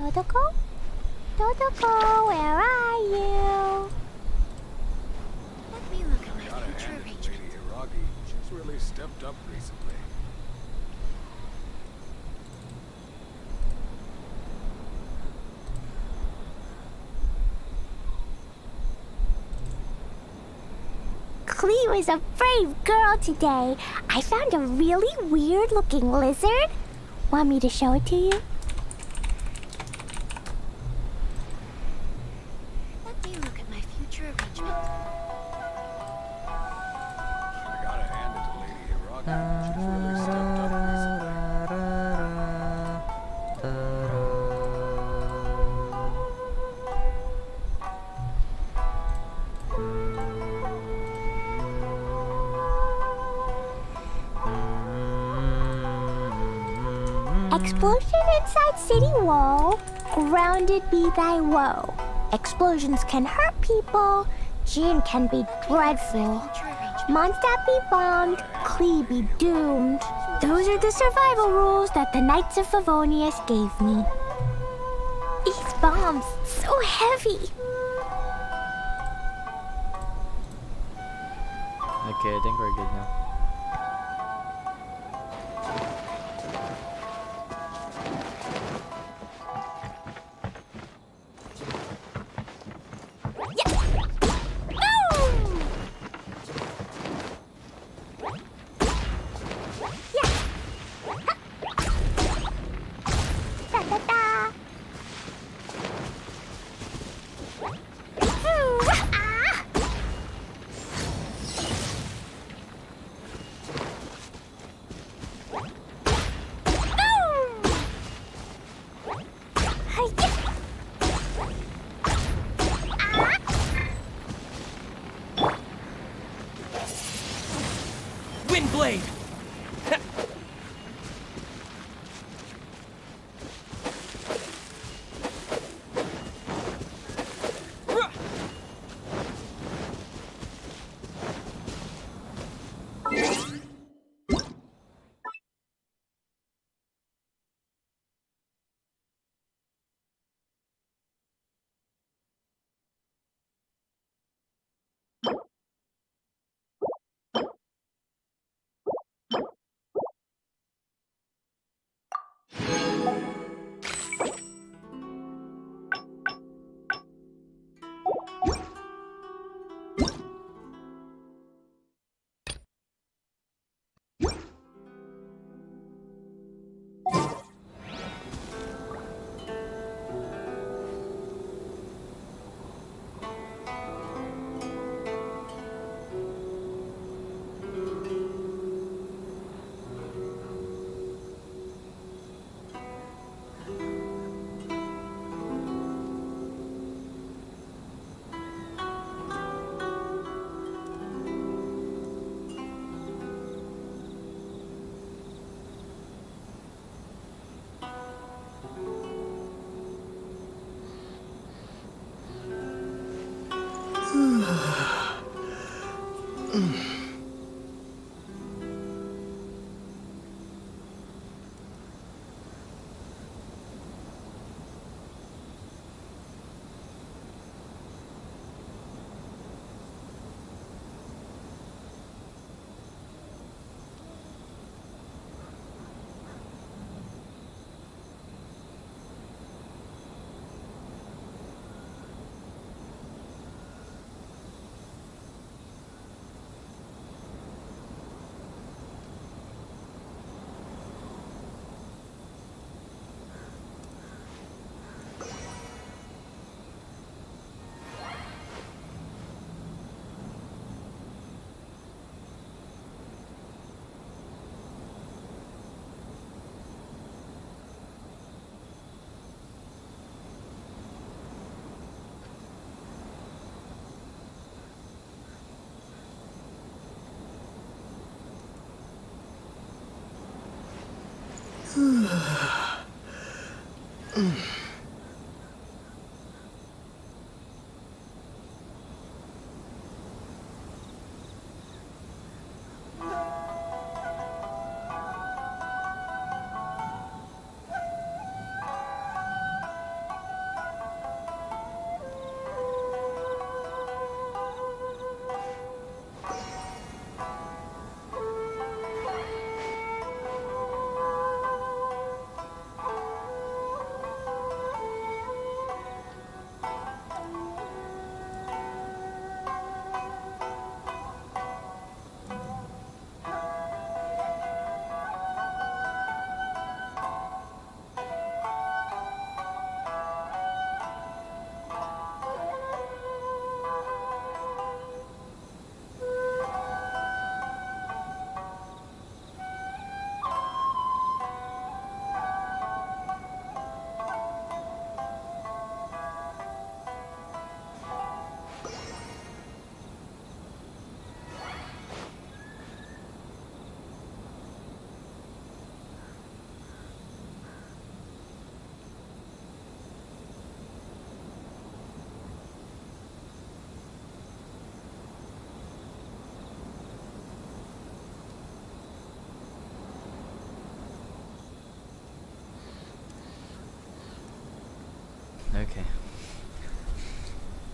Totoko? Totoko, where are you? Let me look at my future Lady arrangements. Hiragi, she's really stepped up recently. Klee was a brave girl today. I found a really weird-looking lizard. Want me to show it to you? Let me look at my future arrangements. I gotta hand it to Lady Hiragi. She's really stepped up recently. Explosion inside city wall. Grounded be thy woe. Explosions can hurt people. Jin can be dreadful. Future arrangements. Mondstadt be bombed. Klee be doomed. Those are the survival rules that the Knights of Favonius gave me. These bombs, so heavy. Okay, I think we're good now. Windblade!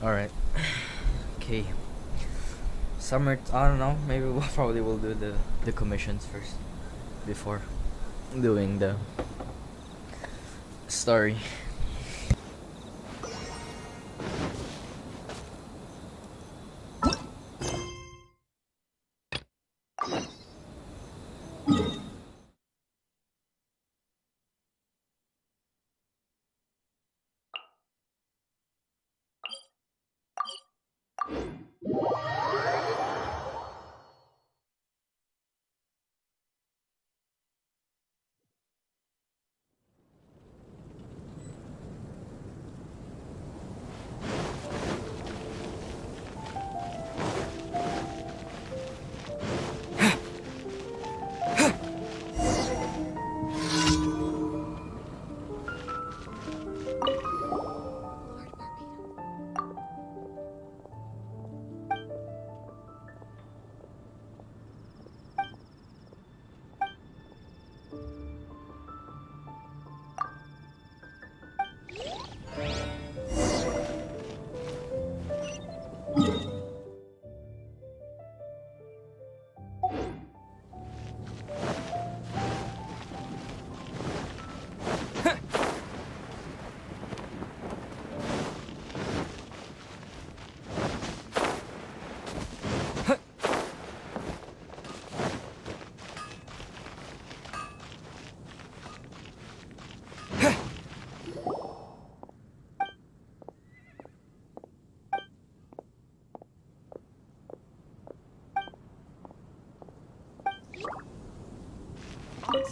Alright. Okay. Summer, I don't know, maybe we'll probably will do the commissions first before doing the story.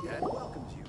Dad welcomes you.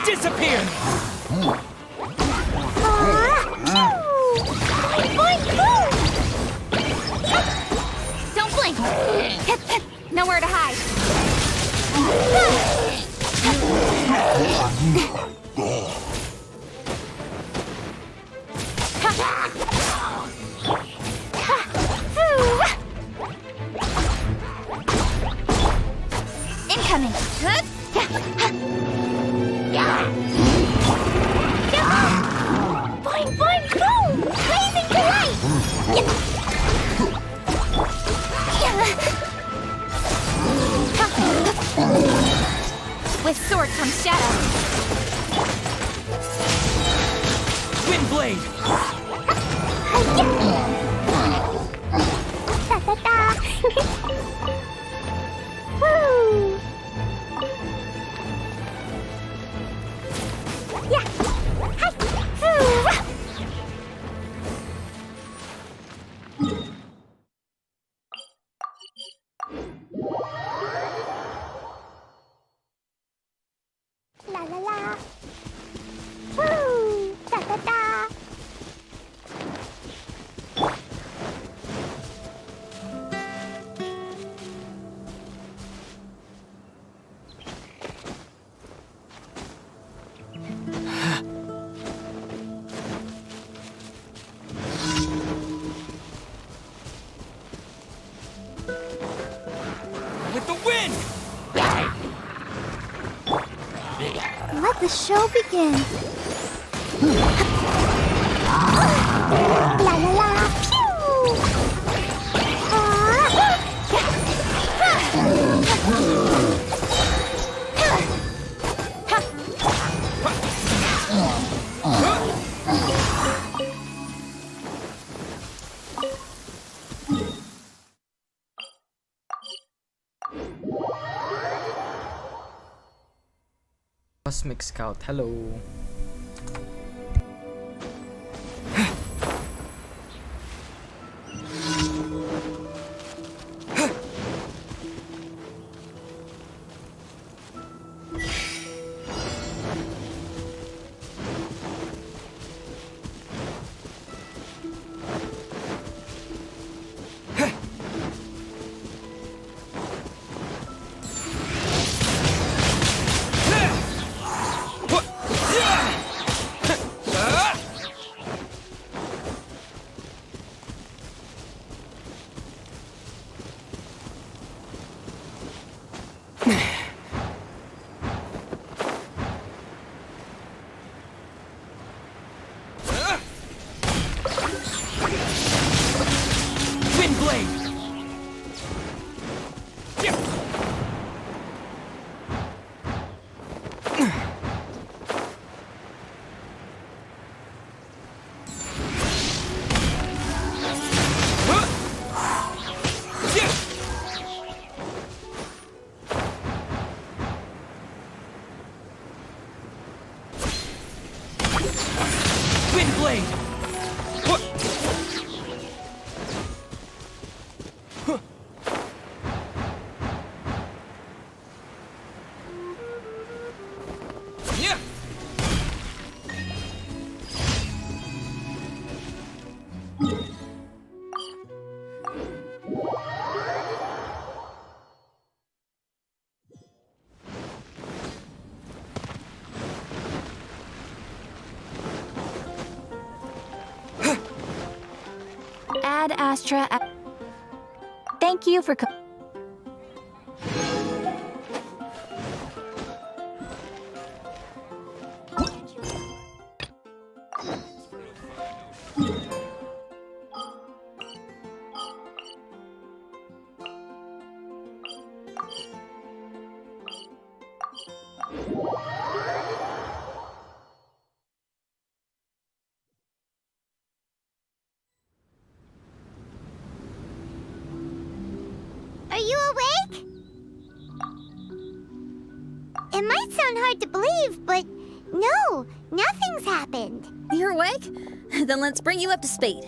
Disappear! Don't blink! Nowhere to hide! Incoming. Boing, boing, boom! Blazing delight! With sword comes shadow. Wind blade. Ta-ta-ta! Woo! Yeah! Hi! Hoo! La la la! Woo! Ta-ta-ta! With the wind! Let the show begin. La la la, pew! Cosmic Scout, hello. Wind blade. Wind blade. Yeah. Ad Astra. Thank you for. Are you awake? It might sound hard to believe, but no, nothing's happened. You're awake? Then let's bring you up to speed.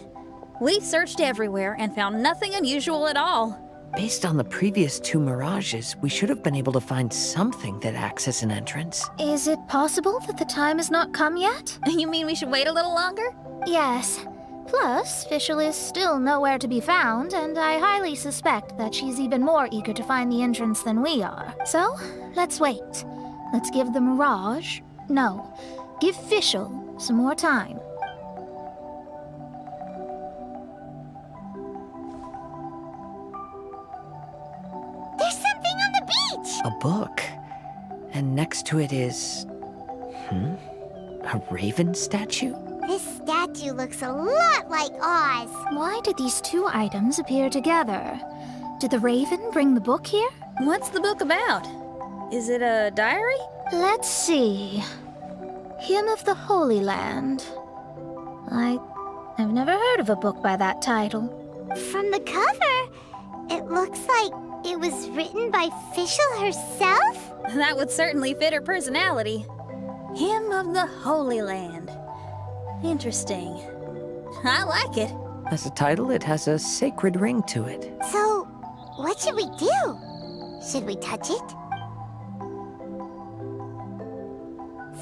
We've searched everywhere and found nothing unusual at all. Based on the previous two mirages, we should have been able to find something that acts as an entrance. Is it possible that the time has not come yet? You mean we should wait a little longer? Yes. Plus, Fischl is still nowhere to be found, and I highly suspect that she's even more eager to find the entrance than we are. So, let's wait. Let's give the Mirage, no, give Fischl some more time. There's something on the beach! A book. And next to it is... a raven statue? This statue looks a lot like Oz. Why did these two items appear together? Did the Raven bring the book here? What's the book about? Is it a diary? Let's see. Hymn of the Holy Land. I've never heard of a book by that title. From the cover, it looks like it was written by Fischl herself? That would certainly fit her personality. Hymn of the Holy Land. Interesting. I like it. As a title, it has a sacred ring to it. So, what should we do? Should we touch it?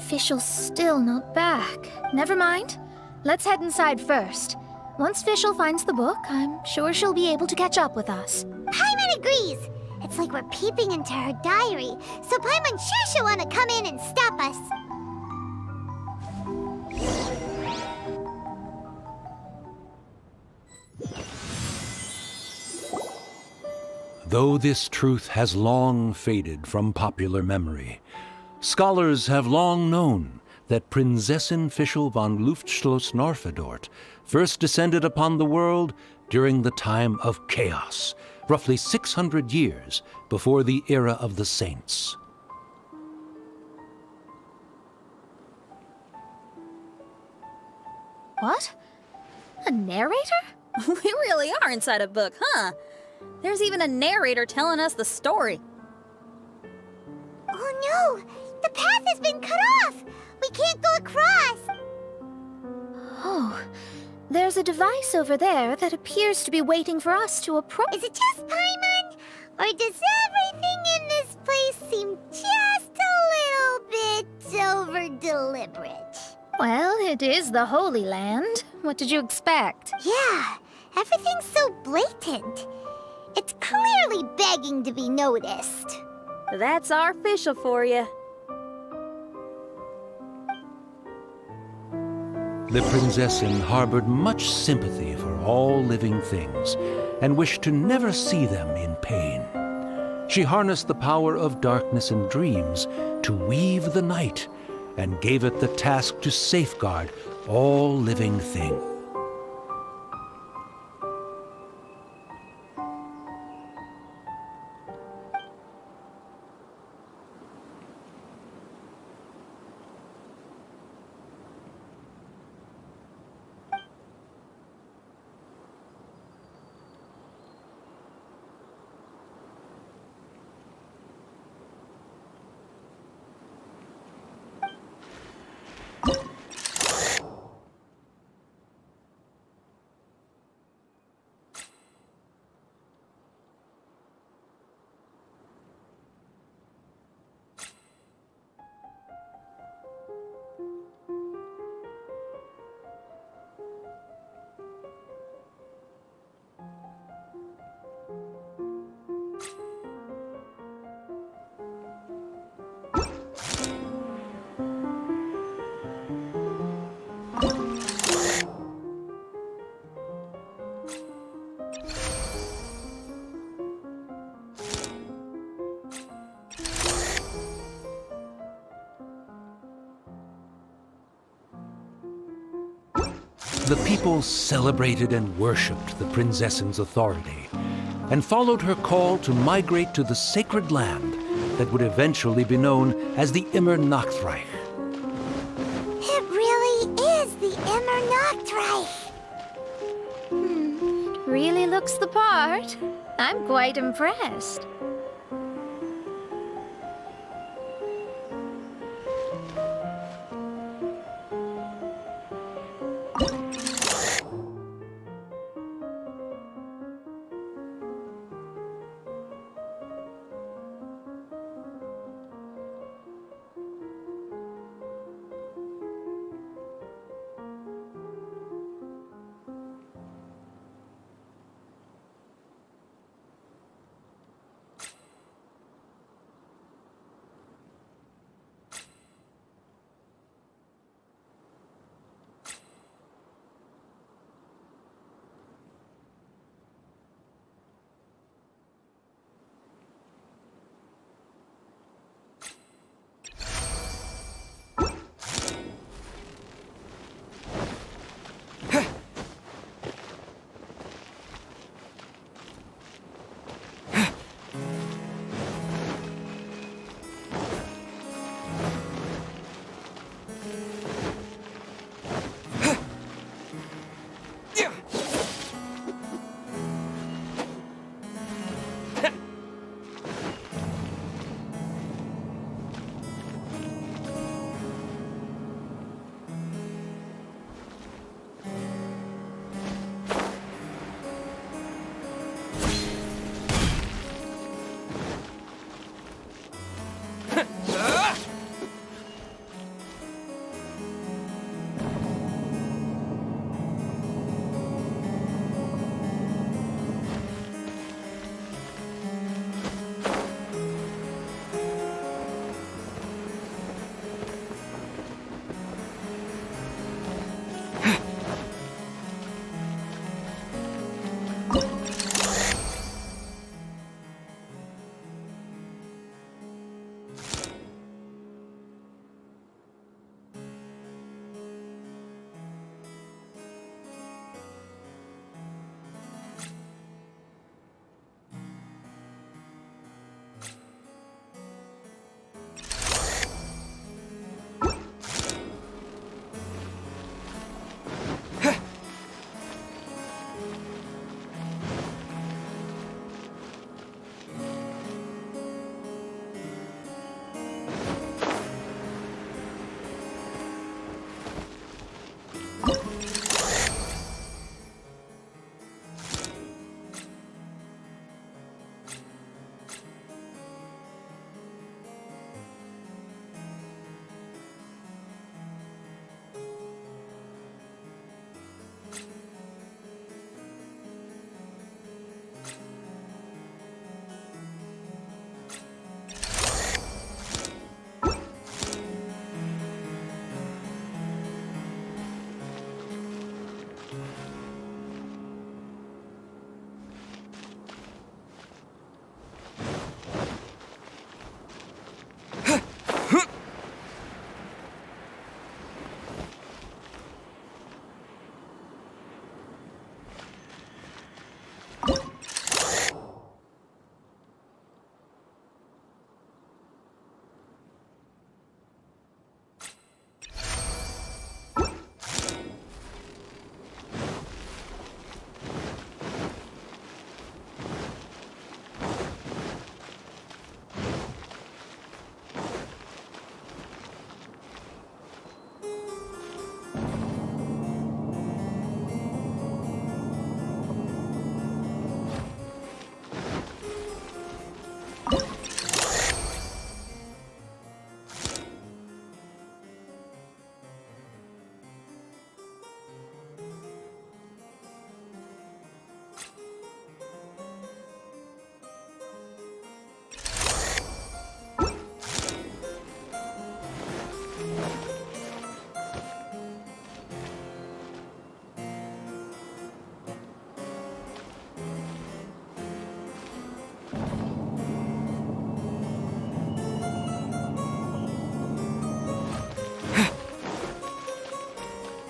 Fischl's still not back. Never mind. Let's head inside first. Once Fischl finds the book, I'm sure she'll be able to catch up with us. Paimon agrees! It's like we're peeping into her diary, so Paimon's sure she'll want to come in and stop us. Though this truth has long faded from popular memory, scholars have long known that Prinzessin Fischl von Luftschloss-Norfedort first descended upon the world during the time of chaos, roughly 600 years before the era of the saints. What? A narrator? We really are inside a book, huh? There's even a narrator telling us the story. Oh no! The path has been cut off! We can't go across! Oh, there's a device over there that appears to be waiting for us to approach. Is it just Paimon? Or does everything in this place seem just a little bit over-deliberate? Well, it is the Holy Land. What did you expect? Yeah, everything's so blatant. It's clearly begging to be noticed. That's our Fischl for you. The Prinzessin harbored much sympathy for all living things and wished to never see them in pain. She harnessed the power of darkness and dreams to weave the night and gave it the task to safeguard all living things. The people celebrated and worshipped the Prinzessin's authority and followed her call to migrate to the sacred land that would eventually be known as the Immer Nachtreich. It really is the Immer Nachtreich. It really looks the part. I'm quite impressed.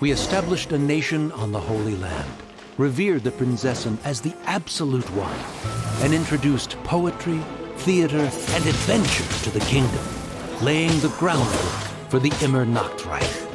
We established a nation on the Holy Land, revered the Prinzessin as the absolute one, and introduced poetry, theater, and adventure to the kingdom, laying the groundwork for the Immer Nachtreich.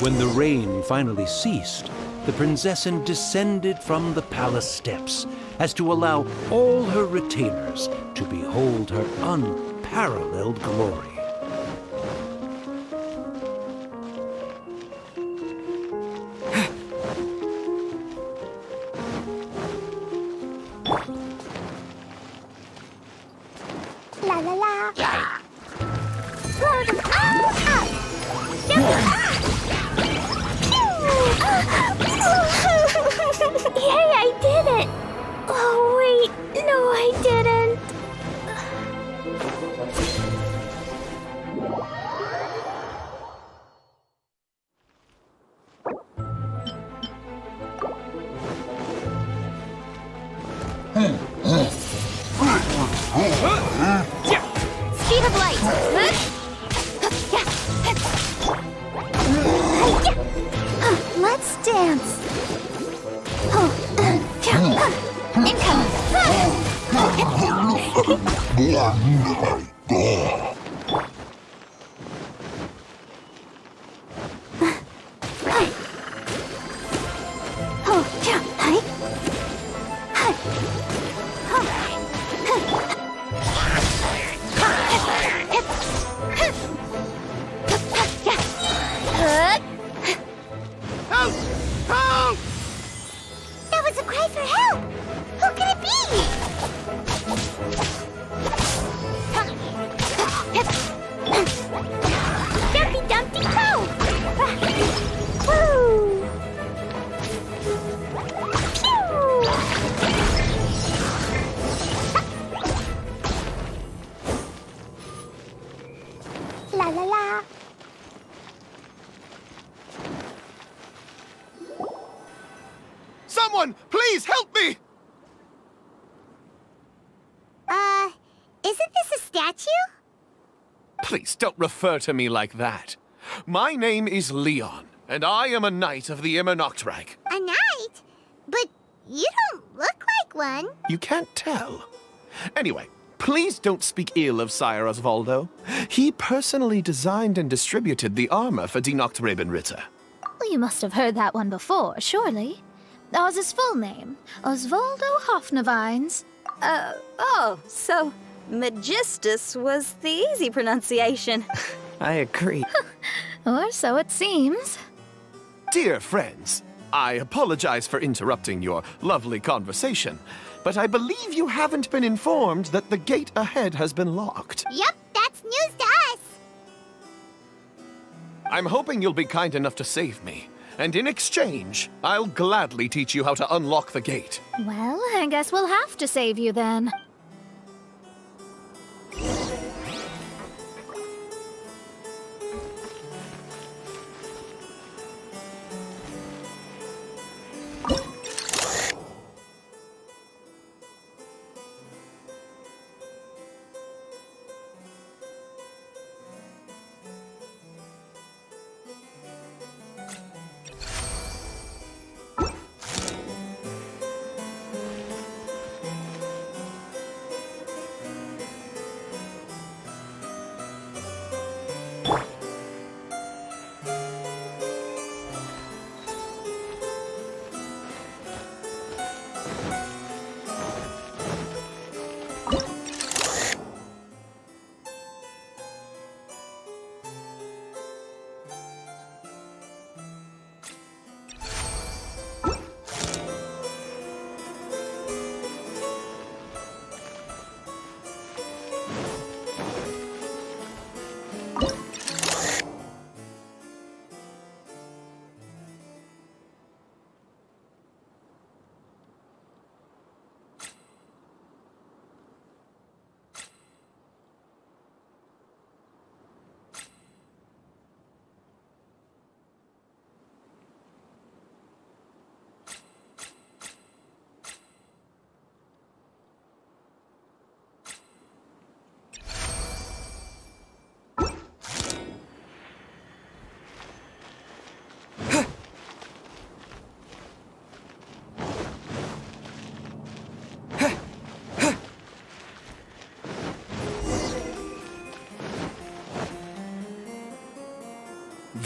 When the rain finally ceased, the Prinzessin descended from the palace steps as to allow all her retainers to behold her unparalleled glory. La la la. Blow them all up. Yay, I did it! Oh, wait. No, I didn't. Speed of light. Let's dance. That was a cry for help! Who could it be? Dumpty Dumpty Toe! Woo! Pew! La la la! Someone, please help me! Isn't this a statue? Please don't refer to me like that. My name is Leon, and I am a knight of the Immernachtreich. A knight? But you don't look like one. You can't tell. Anyway, please don't speak ill of Sire Osvaldo. He personally designed and distributed the armor for Die Nachtrebenritter. Well, you must have heard that one before, surely. That was his full name, Osvaldo Hofnevines. So Magistus was the easy pronunciation. I agree. Or so it seems. Dear friends, I apologize for interrupting your lovely conversation, but I believe you haven't been informed that the gate ahead has been locked. Yep, that's news to us. I'm hoping you'll be kind enough to save me, and in exchange, I'll gladly teach you how to unlock the gate. Well, I guess we'll have to save you then.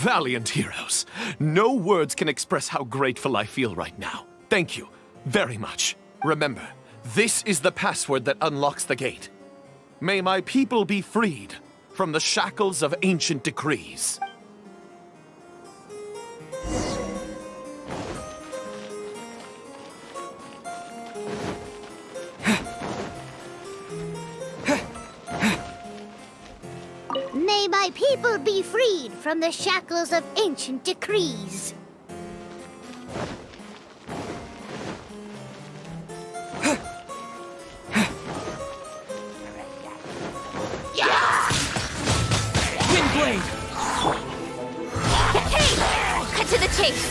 Valiant heroes. No words can express how grateful I feel right now. Thank you very much. Remember, this is the password that unlocks the gate. May my people be freed from the shackles of ancient decrees. May my people be freed from the shackles of ancient decrees. Wind blade! Hey! Cut to the chase!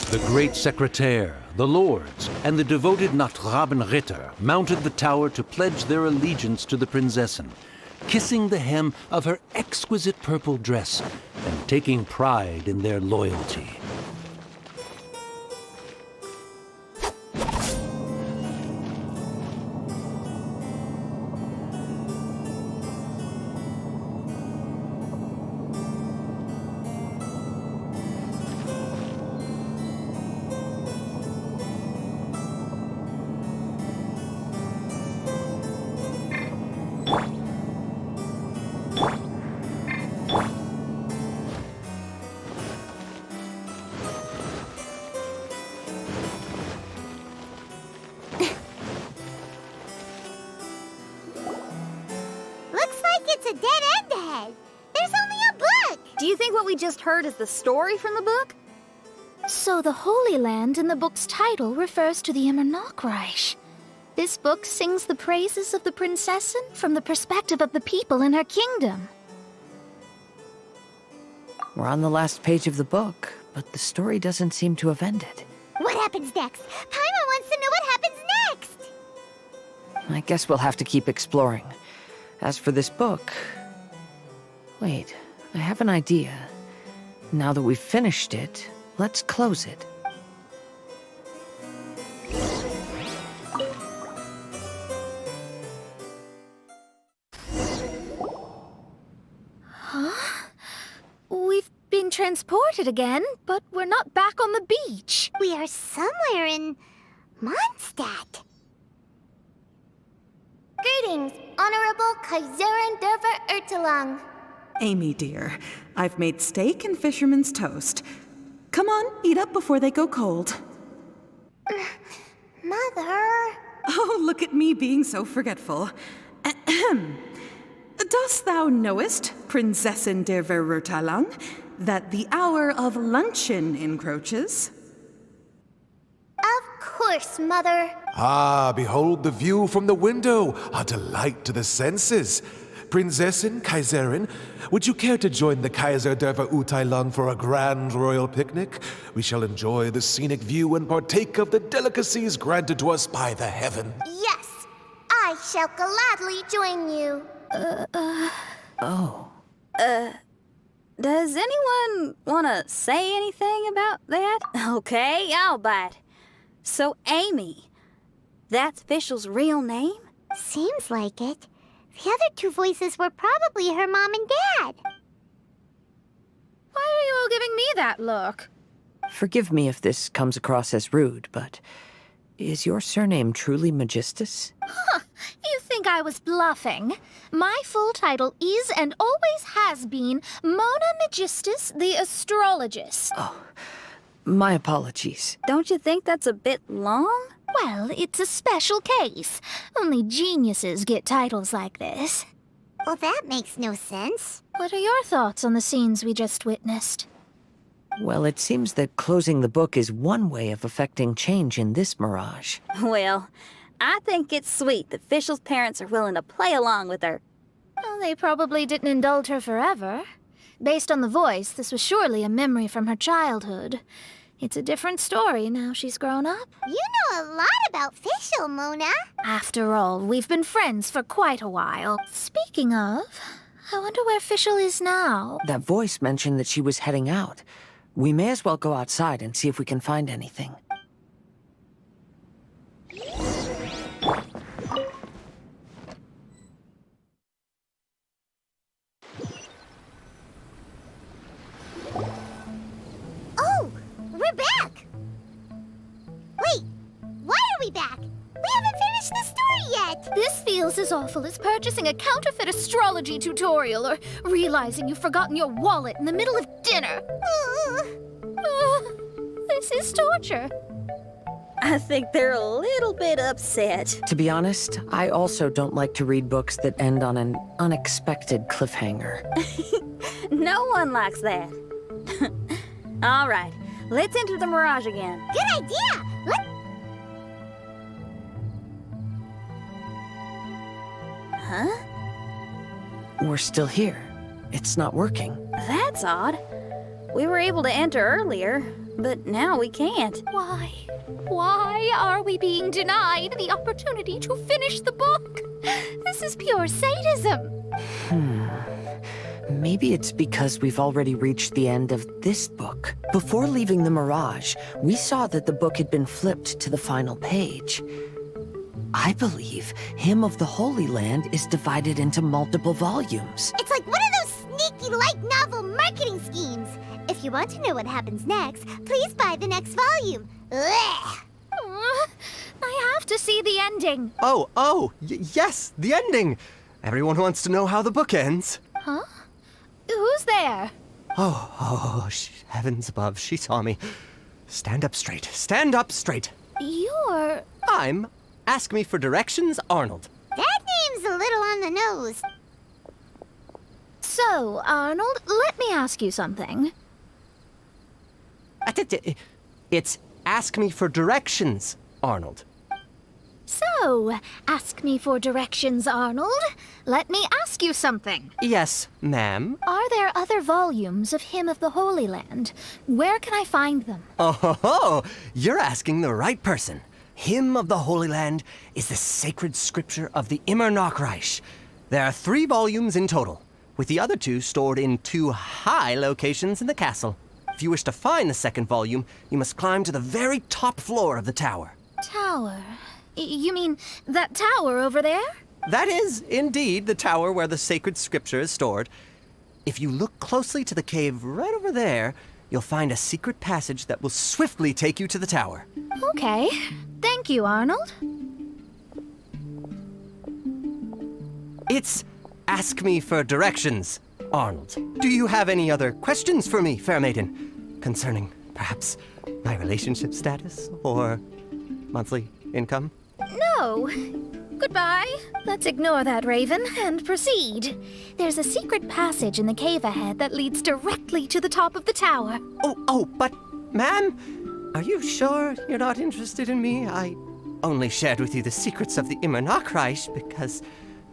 The great secretaire, the lords, and the devoted Nachtrabenritter mounted the tower to pledge their allegiance to the Prinzessin, kissing the hem of her exquisite purple dress and taking pride in their loyalty. Looks like it's a dead end ahead. There's only a book. Do you think what we just heard is the story from the book? So the Holy Land in the book's title refers to the Immernachtreich. This book sings the praises of the Prinzessin from the perspective of the people in her kingdom. We're on the last page of the book, but the story doesn't seem to have ended. What happens next? Paimon wants to know what happens next. I guess we'll have to keep exploring. As for this book... Wait, I have an idea. Now that we've finished it, let's close it. We've been transported again, but we're not back on the beach. We are somewhere in Mondstadt. Greetings, Honorable Kaiserin Derver Ertelang. Amy, dear, I've made steak and fisherman's toast. Come on, eat up before they go cold. Mother... Oh, look at me being so forgetful. Ahem. Dost thou knowest, Prinzessin der Verurteilung, that the hour of luncheon encroaches? Of course, Mother. Ah, behold the view from the window, a delight to the senses. Prinzessin, Kaiserin, would you care to join the Kaiser der Verurteilung for a grand royal picnic? We shall enjoy the scenic view and partake of the delicacies granted to us by the heaven. Yes, I shall gladly join you. Oh. Does anyone want to say anything about that? Okay, I'll bite. So, Amy, that's Fischl's real name? Seems like it. The other two voices were probably her mom and dad. Why are you all giving me that look? Forgive me if this comes across as rude, but is your surname truly Magistus? Huh, you think I was bluffing? My full title is and always has been Mona Magistus the Astrologist. Oh, my apologies. Don't you think that's a bit long? Well, it's a special case. Only geniuses get titles like this. Well, that makes no sense. What are your thoughts on the scenes we just witnessed? Well, it seems that closing the book is one way of affecting change in this mirage. Well, I think it's sweet that Fischl's parents are willing to play along with her. Well, they probably didn't indulge her forever. Based on the voice, this was surely a memory from her childhood. It's a different story now she's grown up. You know a lot about Fischl, Mona. After all, we've been friends for quite a while. Speaking of, I wonder where Fischl is now. That voice mentioned that she was heading out. We may as well go outside and see if we can find anything. Oh, we're back! Wait, why are we back? We haven't finished the story yet! This feels as awful as purchasing a counterfeit astrology tutorial or realizing you've forgotten your wallet in the middle of dinner. This is torture. I think they're a little bit upset. To be honest, I also don't like to read books that end on an unexpected cliffhanger. No one likes that. All right, let's enter the Mirage again. Good idea! Huh? We're still here. It's not working. That's odd. We were able to enter earlier, but now we can't. Why? Why are we being denied the opportunity to finish the book? This is pure sadism. Maybe it's because we've already reached the end of this book. Before leaving the Mirage, we saw that the book had been flipped to the final page. I believe Hymn of the Holy Land is divided into multiple volumes. It's like one of those sneaky light novel marketing schemes. If you want to know what happens next, please buy the next volume. Ugh. I have to see the ending. Yes, the ending. Everyone wants to know how the book ends. Huh? Who's there? Heavens above, she saw me. Stand up straight, stand up straight. You're... I'm Ask Me for Directions, Arnold. That name's a little on the nose. So, Arnold, let me ask you something. It's Ask Me for Directions, Arnold. So, ask me for directions, Arnold. Let me ask you something. Yes, ma'am. Are there other volumes of Hymn of the Holy Land? Where can I find them? Oh, you're asking the right person. Hymn of the Holy Land is the sacred scripture of the Immer Nachreich. There are 3 volumes in total, with the other 2 stored in 2 high locations in the castle. If you wish to find the second volume, you must climb to the very top floor of the tower. Tower? You mean that tower over there? That is, indeed, the tower where the sacred scripture is stored. If you look closely to the cave right over there, you'll find a secret passage that will swiftly take you to the tower. Okay. Thank you, Arnold. It's Ask Me for Directions, Arnold. Do you have any other questions for me, fair maiden? Concerning, perhaps, my relationship status or monthly income? No. Goodbye. Let's ignore that, Raven, and proceed. There's a secret passage in the cave ahead that leads directly to the top of the tower. But, ma'am, are you sure you're not interested in me? I only shared with you the secrets of the Immer Nachreich because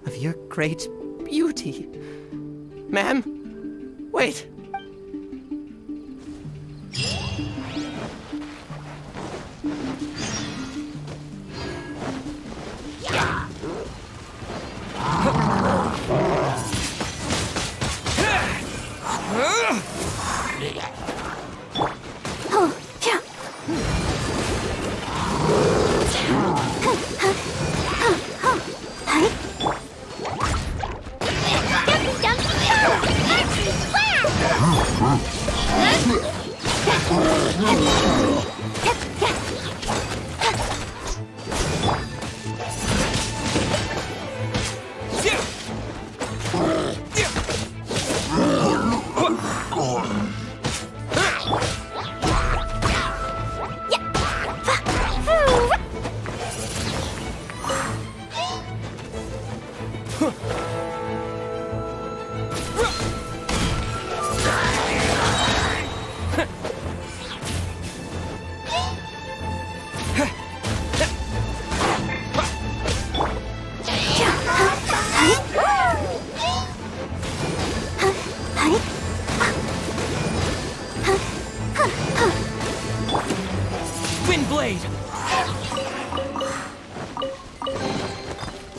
of your great beauty. Ma'am, wait.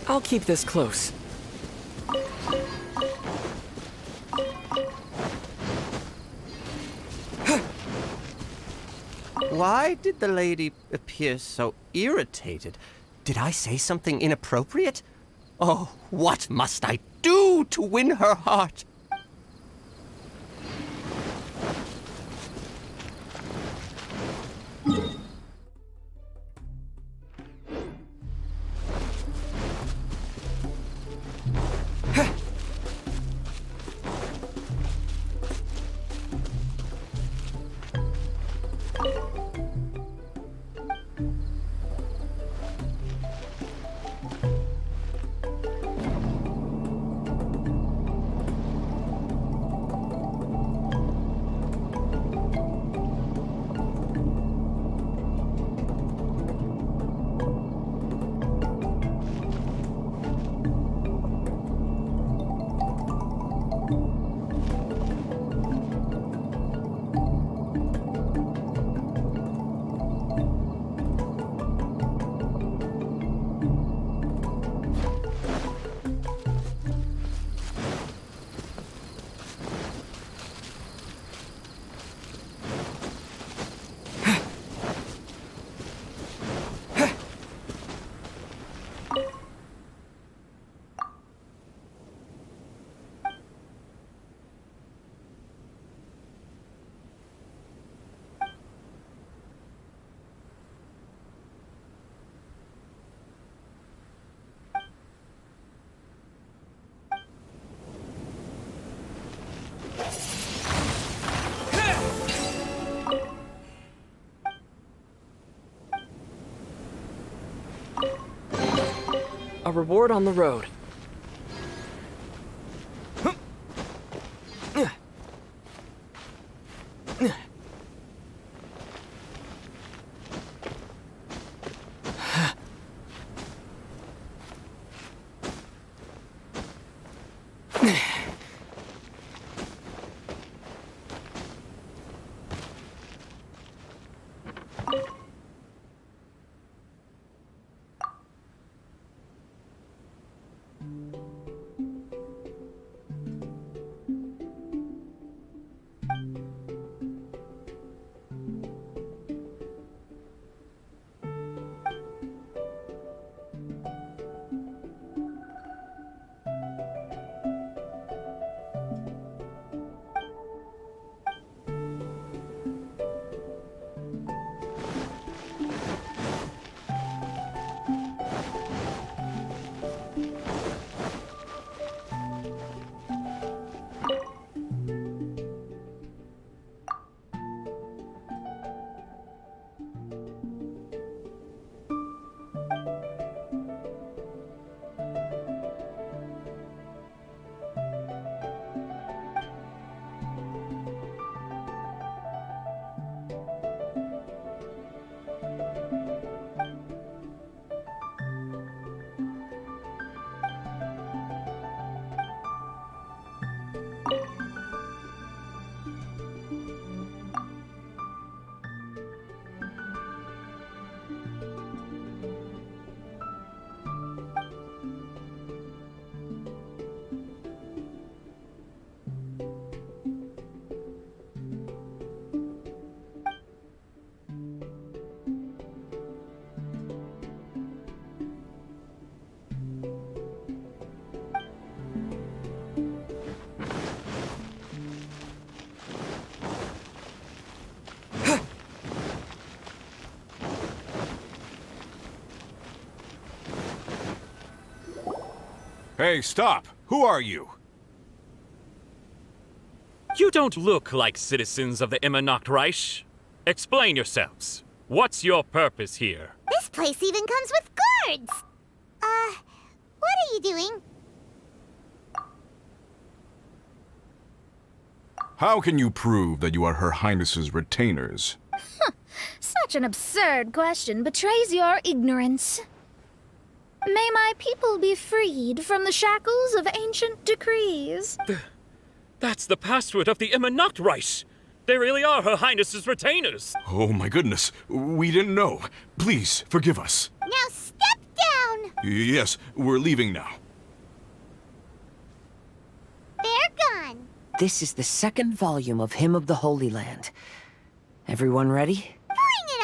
I'll keep this close. Why did the lady appear so irritated? Did I say something inappropriate? Oh, what must I do to win her heart? A reward on the road. Hey, stop! Who are you? You don't look like citizens of the Immernachtreich. Explain yourselves. What's your purpose here? This place even comes with guards! What are you doing? How can you prove that you are Her Highness's retainers? Such an absurd question betrays your ignorance. May my people be freed from the shackles of ancient decrees. That's the password of the Immernachtreich. They really are Her Highness's retainers. Oh my goodness, we didn't know. Please, forgive us. Now step down! Yes, we're leaving now. They're gone. This is the second volume of Hymn of the Holy Land. Everyone ready? Bring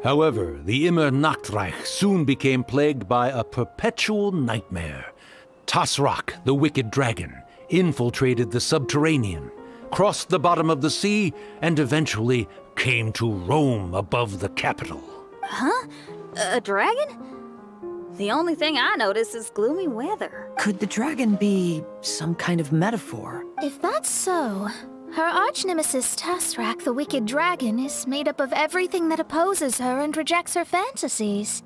However, the Immer Nachtreich soon became plagued by a perpetual nightmare. Tasrak, the wicked dragon, infiltrated the subterranean, crossed the bottom of the sea, and eventually came to roam above the capital. Huh? A dragon? The only thing I notice is gloomy weather. Could the dragon be some kind of metaphor? If that's so, her arch-nemesis Tasrak, the wicked dragon, is made up of everything that opposes her and rejects her fantasies.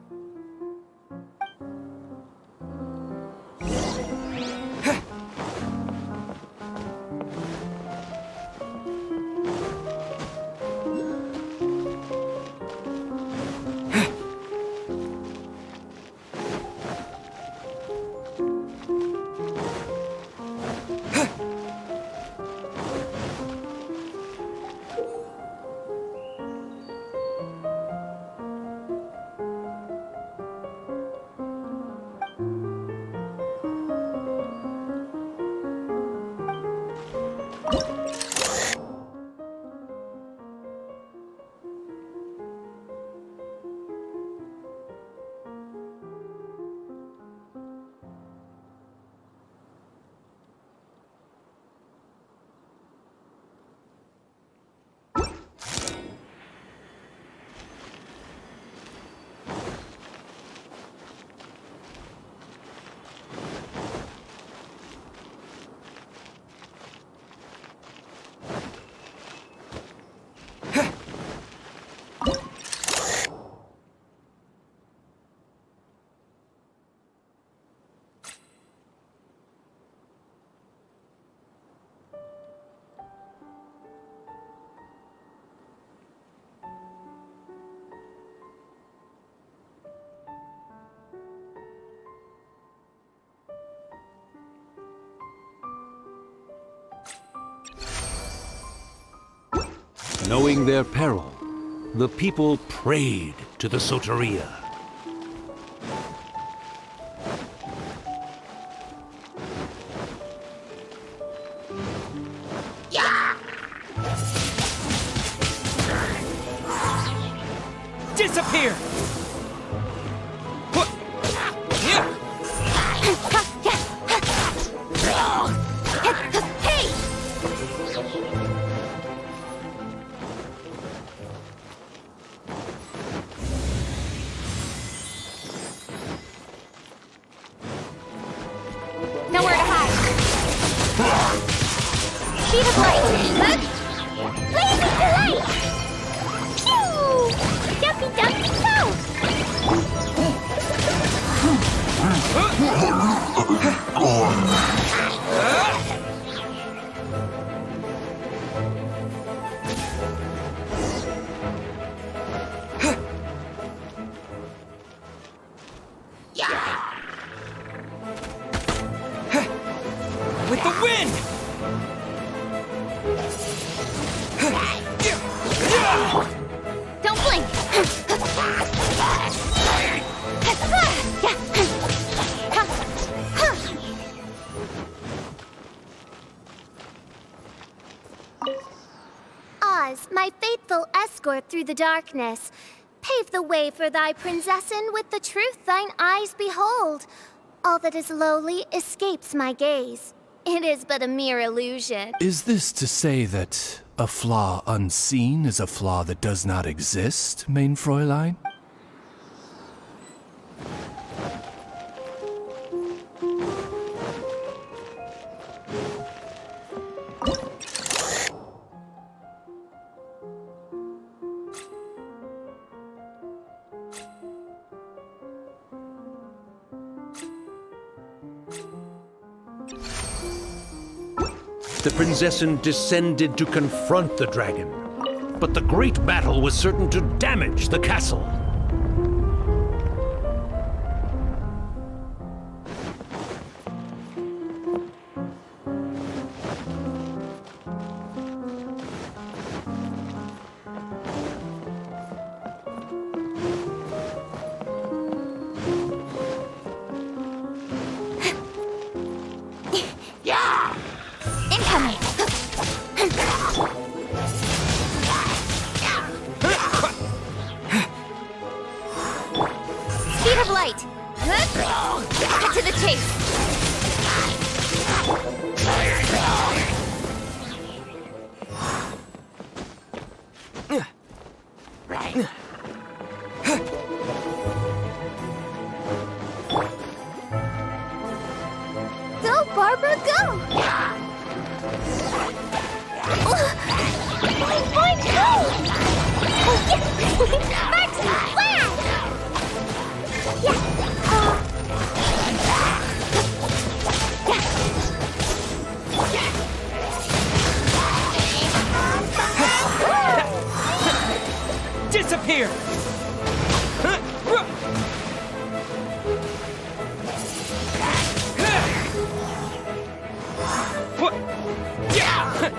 Knowing their peril, the people prayed to the Soteria. Disappear! Nowhere to hide. Speed of light. Blazing light. Pew! Dumpy dumpy With the wind! Don't blink. Oz, my faithful escort through the darkness, pave the way for thy princessin with the truth thine eyes behold. All that is lowly escapes my gaze. It is but a mere illusion. Is this to say that a flaw unseen is a flaw that does not exist, mein Fräulein? The Prinzessin descended to confront the dragon, but the great battle was certain to damage the castle. of light. Cut to the chase. Go, Barbara, go! Fine, go! Oh, yeah! Marksy, flag! Disappear! What? Yeah!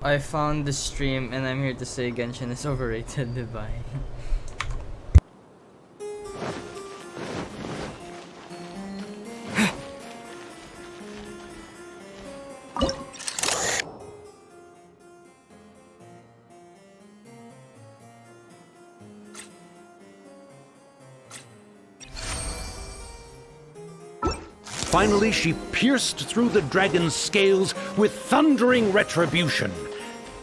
I found the stream and I'm here to say Genshin is overrated, diba? Finally, she pierced through the dragon's scales with thundering retribution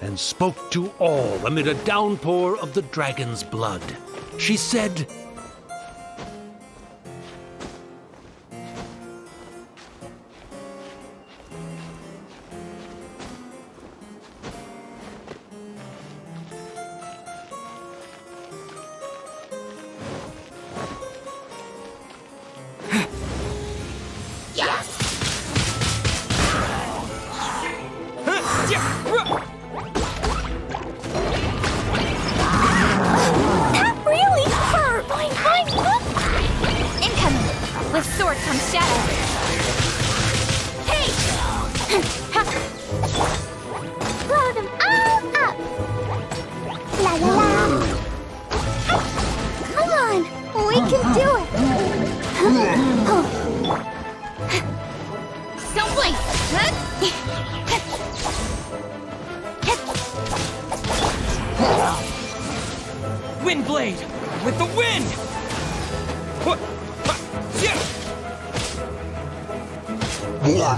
and spoke to all amid a downpour of the dragon's blood. She said, That really hurt! Incoming! With sword comes shadow. Hey! Blow them all up! La la la! Come on! We can do it! Don't blink! Windblade! With the wind! What? Yeah! Yeah!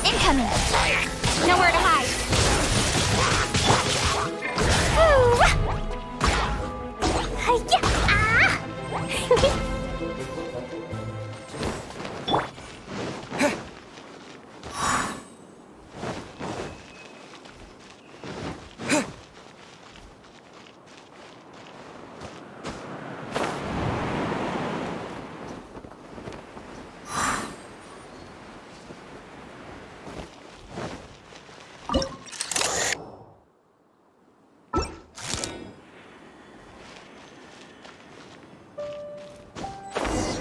Incoming! Nowhere to hide!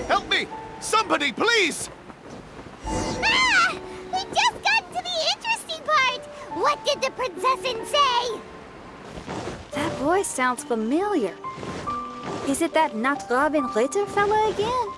Help me! Somebody, please! Ah! We just got to the interesting part! What did the princessin say? That voice sounds familiar. Is it that Not Robin Ritter fella again?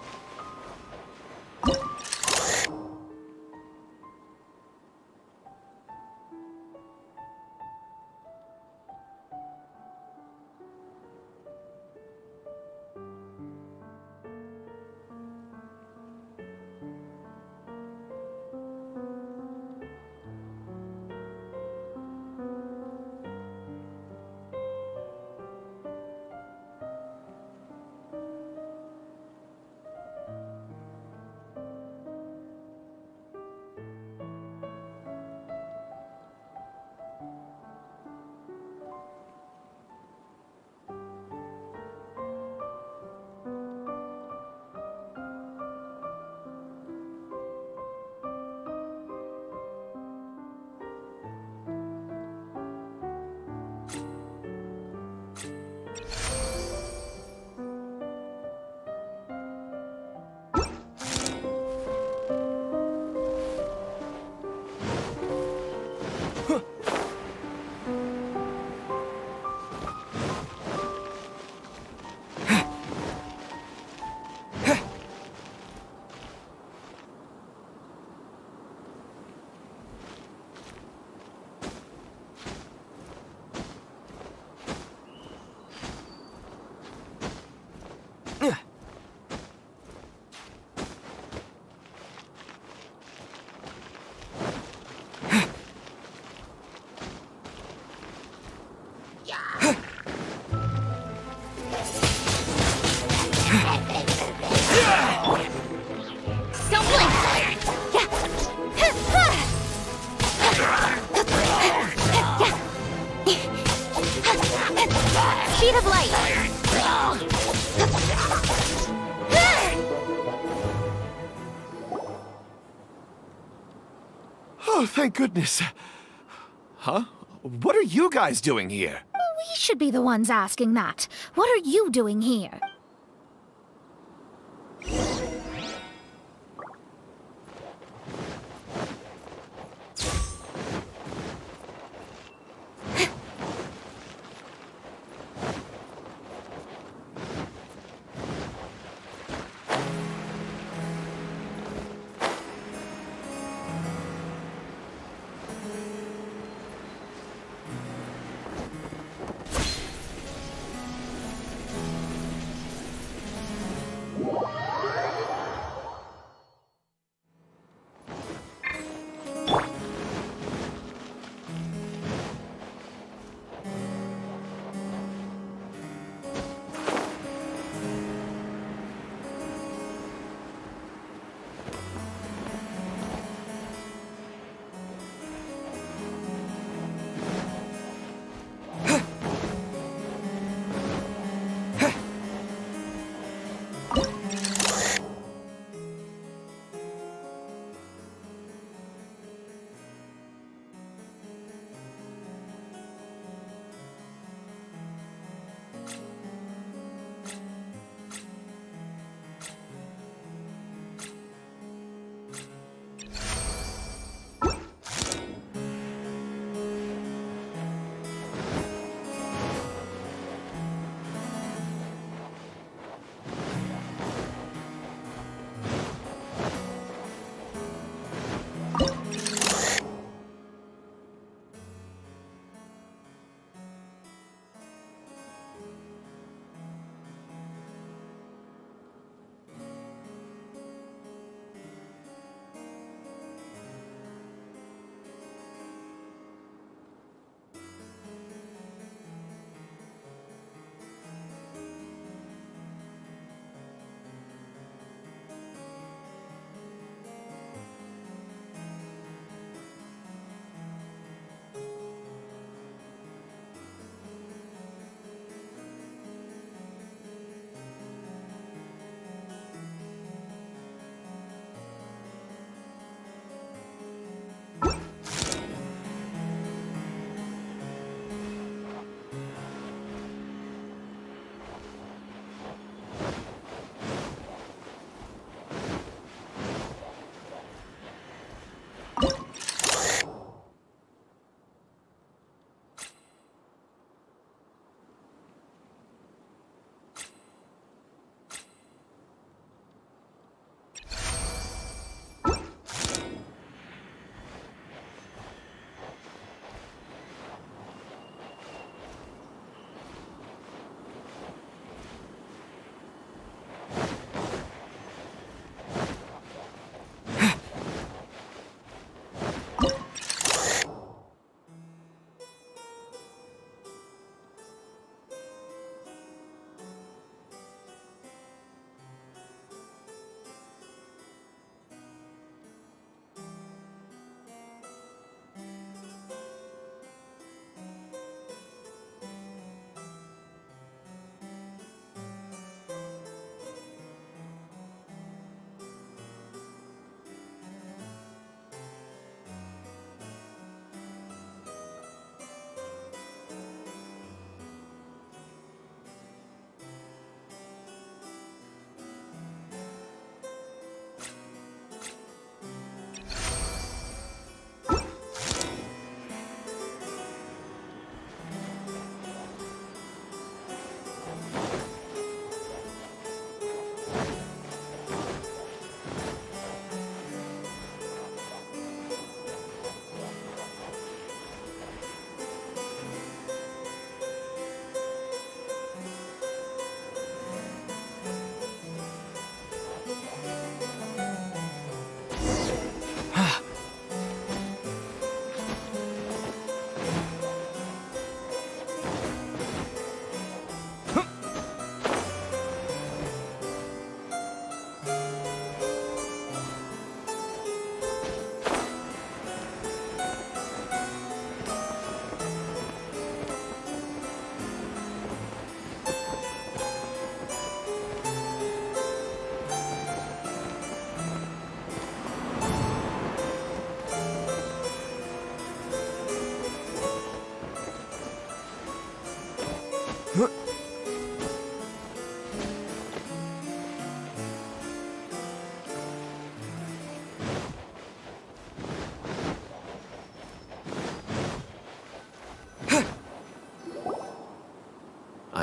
thank goodness. Huh? What are you guys doing here? We should be the ones asking that. What are you doing here?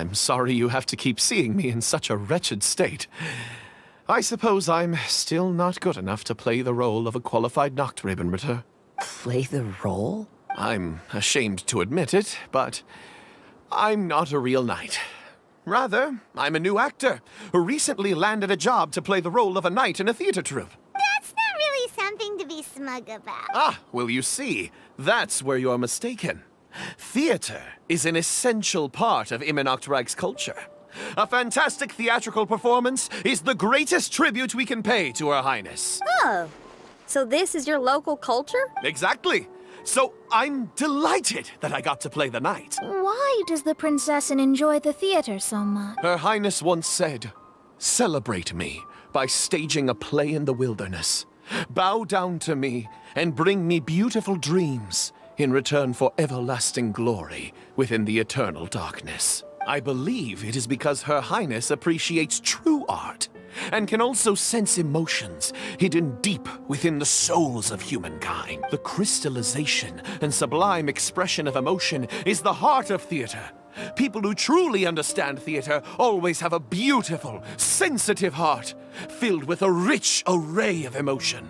I'm sorry you have to keep seeing me in such a wretched state. I suppose I'm still not good enough to play the role of a qualified Nachtrebenritter. Play the role? I'm ashamed to admit it, but I'm not a real knight. Rather, I'm a new actor who recently landed a job to play the role of a knight in a theater troupe. That's not really something to be smug about. Ah, well, you see, that's where you're mistaken. Theater is an essential part of Immernachtreich's culture. A fantastic theatrical performance is the greatest tribute we can pay to Her Highness. Oh, so this is your local culture? Exactly. So I'm delighted that I got to play the knight. Why does the Prinzessin enjoy the theater so much? Her Highness once said, "Celebrate me by staging a play in the wilderness. Bow down to me and bring me beautiful dreams in return for everlasting glory within the eternal darkness." I believe it is because Her Highness appreciates true art and can also sense emotions hidden deep within the souls of humankind. The crystallization and sublime expression of emotion is the heart of theater. People who truly understand theater always have a beautiful, sensitive heart filled with a rich array of emotion.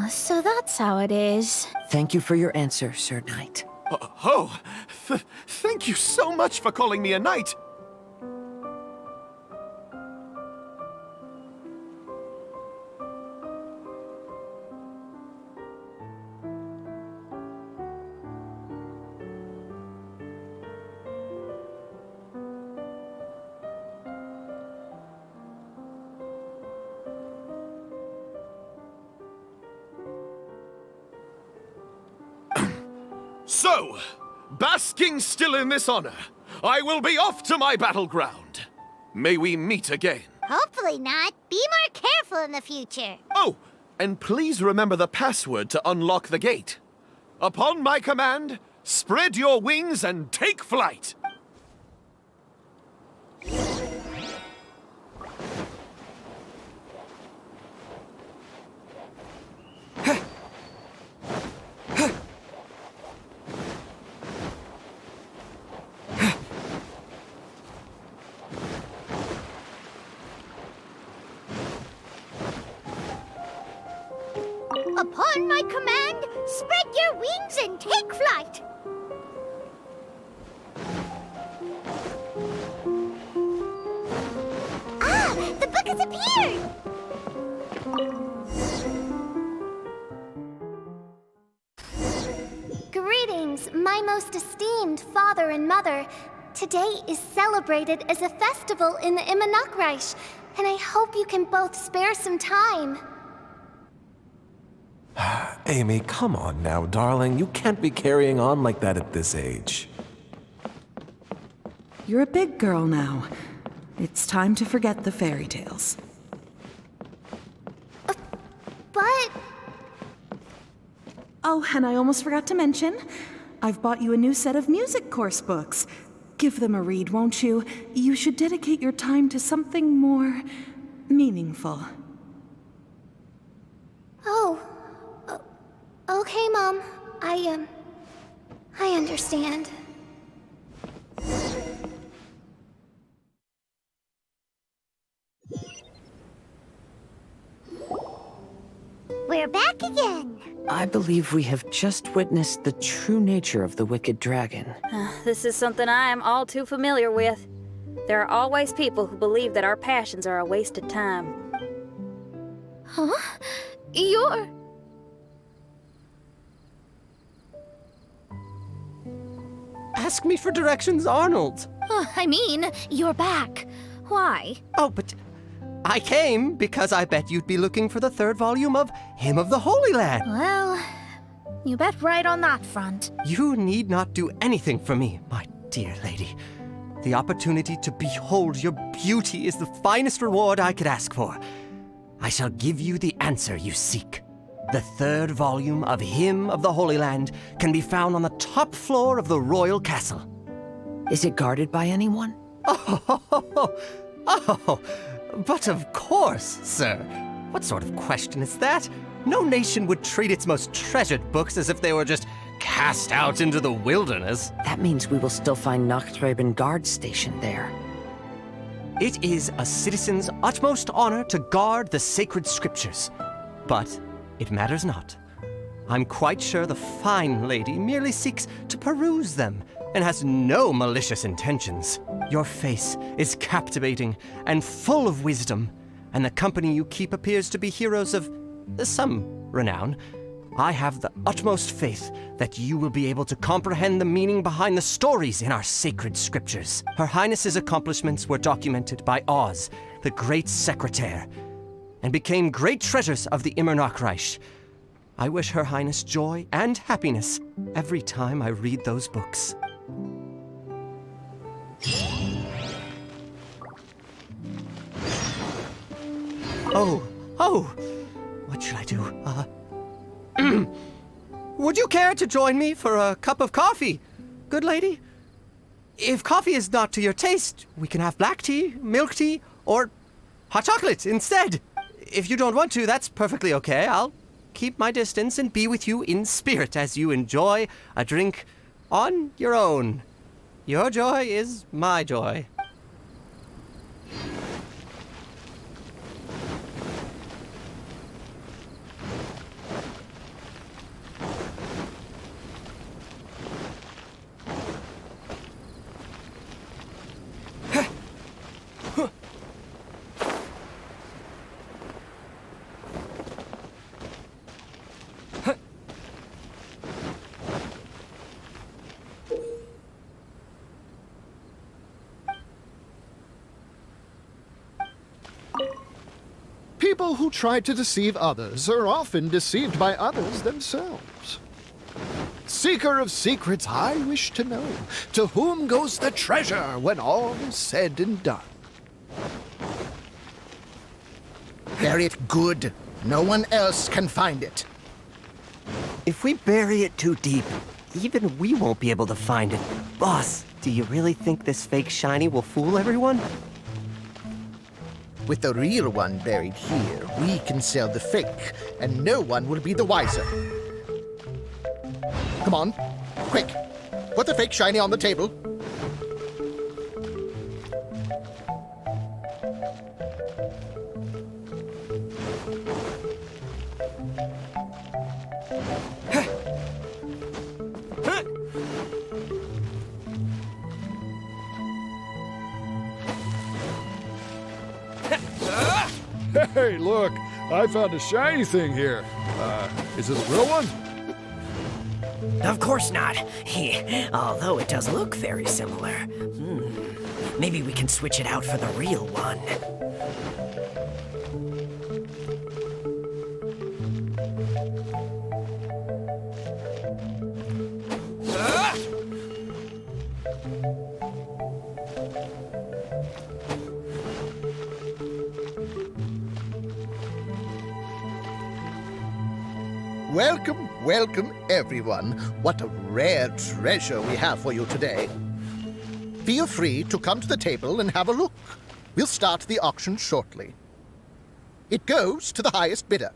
So that's how it is. Thank you for your answer, Sir Knight. Thank you so much for calling me a knight. So, basking still in this honor, I will be off to my battleground. May we meet again. Hopefully not. Be more careful in the future. Oh, and please remember the password to unlock the gate. Upon my command, spread your wings and take flight. Upon my command, spread your wings and take flight. Ah, the book has appeared! Greetings, my most esteemed father and mother. Today is celebrated as a festival in the Immernachtreich, and I hope you can both spare some time. Amy, come on now, darling. You can't be carrying on like that at this age. You're a big girl now. It's time to forget the fairy tales. But... Oh, and I almost forgot to mention, I've bought you a new set of music course books. Give them a read, won't you? You should dedicate your time to something more meaningful. Oh. Okay, Mom. I understand. We're back again. I believe we have just witnessed the true nature of the wicked dragon. This is something I am all too familiar with. There are always people who believe that our passions are a waste of time. Huh? You're... Ask me for directions, Arnold. I mean, you're back. Why? Oh, but I came because I bet you'd be looking for the third volume of Hymn of the Holy Land. Well, you bet right on that front. You need not do anything for me, my dear lady. The opportunity to behold your beauty is the finest reward I could ask for. I shall give you the answer you seek. The third volume of Hymn of the Holy Land can be found on the top floor of the royal castle. Is it guarded by anyone? Oh, but of course, sir. What sort of question is that? No nation would treat its most treasured books as if they were just cast out into the wilderness. That means we will still find Nachthreben Guard stationed there. It is a citizen's utmost honor to guard the sacred scriptures. But it matters not. I'm quite sure the fine lady merely seeks to peruse them and has no malicious intentions. Your face is captivating and full of wisdom, and the company you keep appears to be heroes of some renown. I have the utmost faith that you will be able to comprehend the meaning behind the stories in our sacred scriptures. Her Highness's accomplishments were documented by Oz, the great secretaire, and became great treasures of the Immernachtreich. I wish Her Highness joy and happiness every time I read those books. Oh, what should I do? Would you care to join me for a cup of coffee, good lady? If coffee is not to your taste, we can have black tea, milk tea, or hot chocolate instead. If you don't want to, that's perfectly okay. I'll keep my distance and be with you in spirit as you enjoy a drink on your own. Your joy is my joy. People who try to deceive others are often deceived by others themselves. Seeker of secrets, I wish to know, to whom goes the treasure when all is said and done? Bury it good. No one else can find it. If we bury it too deep, even we won't be able to find it. Boss, do you really think this fake shiny will fool everyone? With the real one buried here, we can sell the fake, and no one will be the wiser. Come on, quick. Put the fake shiny on the table. Hey, look! I found a shiny thing here. Is it a real one? Of course not. Although it does look very similar. Maybe we can switch it out for the real one. Welcome, welcome, everyone. What a rare treasure we have for you today. Feel free to come to the table and have a look. We'll start the auction shortly. It goes to the highest bidder.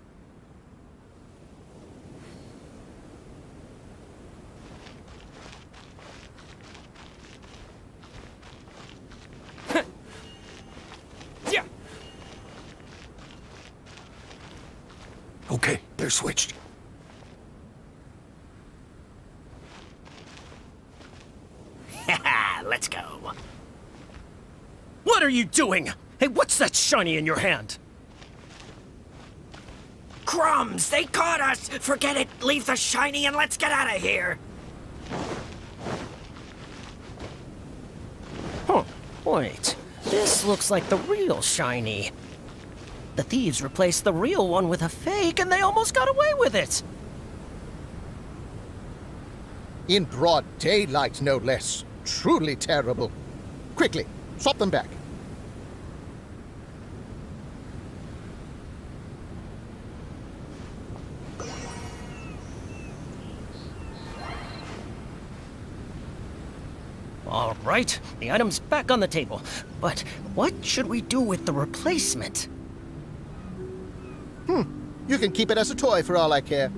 Okay, they're switched. Let's go. What are you doing? Hey, what's that shiny in your hand? Crumbs! They caught us! Forget it! Leave the shiny and let's get out of here! Huh. Wait. This looks like the real shiny. The thieves replaced the real one with a fake and they almost got away with it! In broad daylight, no less. Truly terrible. Quickly, swap them back. All right, the item's back on the table. But what should we do with the replacement? You can keep it as a toy for all I care.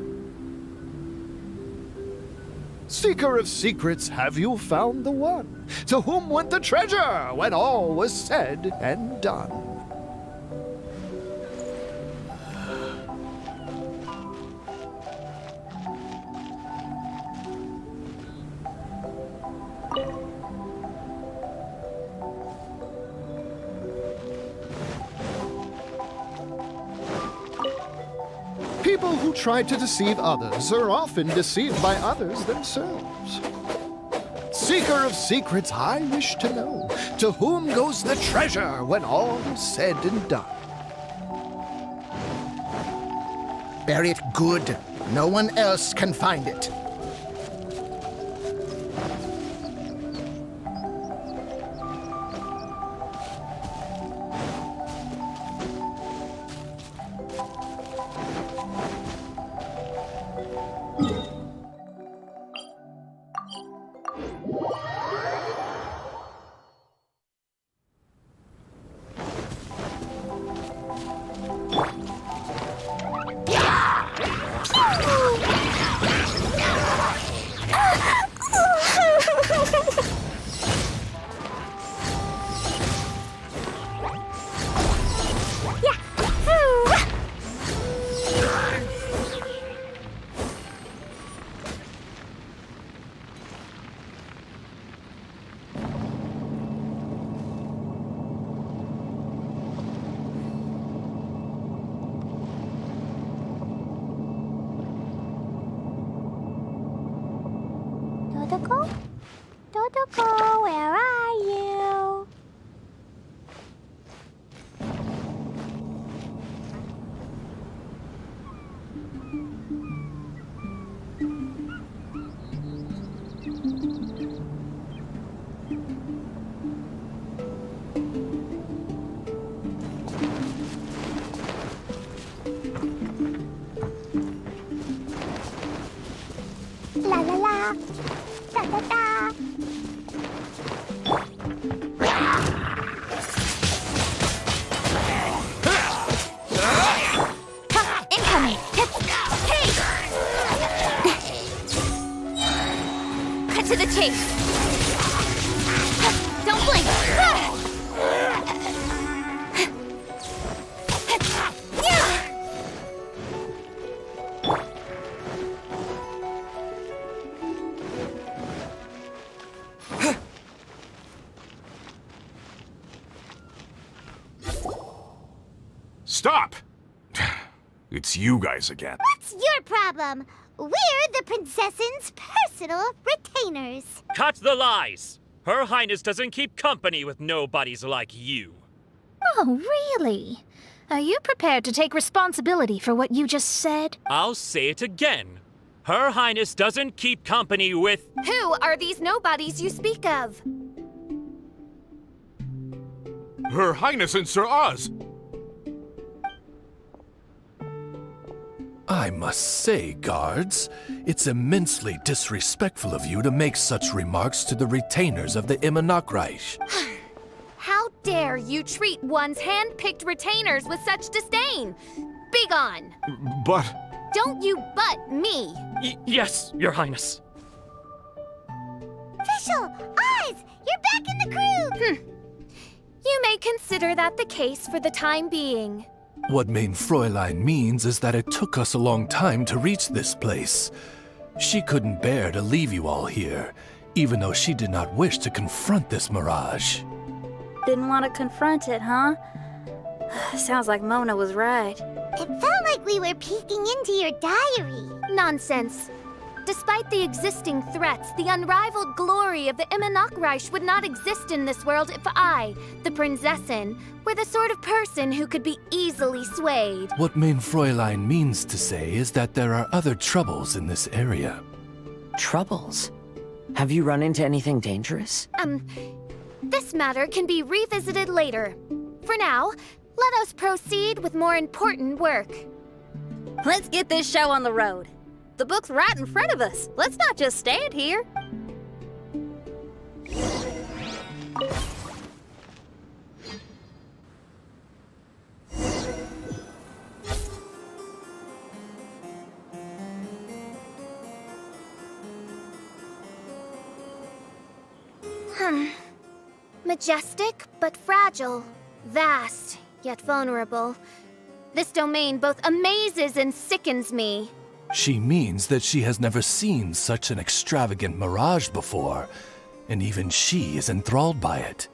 Seeker of secrets, have you found the one? To whom went the treasure when all was said and done? People who try to deceive others are often deceived by others themselves. Seeker of secrets, I wish to know, to whom goes the treasure when all is said and done? Bury it good. No one else can find it. Dodoko? Dodoko, where are you? La la la. Da da da. Incoming! Hey! Cut to the chase! Don't blink! Stop! It's you guys again. What's your problem? We're the princess's personal retainers. Cut the lies! Her Highness doesn't keep company with nobodies like you. Oh, really? Are you prepared to take responsibility for what you just said? I'll say it again. Her Highness doesn't keep company with... Who are these nobodies you speak of? Her Highness and Sir Oz! I must say, guards, it's immensely disrespectful of you to make such remarks to the retainers of the Immonokreich. How dare you treat one's hand-picked retainers with such disdain? Begone! But... Don't you butt me! Yes, Your Highness. Official! Oz! You're back in the crew! You may consider that the case for the time being. What Mein Fräulein means is that it took us a long time to reach this place. She couldn't bear to leave you all here, even though she did not wish to confront this mirage. Didn't want to confront it, huh? Sounds like Mona was right. It felt like we were peeking into your diary. Nonsense. Despite the existing threats, the unrivaled glory of the Immonokreich would not exist in this world if I, the Prinzessin, were the sort of person who could be easily swayed. What Mein Fräulein means to say is that there are other troubles in this area. Troubles? Have you run into anything dangerous? This matter can be revisited later. For now, let us proceed with more important work. Let's get this show on the road. The book's right in front of us. Let's not just stand here. Majestic, but fragile. Vast, yet vulnerable. This domain both amazes and sickens me. She means that she has never seen such an extravagant mirage before, and even she is enthralled by it.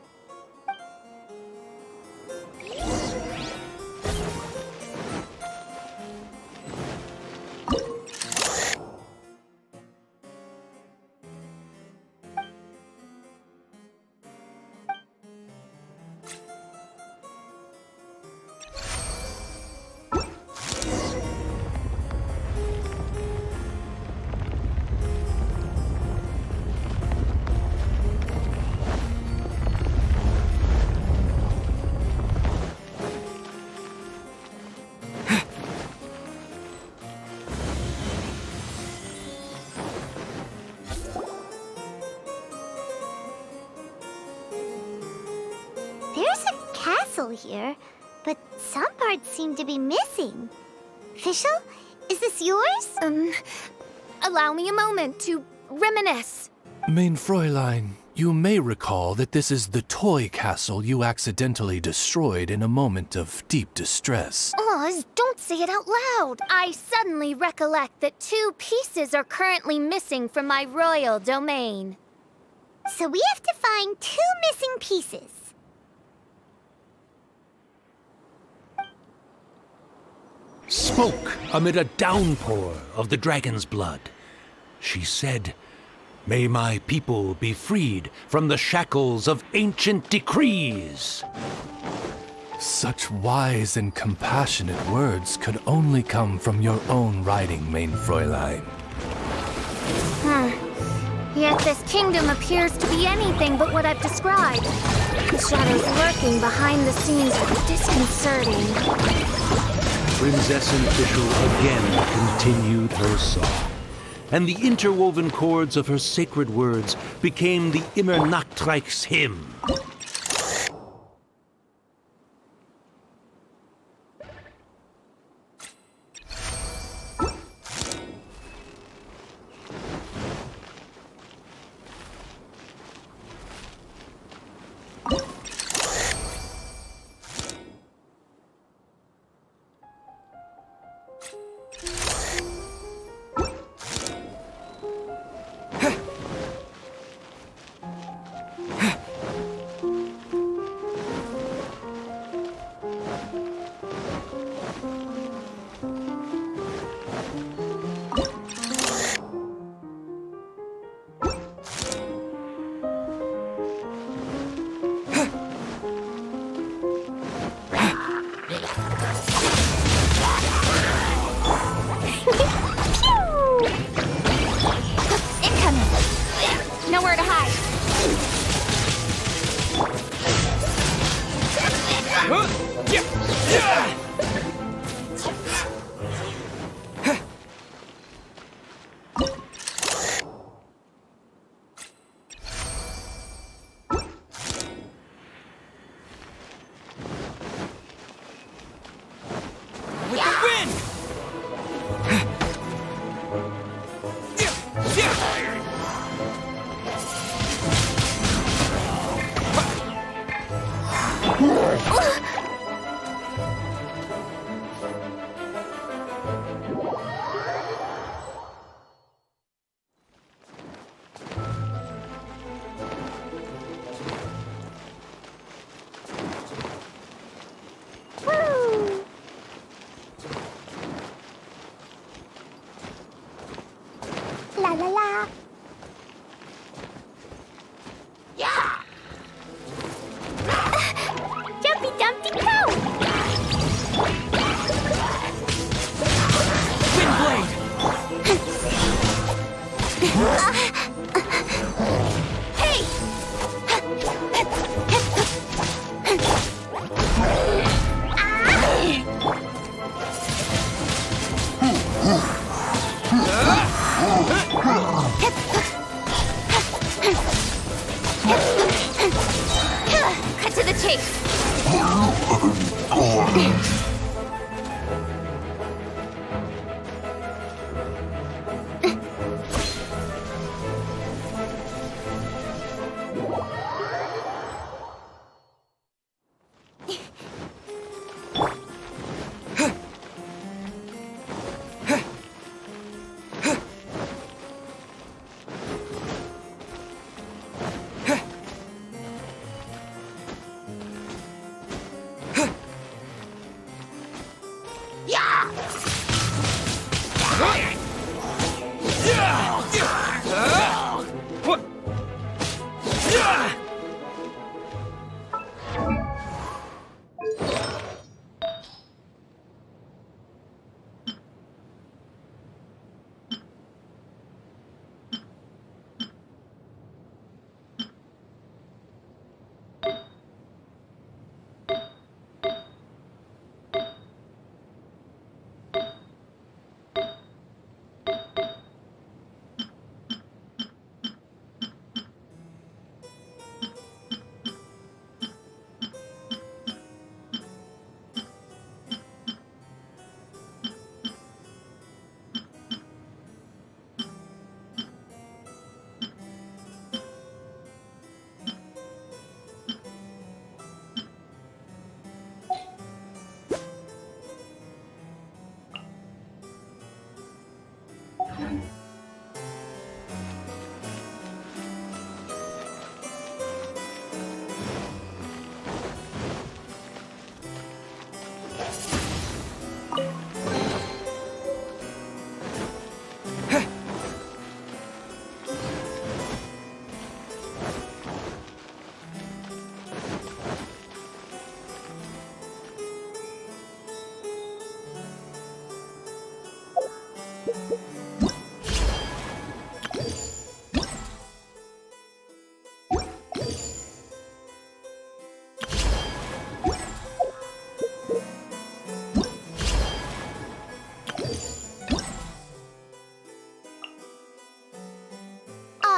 There's a castle here, but some parts seem to be missing. Fischl, is this yours? Allow me a moment to reminisce. Mein Fräulein, you may recall that this is the toy castle you accidentally destroyed in a moment of deep distress. Oh, don't say it out loud. I suddenly recollect that 2 pieces are currently missing from my royal domain. So we have to find 2 missing pieces. Spoke amid a downpour of the dragon's blood. She said, "May my people be freed from the shackles of ancient decrees." Such wise and compassionate words could only come from your own writing, Mein Fräulein. Yet this kingdom appears to be anything but what I've described. The shadows lurking behind the scenes are disconcerting. Prinzessin Fischl again continued her song, and the interwoven chords of her sacred words became the Immer Nachtreich's hymn. Nowhere to hide. With the wind!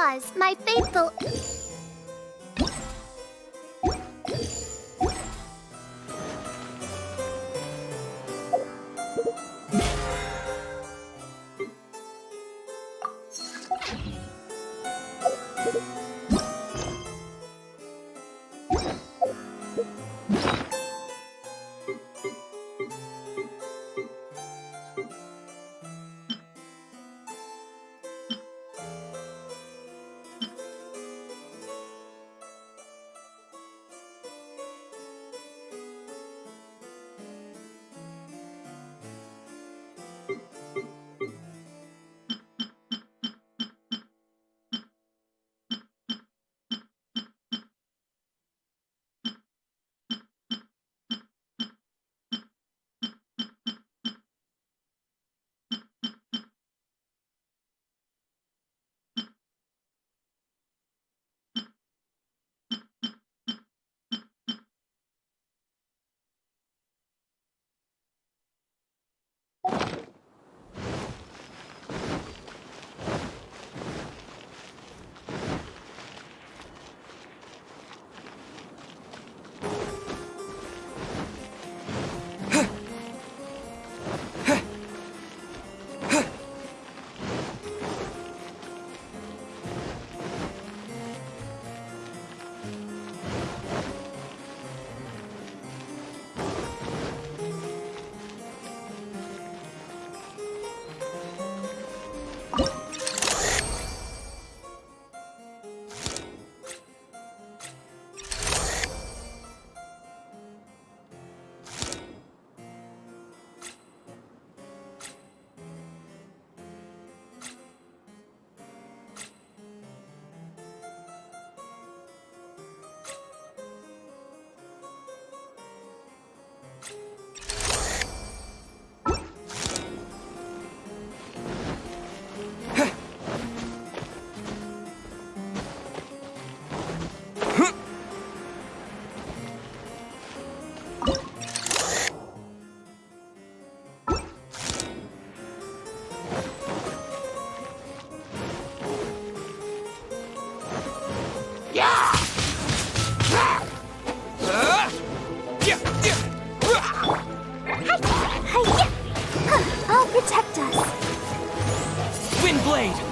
Oz, my faithful... I'll protect us. Windblade!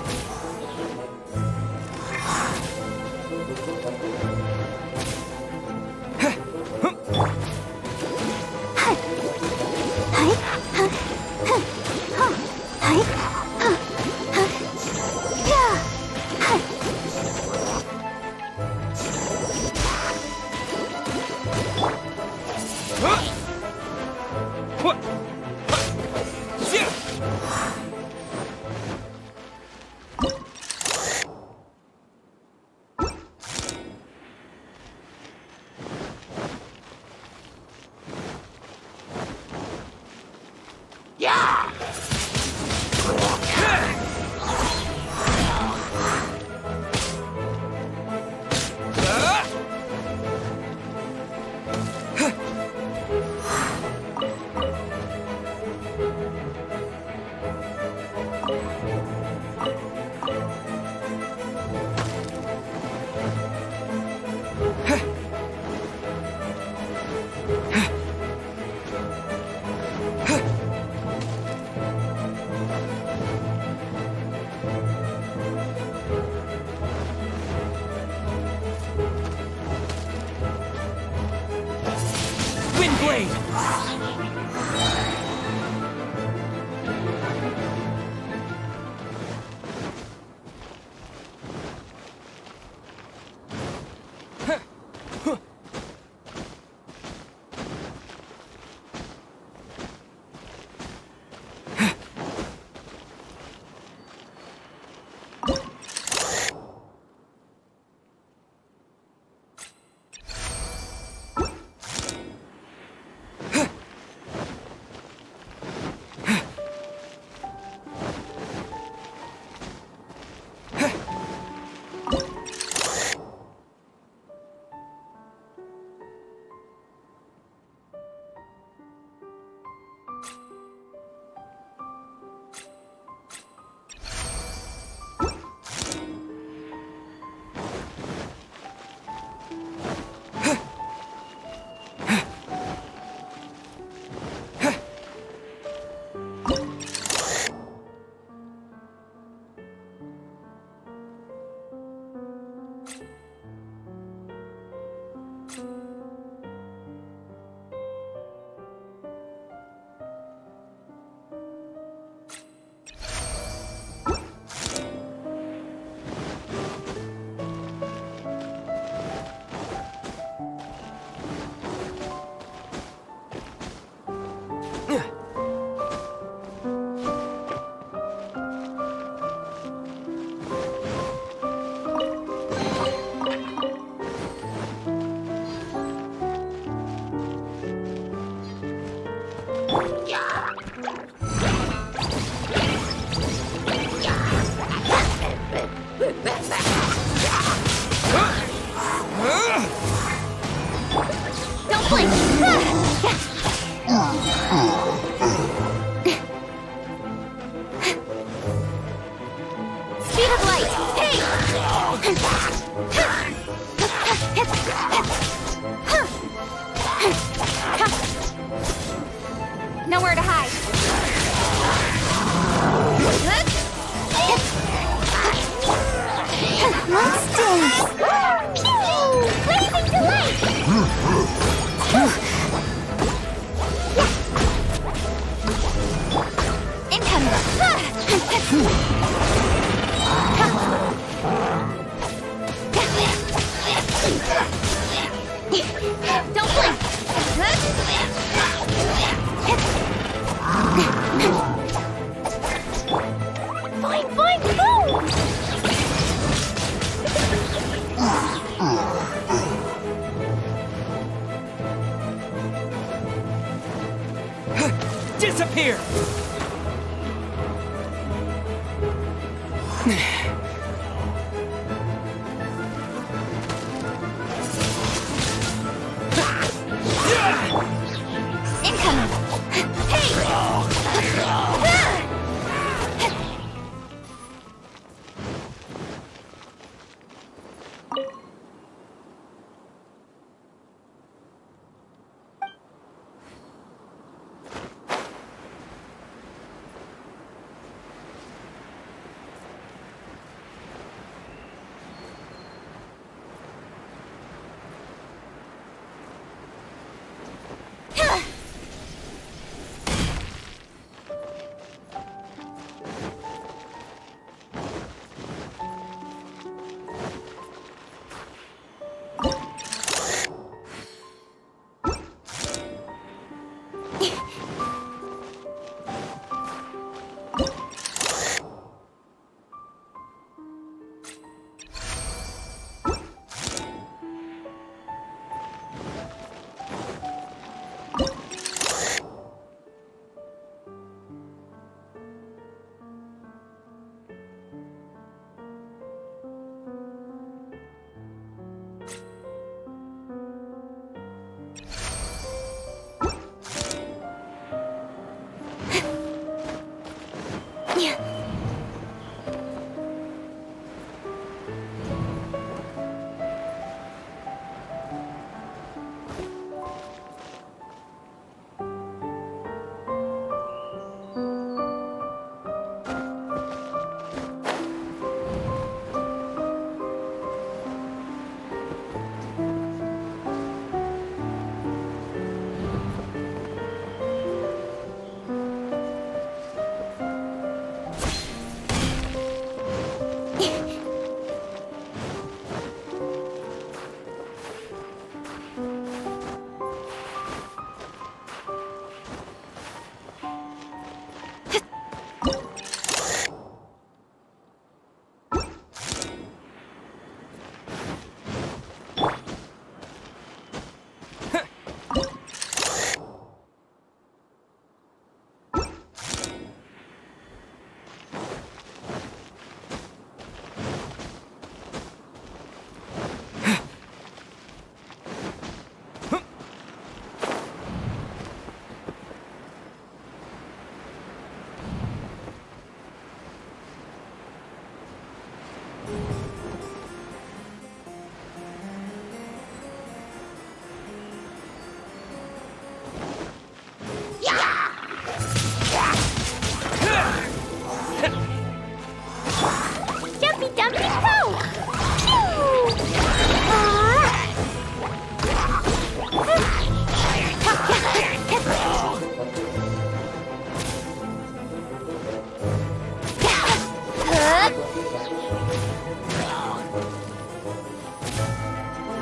Nowhere to hide. Monsters! Pew! Blazing delight! Don't blink. Boing, boing, boom! Disappear! Incoming. Hey! Jumpy dumpy poke!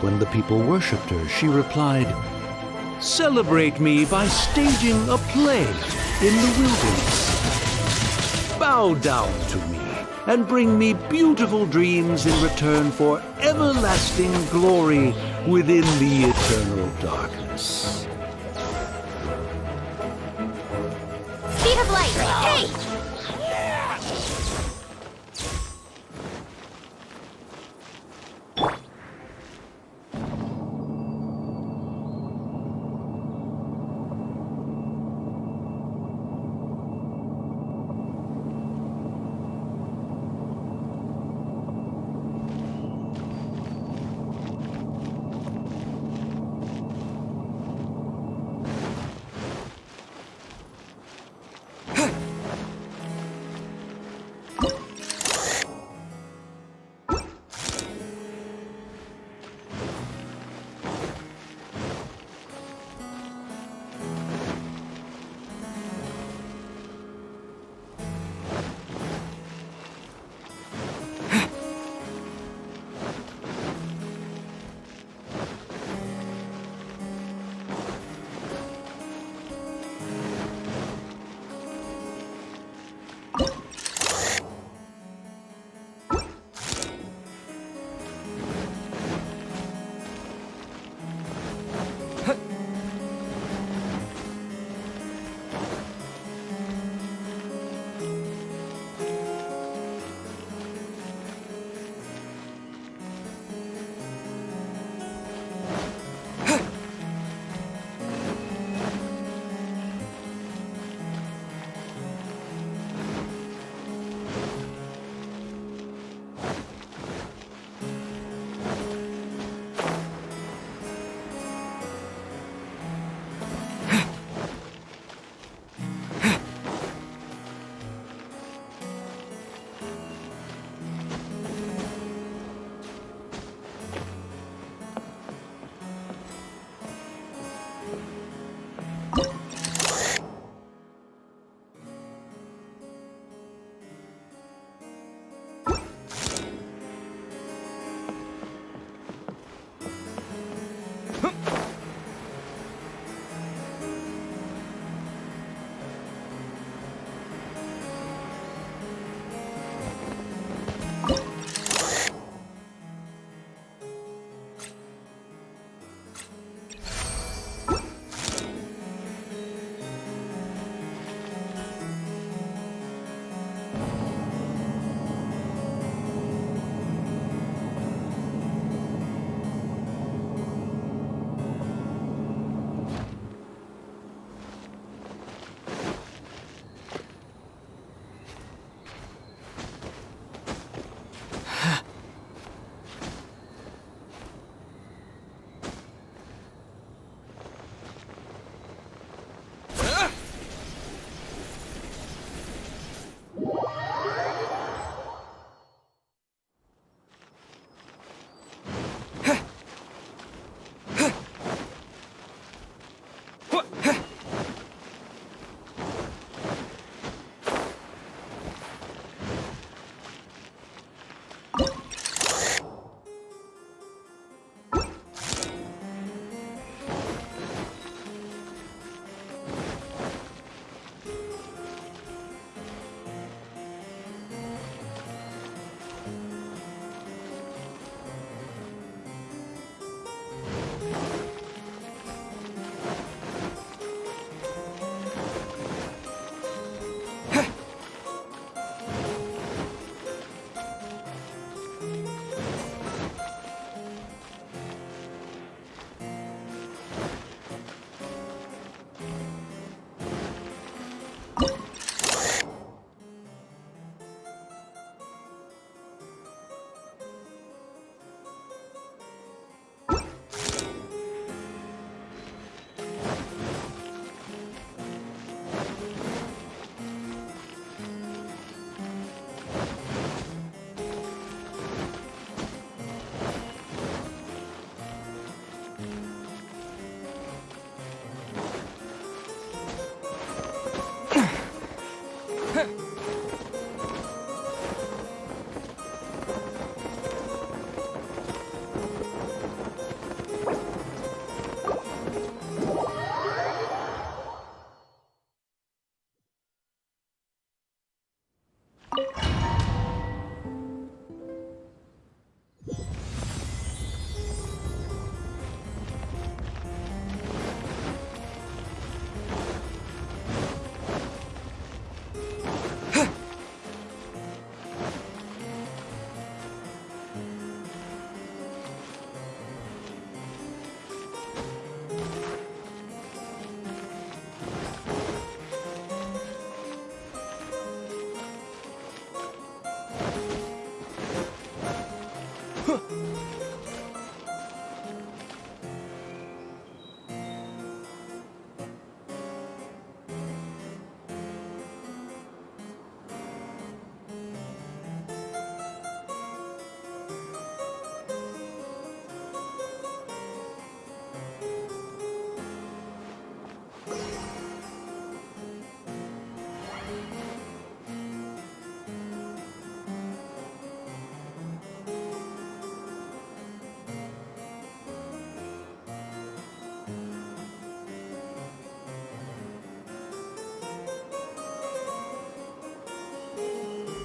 When the people worshipped her, she replied, "Celebrate me by staging a play in the wilderness. Bow down to me and bring me beautiful dreams in return for everlasting glory within the eternal darkness." Speed of light! Hey!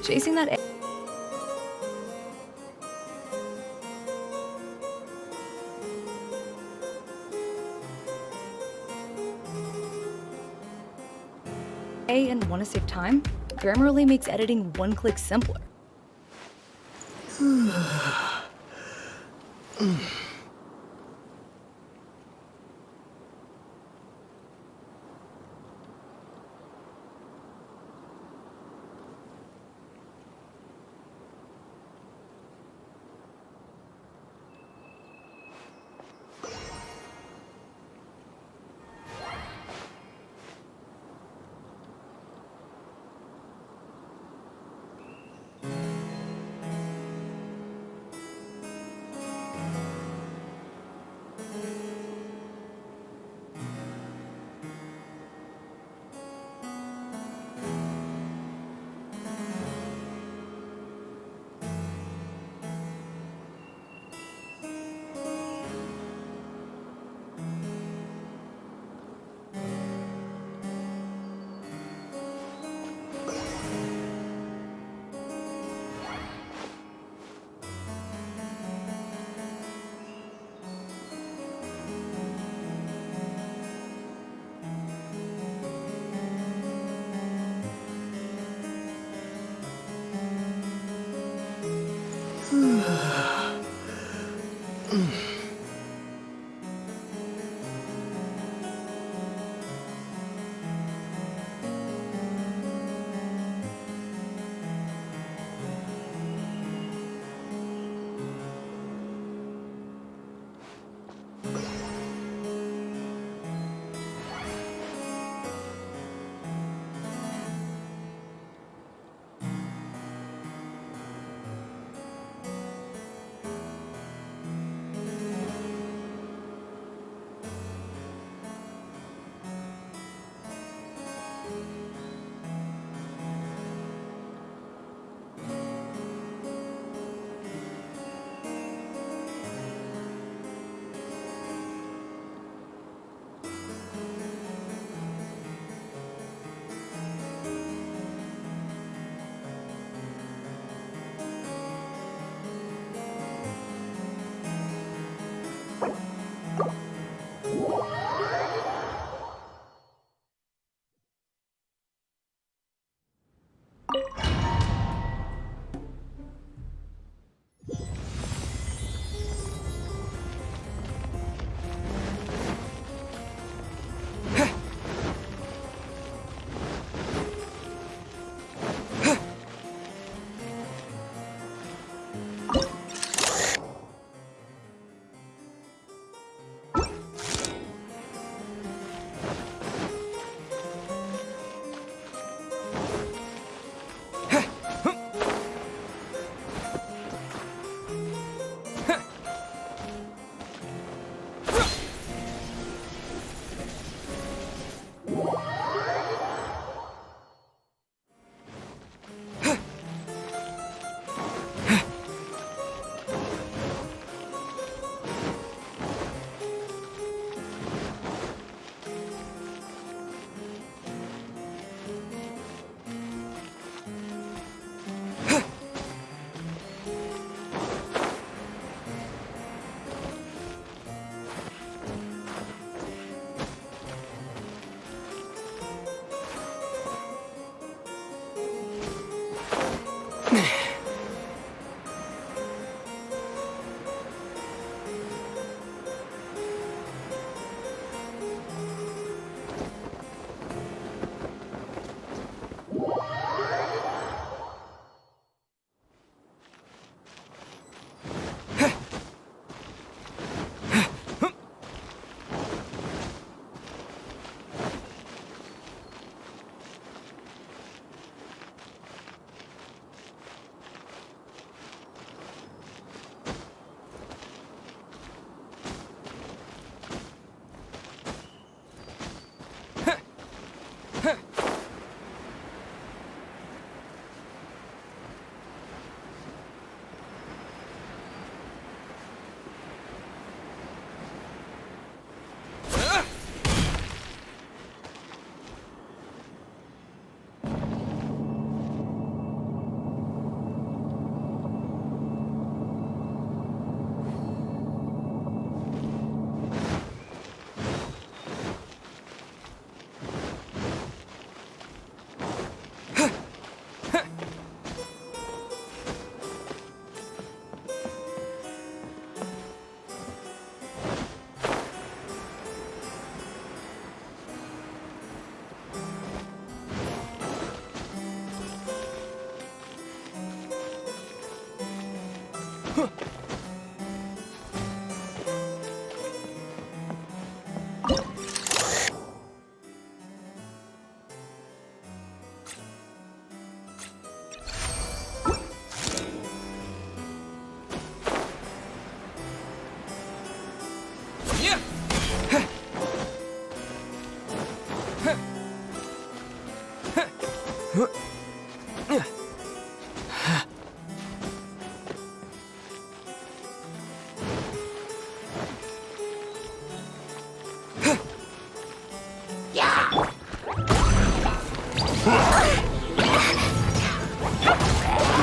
Chasing that A and want to save time, Grammarly makes editing one click simpler.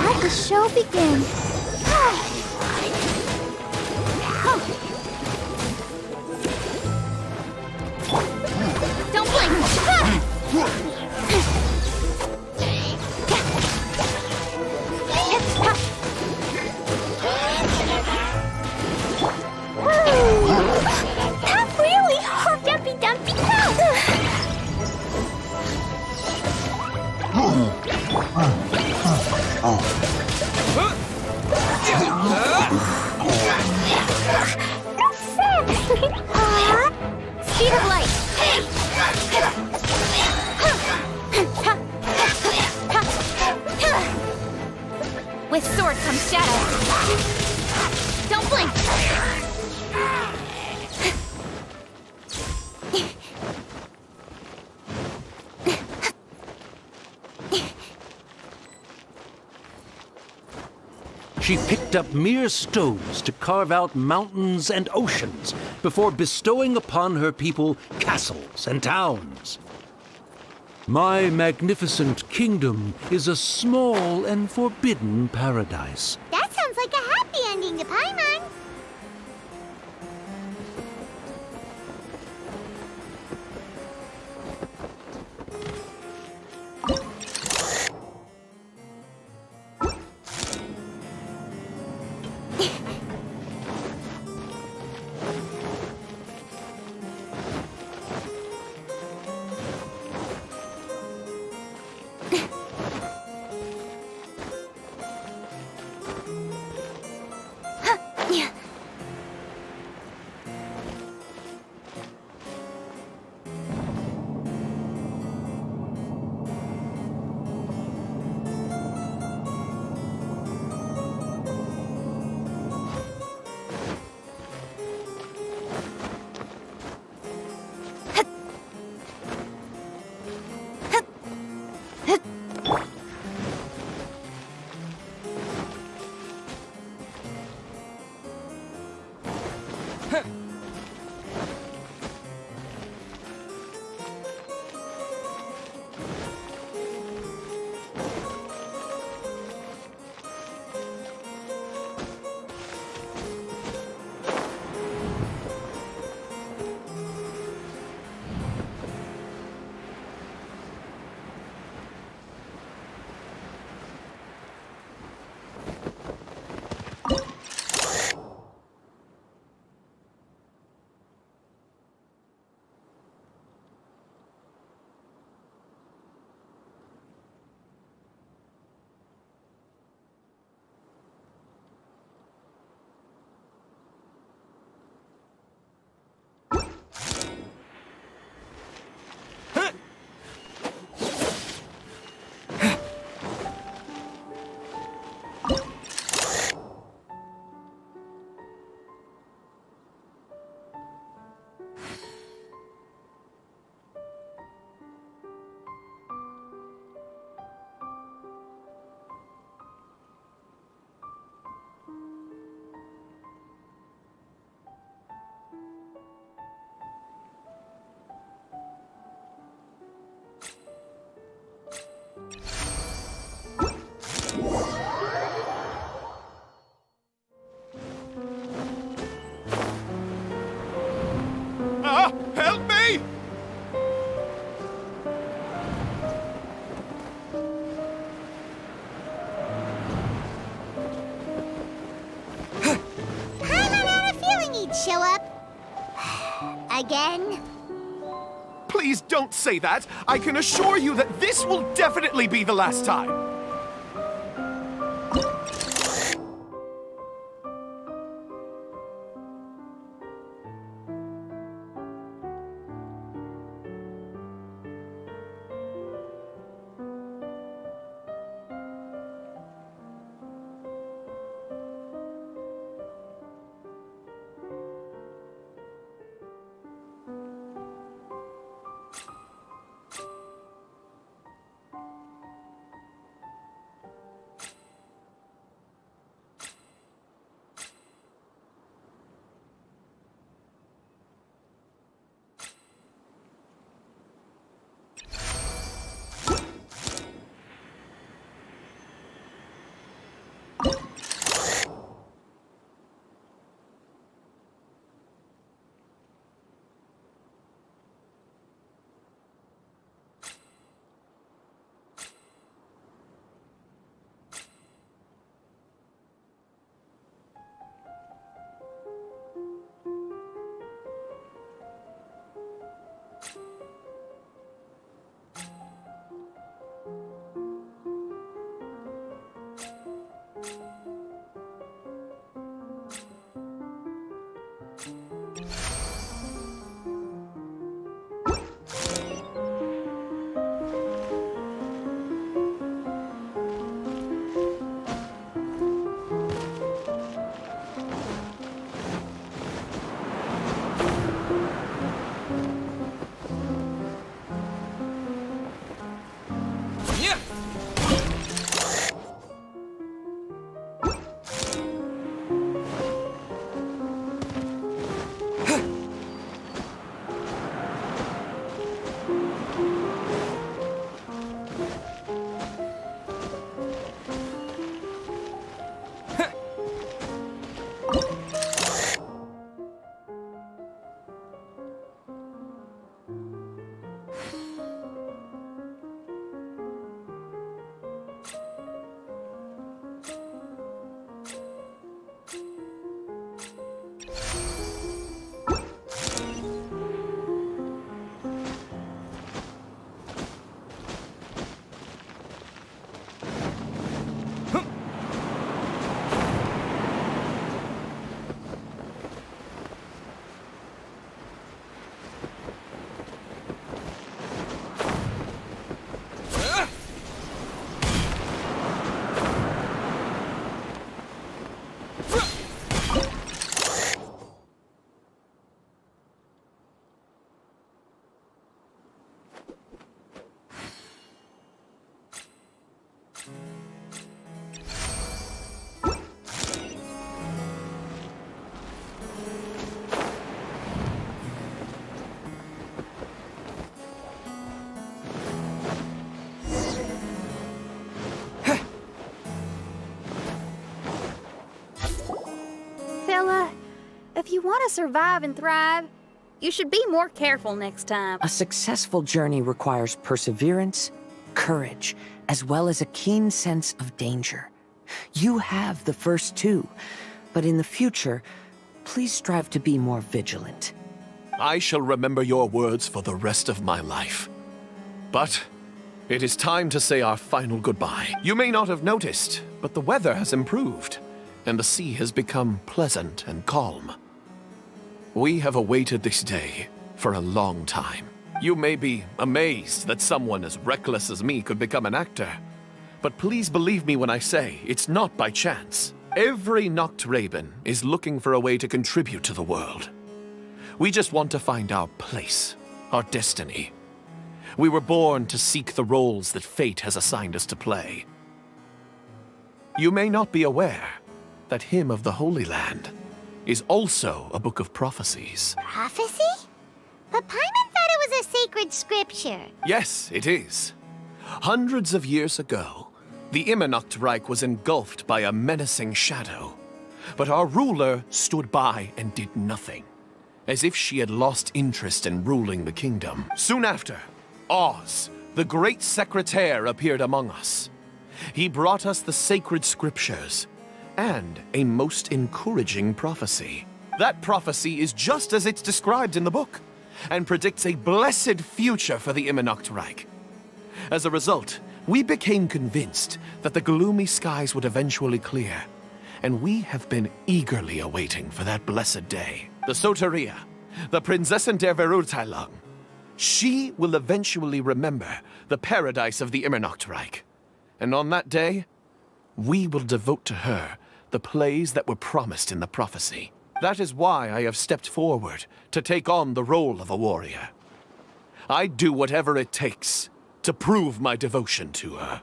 Let the show begin. Don't blink! That really hurt, Dumpy Dumpy. Speed of light! With sword comes shadow. Don't blink! She picked up mere stones to carve out mountains and oceans before bestowing upon her people castles and towns. My magnificent kingdom is a small and forbidden paradise. That sounds like a happy ending to Paimon. Help me! Paimon had a feeling he'd show up. Again? Please don't say that. I can assure you that this will definitely be the last time. you want to survive and thrive, you should be more careful next time. A successful journey requires perseverance, courage, as well as a keen sense of danger. You have the first two, but in the future, please strive to be more vigilant. I shall remember your words for the rest of my life. But it is time to say our final goodbye. You may not have noticed, but the weather has improved, and the sea has become pleasant and calm. We have awaited this day for a long time. You may be amazed that someone as reckless as me could become an actor, but please believe me when I say it's not by chance. Every Noct Raven is looking for a way to contribute to the world. We just want to find our place, our destiny. We were born to seek the roles that fate has assigned us to play. You may not be aware that Hymn of the Holy Land is also a book of prophecies. Prophecy? But Paimon thought it was a sacred scripture. Yes, it is. Hundreds of years ago, the Immernacht Reich was engulfed by a menacing shadow. But our ruler stood by and did nothing, as if she had lost interest in ruling the kingdom. Soon after, Oz, the great secretaire, appeared among us. He brought us the sacred scriptures and a most encouraging prophecy. That prophecy is just as it's described in the book, and predicts a blessed future for the Immernacht Reich. As a result, we became convinced that the gloomy skies would eventually clear, and we have been eagerly awaiting for that blessed day. The Soteria, the Prinzessin der Verurteilung, she will eventually remember the paradise of the Immernacht Reich. And on that day, we will devote to her the plays that were promised in the prophecy. That is why I have stepped forward to take on the role of a warrior. I'd do whatever it takes to prove my devotion to her.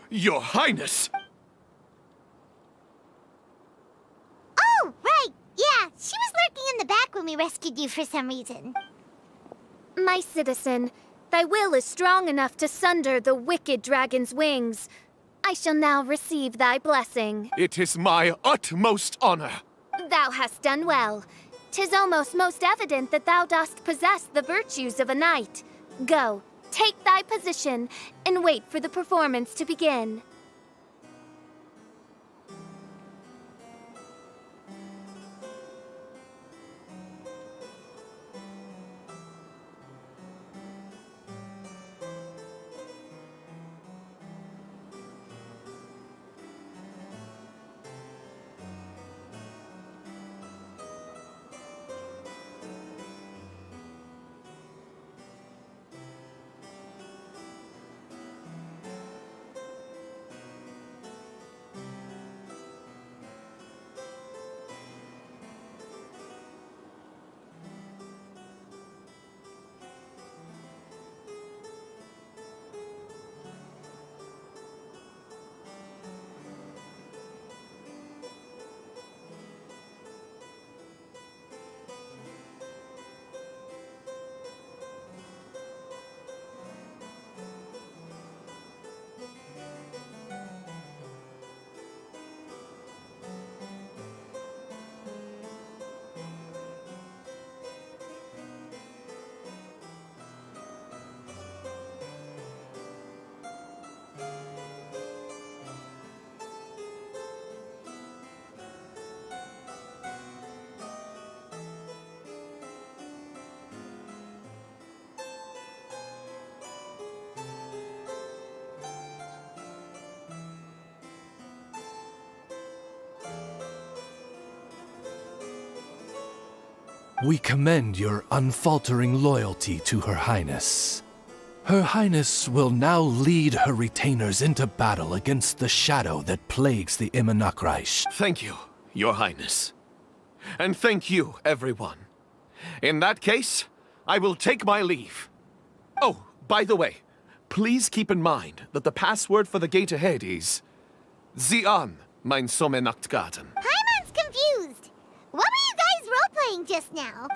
Your Highness! Oh, right! Yeah, she was lurking in the back when we rescued you for some reason. My citizen, thy will is strong enough to sunder the wicked dragon's wings. I shall now receive thy blessing. It is my utmost honor. Thou hast done well. 'Tis almost most evident that thou dost possess the virtues of a knight. Go, take thy position, and wait for the performance to begin. We commend your unfaltering loyalty to Her Highness. Her Highness will now lead her retainers into battle against the shadow that plagues the Immernacht Reich. Thank you, Your Highness. And thank you, everyone. In that case, I will take my leave. Oh, by the way, please keep in mind that the password for the gate ahead is Zian, mein Sommernachtgarten. Paimon's confused. What were you guys role-playing just now?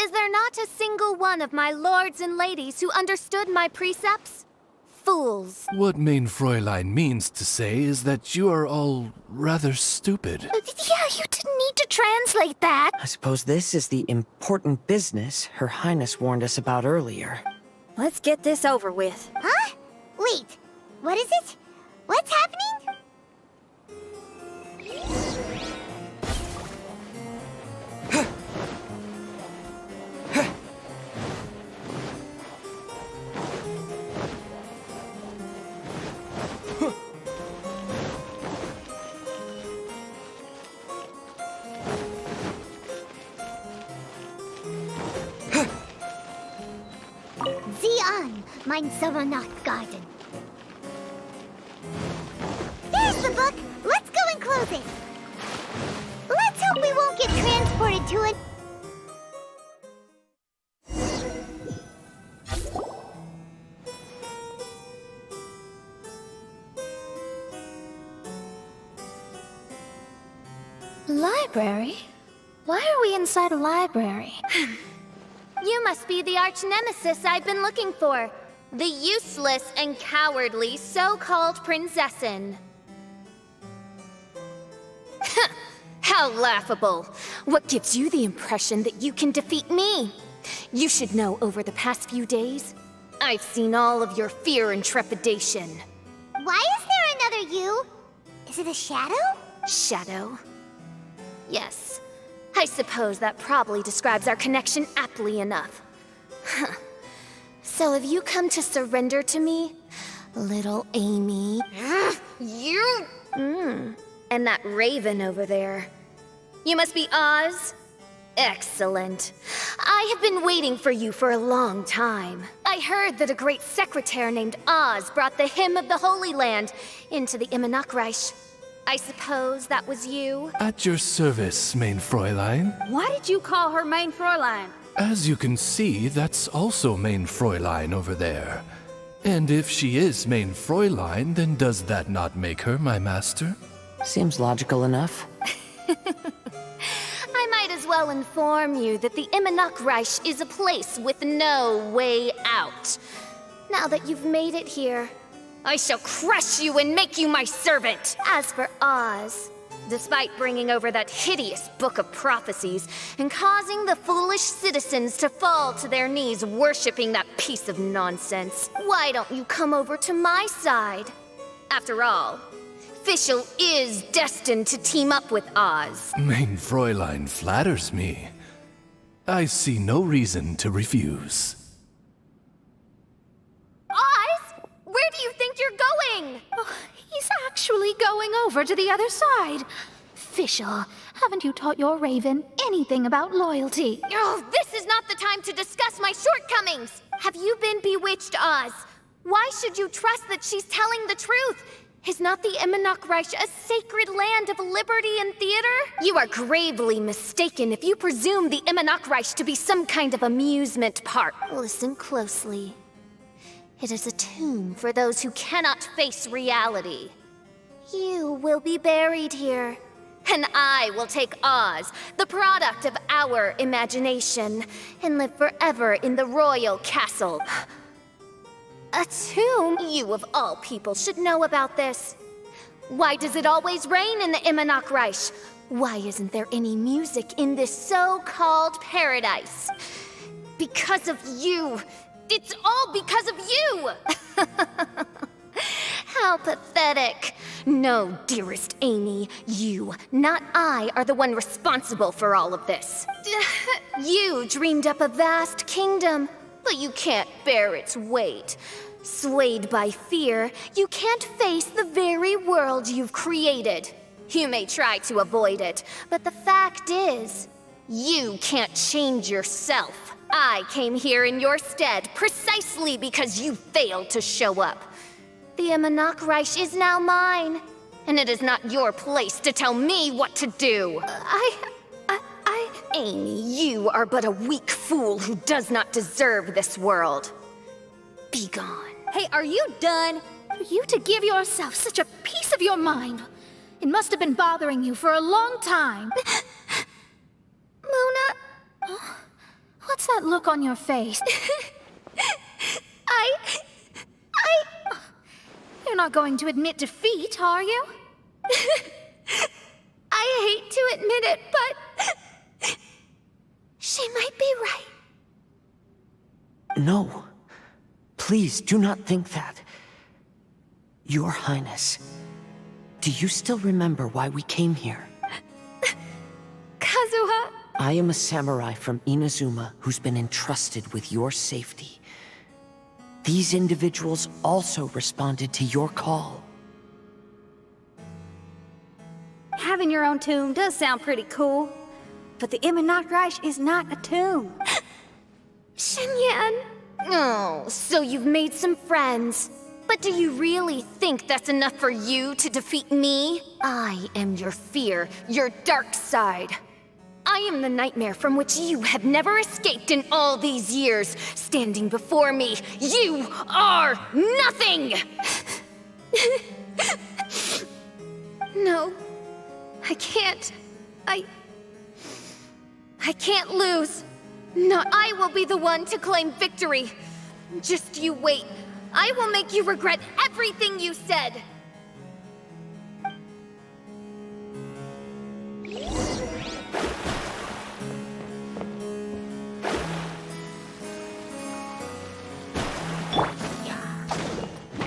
Is there not a single one of my lords and ladies who understood my precepts? Fools. What mein Fräulein means to say is that you are all rather stupid. Yeah, you didn't need to translate that. I suppose this is the important business Her Highness warned us about earlier. Let's get this over with. Huh? Wait, what is it? What's happening? Zion, mein Sommernachtgarten. There's the book. Let's go and close it. Let's hope we won't get transported to it. Library? Why are we inside a library? You must be the arch-nemesis I've been looking for. The useless and cowardly so-called Prinzessin. How laughable! What gives you the impression that you can defeat me? You should know over the past few days, I've seen all of your fear and trepidation. Why is there another you? Is it a shadow? Shadow? Yes. I suppose that probably describes our connection aptly enough. So have you come to surrender to me, little Amy? You? And that raven over there. You must be Oz? Excellent. I have been waiting for you for a long time. I heard that a great secretary named Oz brought the hymn of the Holy Land into the Immernachtreich. I suppose that was you? At your service, mein Fräulein. Why did you call her mein Fräulein? As you can see, that's also mein Fräulein over there. And if she is mein Fräulein, then does that not make her my master? Seems logical enough. I might as well inform you that the Immernachtreich is a place with no way out. Now that you've made it here, I shall crush you and make you my servant! As for Oz, despite bringing over that hideous book of prophecies and causing the foolish citizens to fall to their knees worshipping that piece of nonsense, why don't you come over to my side? After all, Fischl is destined to team up with Oz. Mein Fräulein flatters me. I see no reason to refuse. Oz? Where do you think you're going? Oh, he's actually going over to the other side. Fischl, haven't you taught your raven anything about loyalty? Oh, this is not the time to discuss my shortcomings! Have you been bewitched, Oz? Why should you trust that she's telling the truth? Is not the Immernachtreich a sacred land of liberty and theater? You are gravely mistaken if you presume the Immernachtreich to be some kind of amusement park. Listen closely. It is a tomb for those who cannot face reality. You will be buried here, and I will take Oz, the product of our imagination, and live forever in the royal castle. A tomb? You of all people should know about this. Why does it always rain in the Immernachtreich? Why isn't there any music in this so-called paradise? Because of you. It's all because of you! How pathetic. No, dearest Amy, you, not I, are the one responsible for all of this. You dreamed up a vast kingdom, but you can't bear its weight. Swayed by fear, you can't face the very world you've created. You may try to avoid it, but the fact is, you can't change yourself. I came here in your stead precisely because you failed to show up. The Immernachtreich is now mine, and it is not your place to tell me what to do. Amy, you are but a weak fool who does not deserve this world. Be gone. Hey, are you done? For you to give yourself such a piece of your mind, it must have been bothering you for a long time. Mona? What's that look on your face? You're not going to admit defeat, are you? I hate hate to admit it, but she might be right. No. Please do not think that. Your Highness, do you still remember why we came here? Kazuha? I am a samurai from Inazuma who's been entrusted with your safety. These individuals also responded to your call. Having your own tomb does sound pretty cool, but the Immernachtreich is not a tomb. Shenyan. Oh, so you've made some friends. But do you really think that's enough for you to defeat me? I am your fear, your dark side. I am the nightmare from which you have never escaped in all these years. Standing before me, you are nothing! No, I can't. I can't lose. No, I will be the one to claim victory. Just you wait. I will make you regret everything you said.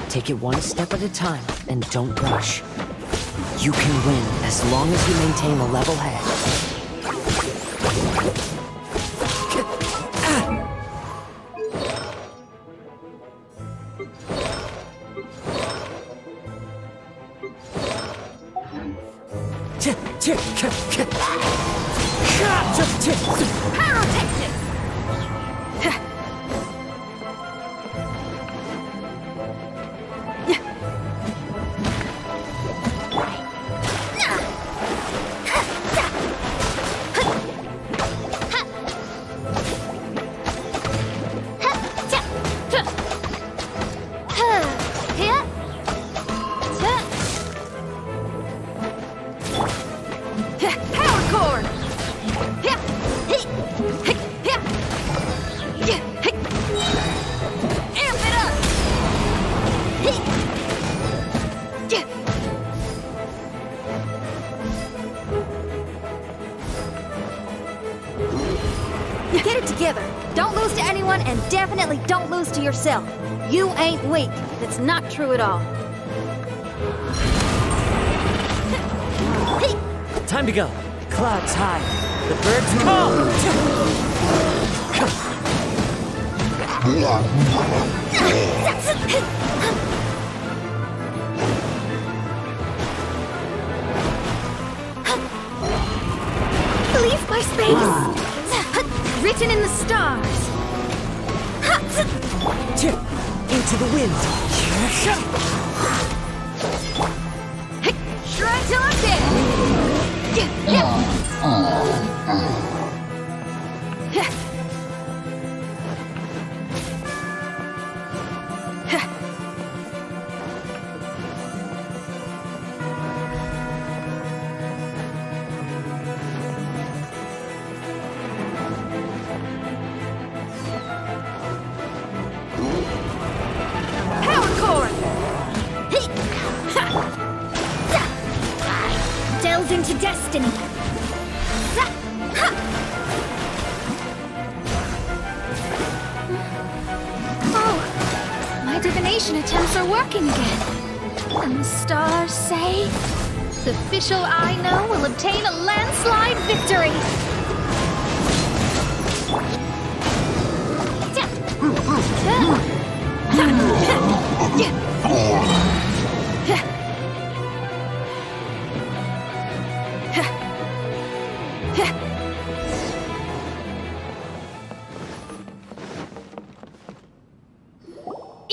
Take it one step at a time, and don't rush. You can win as long as you maintain a level head. Get it together. Don't lose to anyone, and definitely don't lose to yourself. You ain't weak. That's not true at all. Time to go. Clouds high. The birds call. Leave my space! Written in the stars. Into the wind. Try till I'm dead. Delve into destiny. Oh, my divination attempts are working again. And the stars say the official I know will obtain a landslide victory.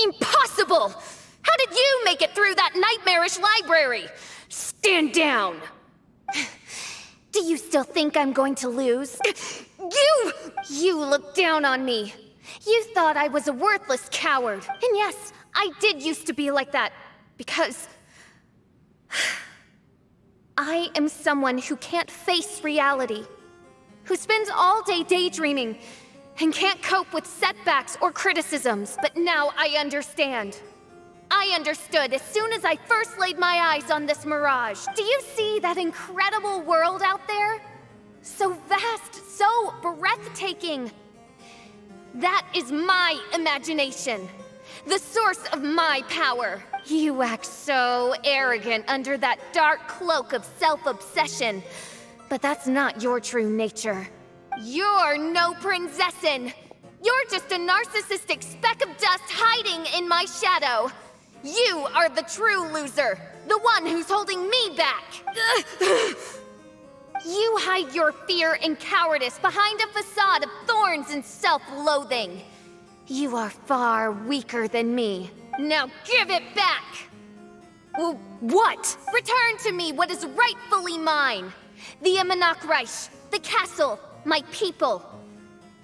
Impossible! How did you make it through that nightmarish library? Stand down! Do you still think I'm going to lose? You look down on me. You thought I was a worthless coward. And yes, I did used to be like that. Because I am someone who can't face reality. Who spends all day daydreaming and can't cope with setbacks or criticisms. But now I understand. I understood as soon as I first laid my eyes on this mirage. Do you see that incredible world out there? So vast, so breathtaking. That is my imagination, the source of my power. You act so arrogant under that dark cloak of self-obsession, but that's not your true nature. You're no princessin. You're just a narcissistic speck of dust hiding in my shadow. You are the true loser, the one who's holding me back. You hide your fear and cowardice behind a facade of thorns and self-loathing. You are far weaker than me. Now give it back! What? Return to me what is rightfully mine. The Imanok Reich, the castle, my people.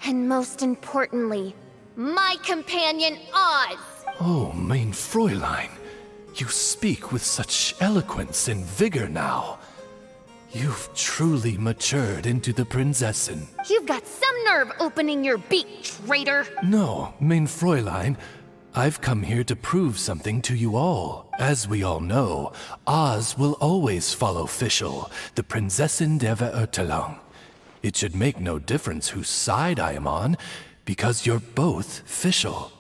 And most importantly, my companion Oz. Oh, mein Fräulein, you speak with such eloquence and vigor now. You've truly matured into the Prinzessin. You've got some nerve opening your beak, traitor! No, mein Fräulein, I've come here to prove something to you all. As we all know, Oz will always follow Fischl, the Prinzessin der Verurteilung. It should make no difference whose side I am on, because you're both Fischl.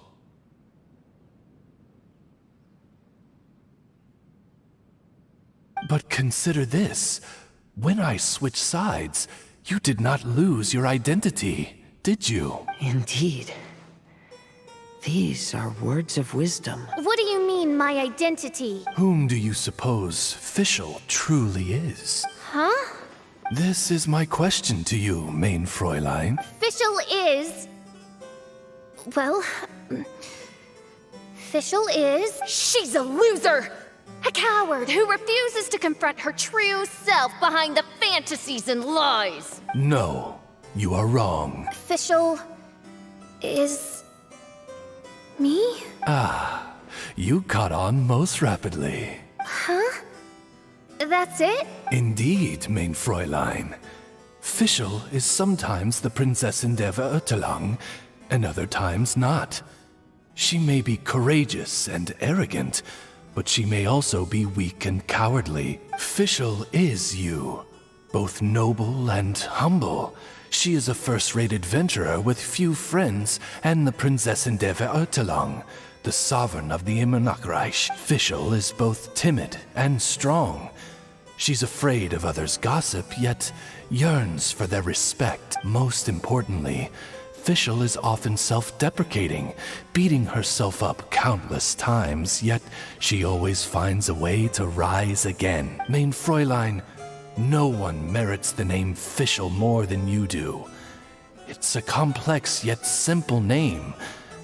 But consider this. When I switched sides, you did not lose your identity, did you? Indeed. These are words of wisdom. What do you mean, my identity? Whom do you suppose Fischl truly is? Huh? This is my question to you, mein Fräulein. Fischl is... Well... Fischl is... She's a loser! A coward who refuses to confront her true self behind the fantasies and lies. No, you are wrong. Fischl is... me? Ah, you caught on most rapidly. Huh? That's it? Indeed, mein Fräulein. Fischl is sometimes the Prinzessin der Verurteilung, and other times not. She may be courageous and arrogant, but she may also be weak and cowardly. Fischl is you, both noble and humble. She is a first-rate adventurer with few friends and the Prinzessin der Verurteilung, the sovereign of the Imanok Reich. Fischl is both timid and strong. She's afraid of others' gossip, yet yearns for their respect. Most importantly, Fischl is often self-deprecating, beating herself up countless times, yet she always finds a way to rise again. Mein Fräulein, no one merits the name Fischl more than you do. It's a complex yet simple name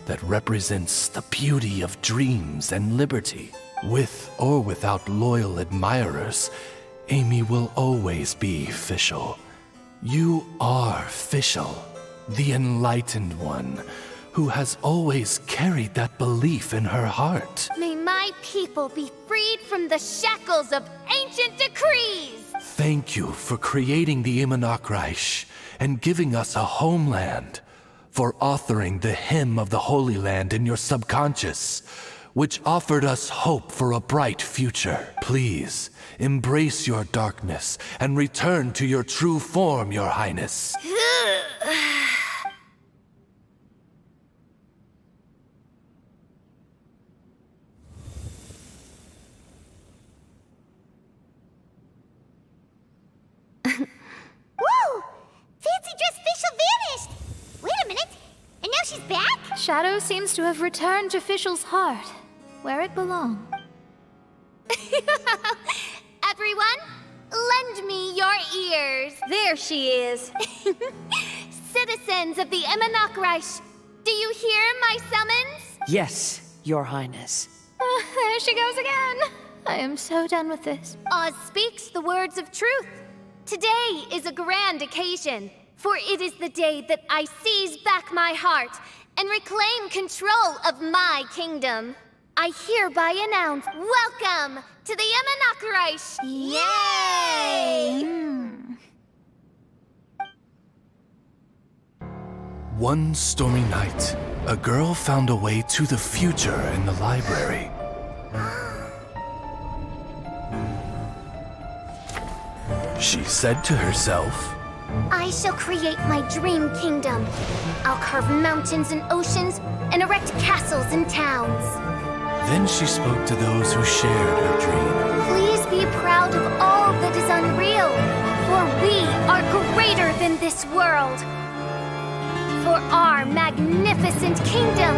that represents the beauty of dreams and liberty. With or without loyal admirers, Amy will always be Fischl. You are Fischl, the enlightened one, who has always carried that belief in her heart. May my people be freed from the shackles of ancient decrees! Thank you for creating the Imanok Reich and giving us a homeland, for authoring the hymn of the Holy Land in your subconscious, which offered us hope for a bright future. Please, embrace your darkness and return to your true form, Your Highness. Woo! Fancy dress Fischl vanished! Wait a minute, and now she's back? Shadow seems to have returned to Fischl's heart, where it belongs. Everyone, lend me your ears. There she is. Citizens of the Imanok Reich, do you hear my summons? Yes, Your Highness. There she goes again. I am so done with this. Oz speaks the words of truth. Today is a grand occasion, for it is the day that I seize back my heart and reclaim control of my kingdom. I hereby announce, welcome to the Imanok Reich! Yay! One stormy night, a girl found a way to the future in the library. She said to herself, I shall create my dream kingdom. I'll carve mountains and oceans and erect castles and towns. Then she spoke to those who shared her dream. Please be proud of all that is unreal, for we are greater than this world. For our magnificent kingdom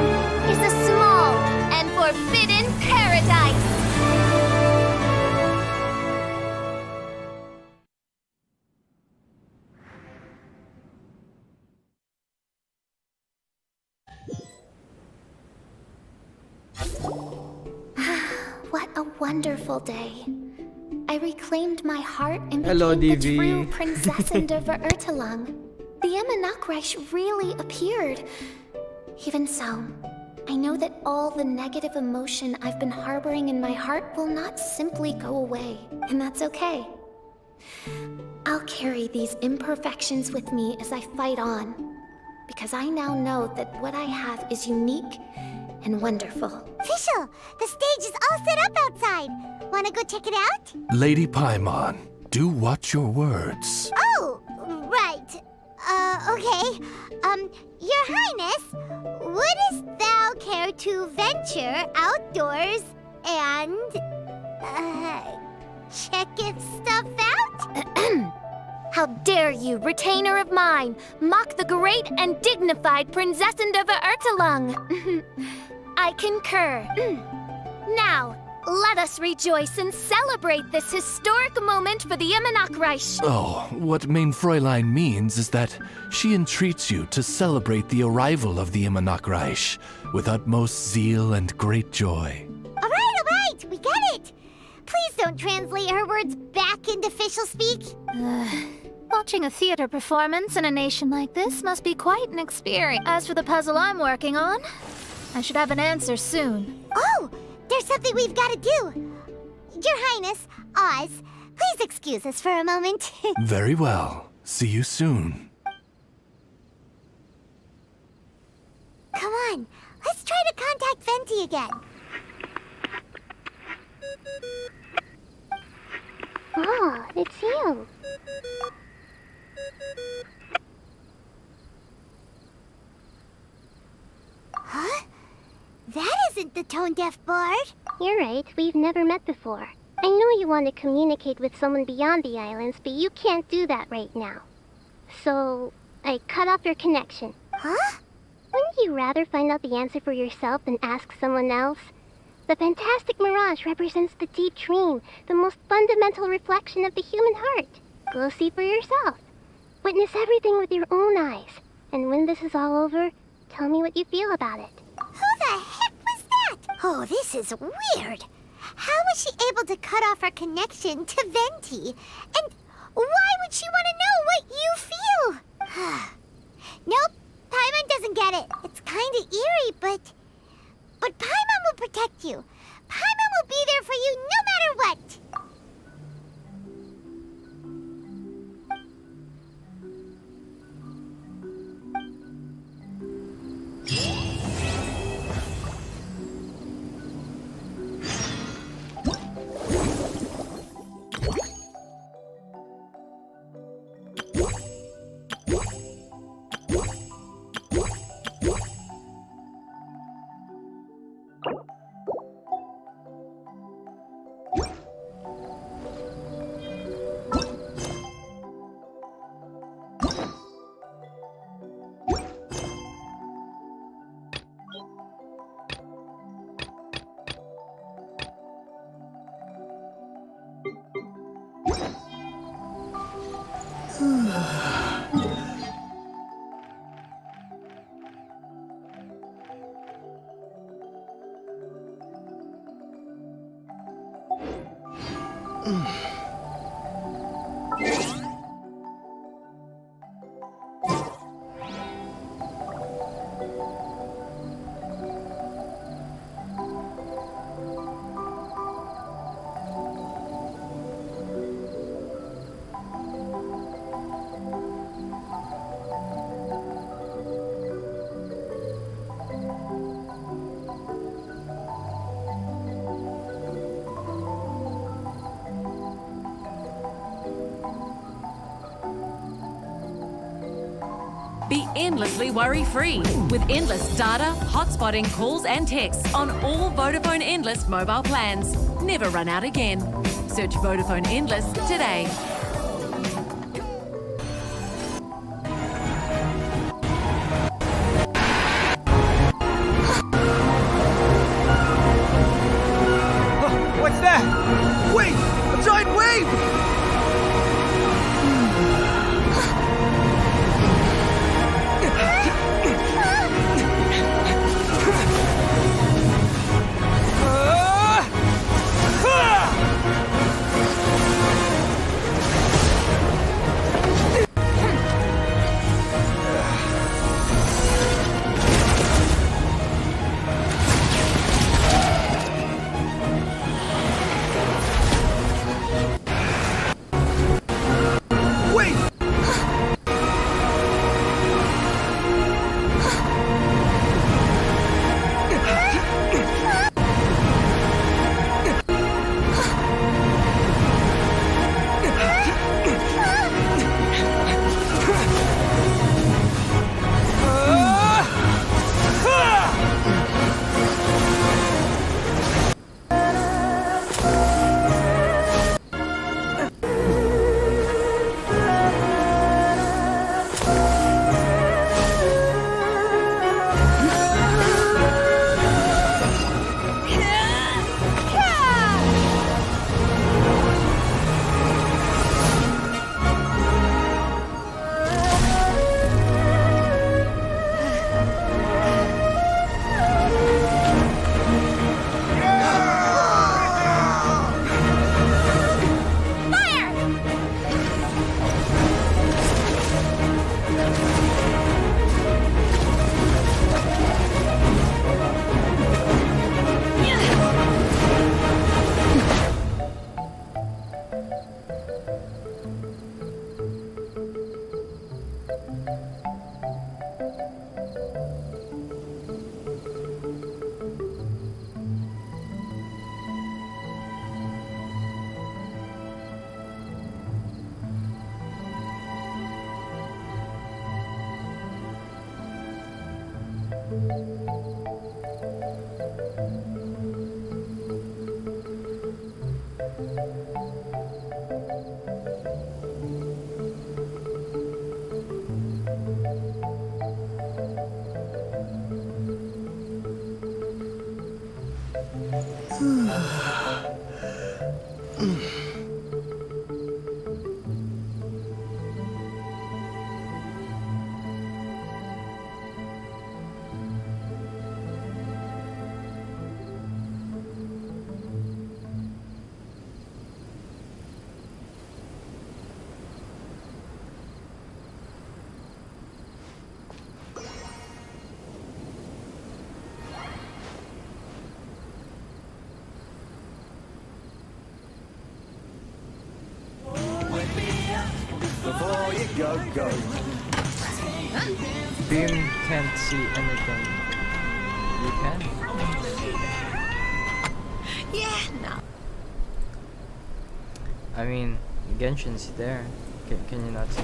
is a small and forbidden paradise. What a wonderful day. I reclaimed my heart and Hello, became the DV. true Prinzessin der Verurteilung. The Emma-Nachreich really appeared. Even so, I know that all the negative emotion I've been harboring in my heart will not simply go away, and that's okay. I'll carry these imperfections with me as I fight on, because I now know that what I have is unique and wonderful. Fischl, the stage is all set up outside. Wanna go check it out? Lady Paimon, do watch your words. Oh, right. Okay. Your Highness, wouldst thou care to venture outdoors and, check if stuff out? How dare you, retainer of mine, mock the great and dignified Prinzessin der Verurteilung? I concur. Now, let us rejoice and celebrate this historic moment for the Emma-Nachreich. Oh, what Mein Fräulein means is that she entreats you to celebrate the arrival of the Emma-Nachreich with utmost zeal and great joy. All right, we get it. Please don't translate her words back into Fischl speak. Watching a theater performance in a nation like this must be quite an experience. As for the puzzle I'm working on, I should have an answer soon. Oh, there's something we've got to do. Your Highness, Oz, please excuse us for a moment. Very well. See you soon. Come on, let's try to contact Venti again. Oh, it's you. Huh? That isn't the tone-deaf bard. You're right, we've never met before. I know you want to communicate with someone beyond the islands, but you can't do that right now. So, I cut off your connection. Huh? Wouldn't you rather find out the answer for yourself than ask someone else? The fantastic mirage represents the deep dream, the most fundamental reflection of the human heart. Go see for yourself. Witness everything with your own eyes. And when this is all over, tell me what you feel about it. Who the heck was that? Oh, this is weird. How was she able to cut off her connection to Venti? And why would she want to know what you feel? Nope, Paimon doesn't get it. It's kind of eerie, but Paimon will protect you. Paimon will be there for you no matter what. Be endlessly worry-free with endless data, hotspotting, calls and texts on all Vodafone Endless mobile plans. Never run out again. Search Vodafone Endless today. What's that? Wait! A giant wave! Before you go. Beam can't see anything. You can? Yeah, no. I mean, Genshin's there. Can you not see?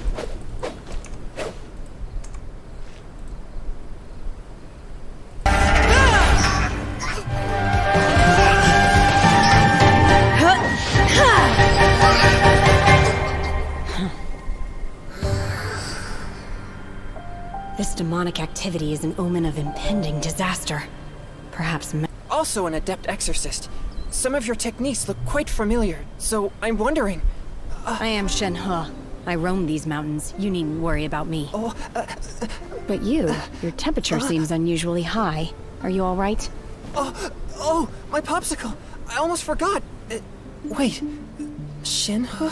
This demonic activity is an omen of impending disaster. Perhaps. Also an adept exorcist. Some of your techniques look quite familiar, so I'm wondering. I am Shen He. I roam these mountains. You needn't worry about me. But your temperature seems unusually high. Are you all right? Oh, my popsicle! I almost forgot. Wait, Shen He?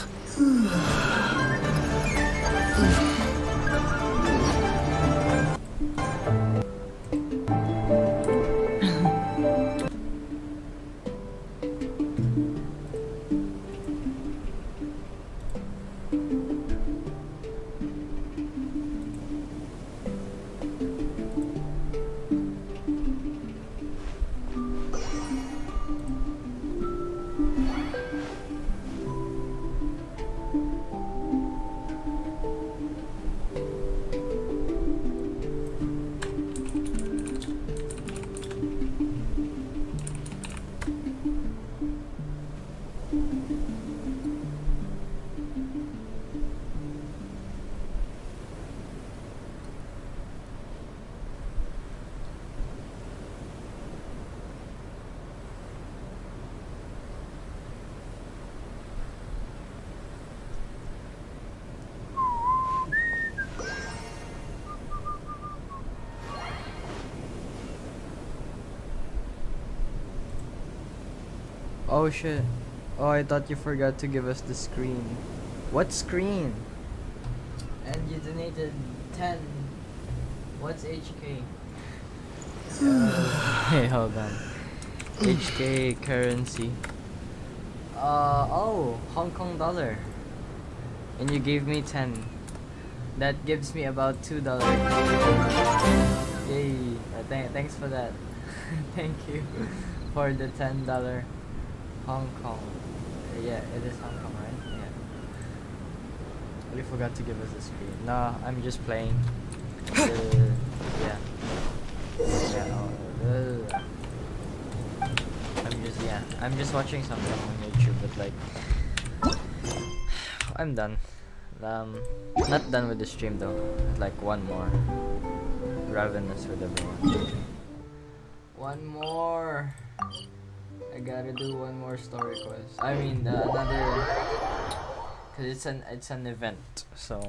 Oh shit. Oh, I thought you forgot to give us the screen. What screen? And you donated 10. What's HK? Hey, hold on. HK currency. Oh, Hong Kong dollar. And you gave me 10. That gives me about $2. Yay. Thanks for that. Thank you for the $10 Hong Kong. Yeah, it is Hong Kong, right? Yeah. But you forgot to give us the screen. No, I'm just playing. Yeah. I'm just watching something on YouTube, but like I'm done. Not done with the stream though. Like one more. Ravenous with everyone. One more. I gotta do one more story quest. I mean another, cause it's an event, so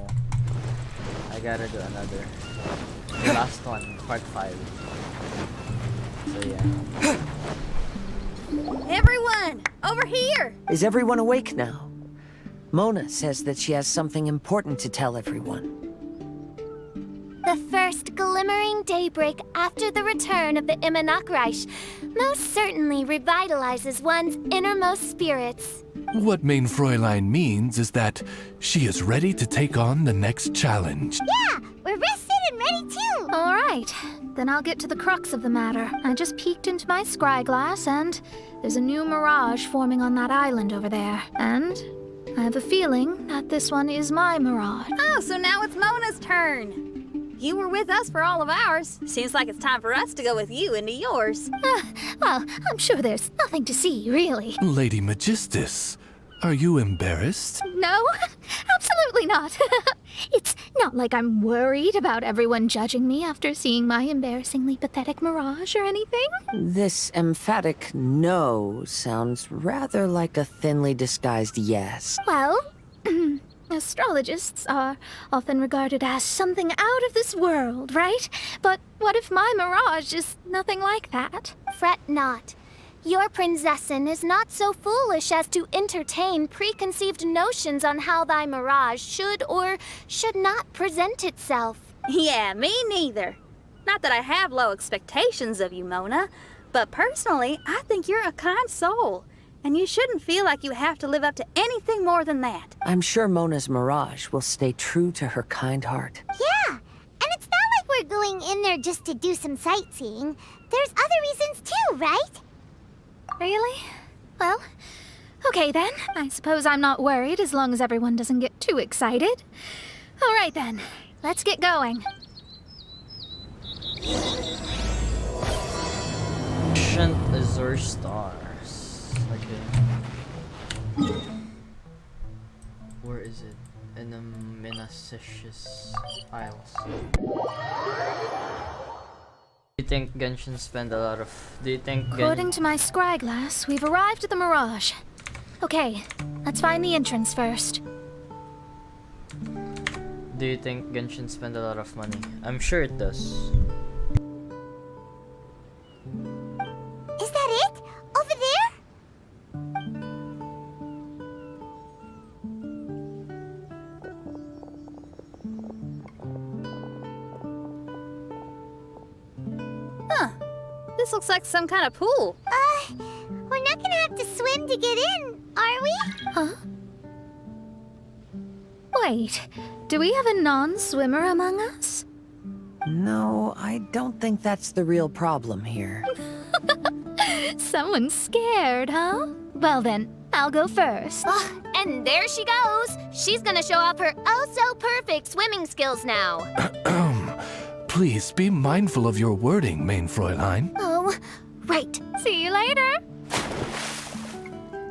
I gotta do another. The last one, part 5. So yeah. Everyone, over here! Is everyone awake now? Mona says that she has something important to tell everyone. The first glimmering daybreak after the return of the Immonakreich most certainly revitalizes one's innermost spirits. What Main Fräulein means is that she is ready to take on the next challenge. Yeah, we're rested and ready too. All right, then I'll get to the crux of the matter. I just peeked into my scry glass and there's a new mirage forming on that island over there. And I have a feeling that this one is my mirage. Oh, so now it's Mona's turn. You were with us for all of ours. Seems like it's time for us to go with you into yours. Well, I'm sure there's nothing to see, really. Lady Magistus, are you embarrassed? No, absolutely not. It's not like I'm worried about everyone judging me after seeing my embarrassingly pathetic mirage or anything. This emphatic no sounds rather like a thinly disguised yes. Well, astrologists are often regarded as something out of this world, right? But what if my mirage is nothing like that? Fret not. Your Prinzessin is not so foolish as to entertain preconceived notions on how thy mirage should or should not present itself. Yeah, me neither. Not that I have low expectations of you, Mona, but personally, I think you're a kind soul. And you shouldn't feel like you have to live up to anything more than that. I'm sure Mona's mirage will stay true to her kind heart. Yeah, and it's not like we're going in there just to do some sightseeing. There's other reasons too, right? Really? Well, okay then. I suppose I'm not worried as long as everyone doesn't get too excited. All right then, let's get going. Ancient Azure Stars. Okay. Where is it? In the Minasicious Isles. Do you think Genshin spend a lot of... According to my scry glass, we've arrived at the Mirage. Okay, let's find the entrance first. Do you think Genshin spend a lot of money? I'm sure it does. Is that it? Over there? Huh. This looks like some kind of pool. We're not gonna have to swim to get in, are we? Huh? Wait, do we have a non-swimmer among us? No, I don't think that's the real problem here. Someone's scared, huh? Well then, I'll go first. And there she goes. She's gonna show off her oh-so-perfect swimming skills now. Please be mindful of your wording, Main Fräulein. Oh, right. See you later.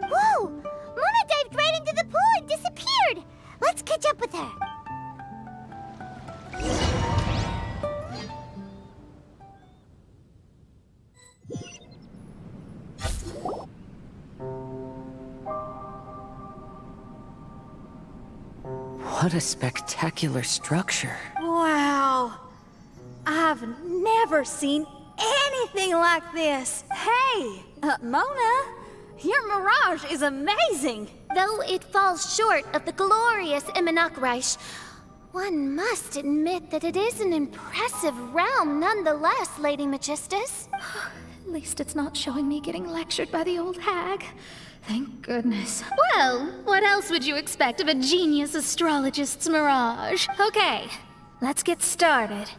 Whoa! Mona dived right into the pool and disappeared! Let's catch up with her. What a spectacular structure. Wow. I've never seen anything like this. Hey, Mona, Your mirage is amazing! Though it falls short of the glorious Immonocreich, one must admit that it is an impressive realm nonetheless, Lady Magistus. At least it's not showing me getting lectured by the old hag. Thank goodness. Well, what else would you expect of a genius astrologist's mirage? Okay, let's get started.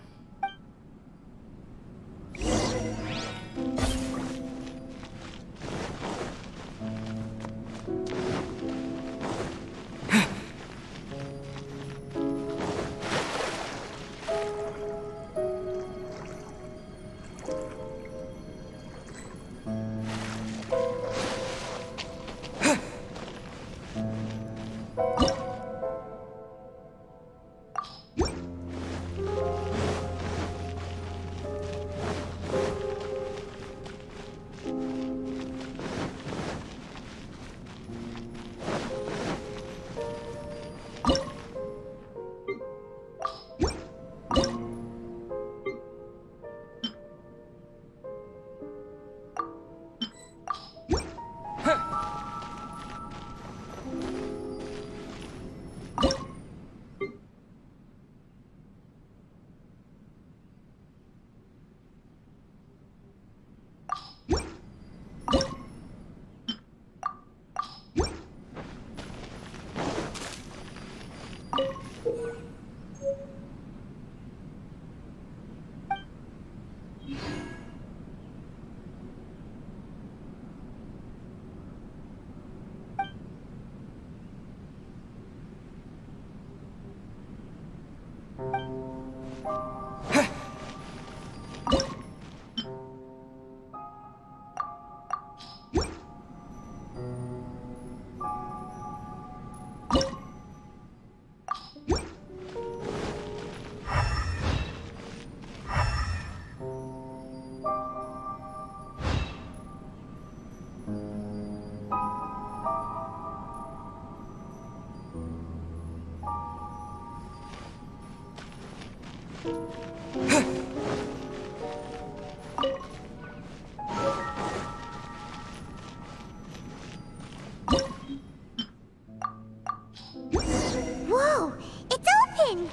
Whoa! It's open!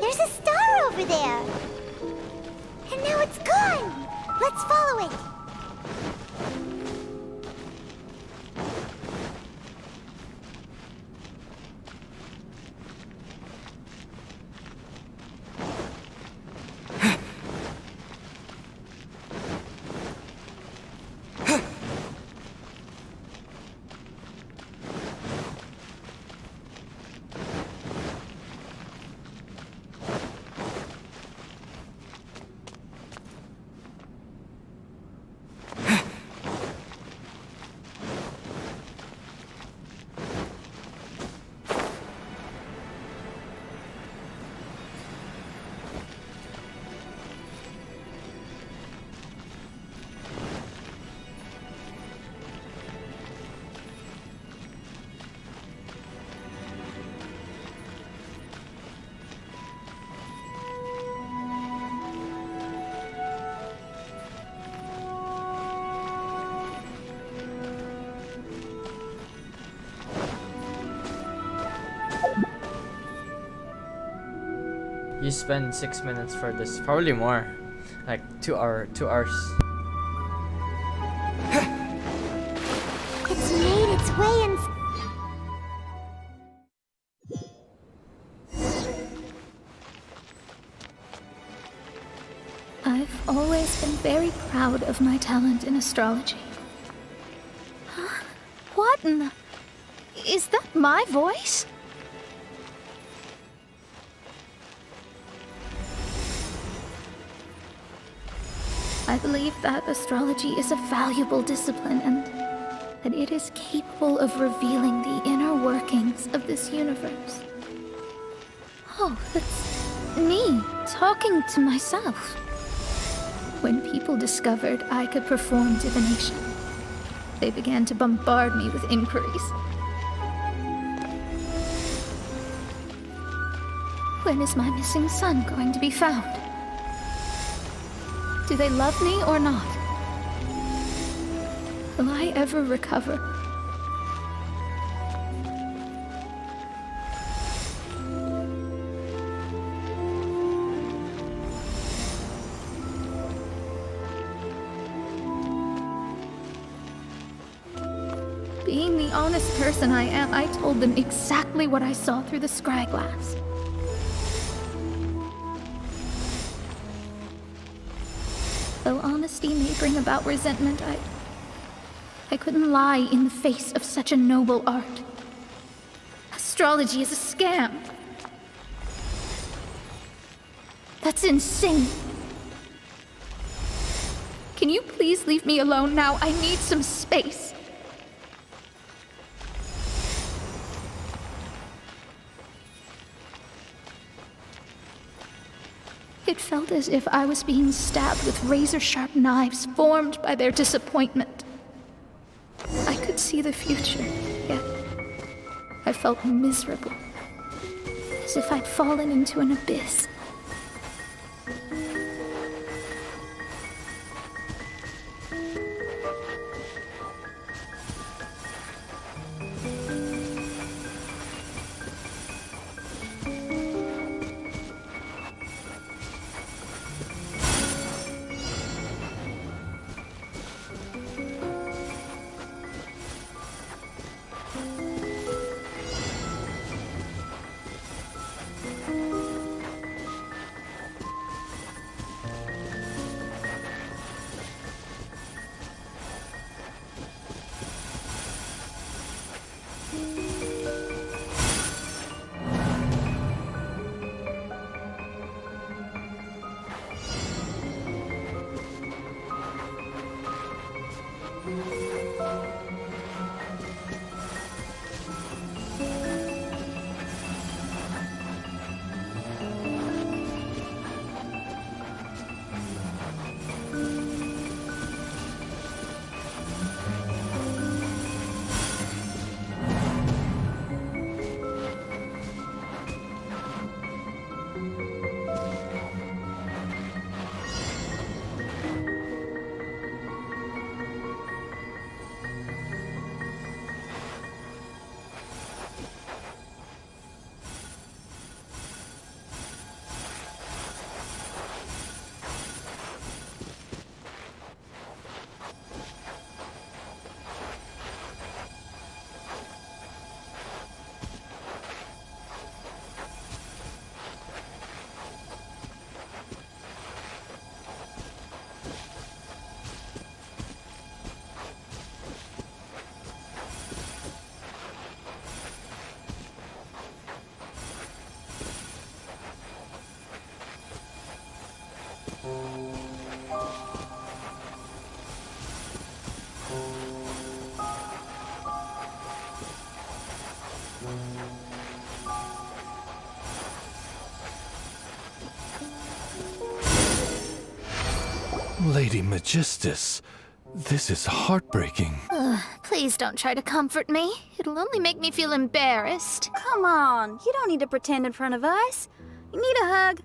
There's a star over there. And now it's gone. Let's follow it. You spend 6 minutes for this, probably more, like 2 hours. It's made its way in. I've always been very proud of my talent in astrology. Huh? What in the... Is that my voice? I believe that astrology is a valuable discipline and that it is capable of revealing the inner workings of this universe. Oh, that's me talking to myself. When people discovered I could perform divination, they began to bombard me with inquiries. When is my missing son going to be found? Do they love me or not? Will I ever recover? Being the honest person I am, I told them exactly what I saw through the scry glass. Though honesty may bring about resentment, I couldn't lie in the face of such a noble art. Astrology is a scam. That's insane. Can you please leave me alone now? I need some space. It felt as if I was being stabbed with razor-sharp knives formed by their disappointment. I could see the future, yet I felt miserable, as if I'd fallen into an abyss. Lady Magistus, this is heartbreaking. Please don't try to comfort me. It'll only make me feel embarrassed. Come on, you don't need to pretend in front of us. You need a hug.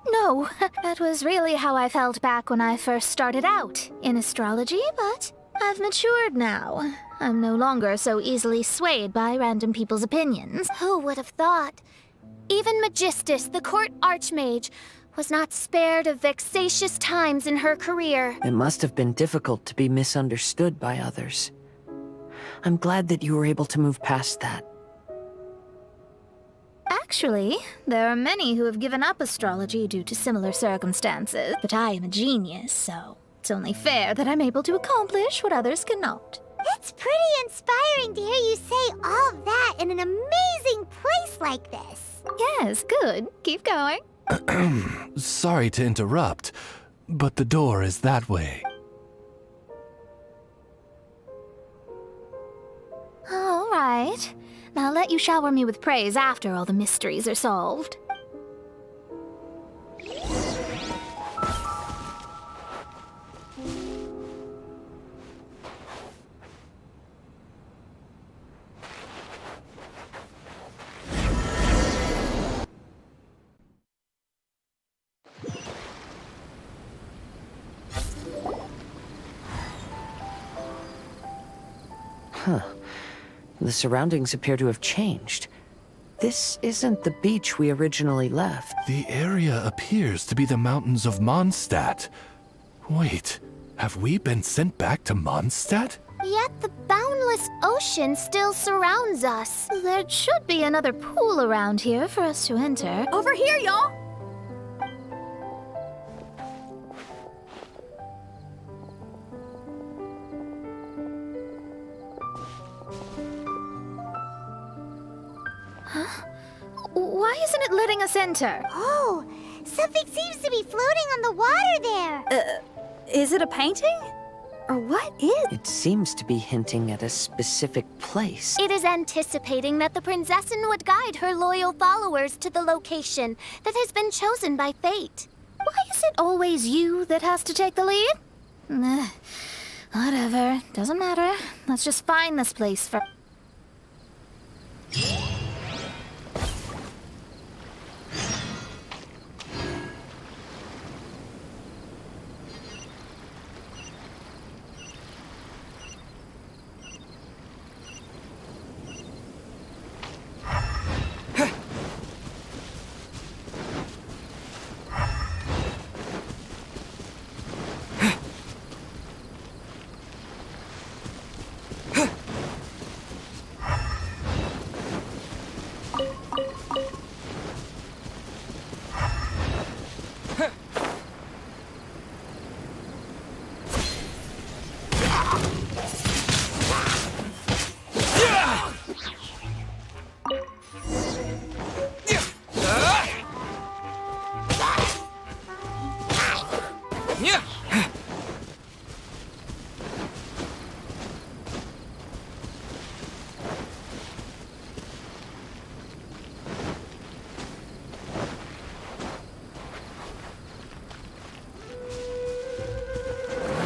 No, that was really how I felt back when I first started out in astrology, but I've matured now. I'm no longer so easily swayed by random people's opinions. Who would have thought? Even Magistus, the court archmage, was not spared of vexatious times in her career. It must have been difficult to be misunderstood by others. I'm glad that you were able to move past that. Actually, there are many who have given up astrology due to similar circumstances, but I am a genius, so it's only fair that I'm able to accomplish what others cannot. It's pretty inspiring to hear you say all that in an amazing place like this. Yes, good. Keep going. Sorry to interrupt, but the door is that way. All right. I'll let you shower me with praise after all the mysteries are solved. Huh. The surroundings appear to have changed. This isn't the beach we originally left. The area appears to be the mountains of Mondstadt. Wait, have we been sent back to Mondstadt? Yet the boundless ocean still surrounds us. There should be another pool around here for us to enter. Over here, y'all! Huh? Why isn't it letting us enter? Oh, something seems to be floating on the water there. Is it a painting? Or what is? It seems to be hinting at a specific place. It is anticipating that the Princessin would guide her loyal followers to the location that has been chosen by fate. Why is it always you that has to take the lead? Whatever, doesn't matter. Let's just find this place first.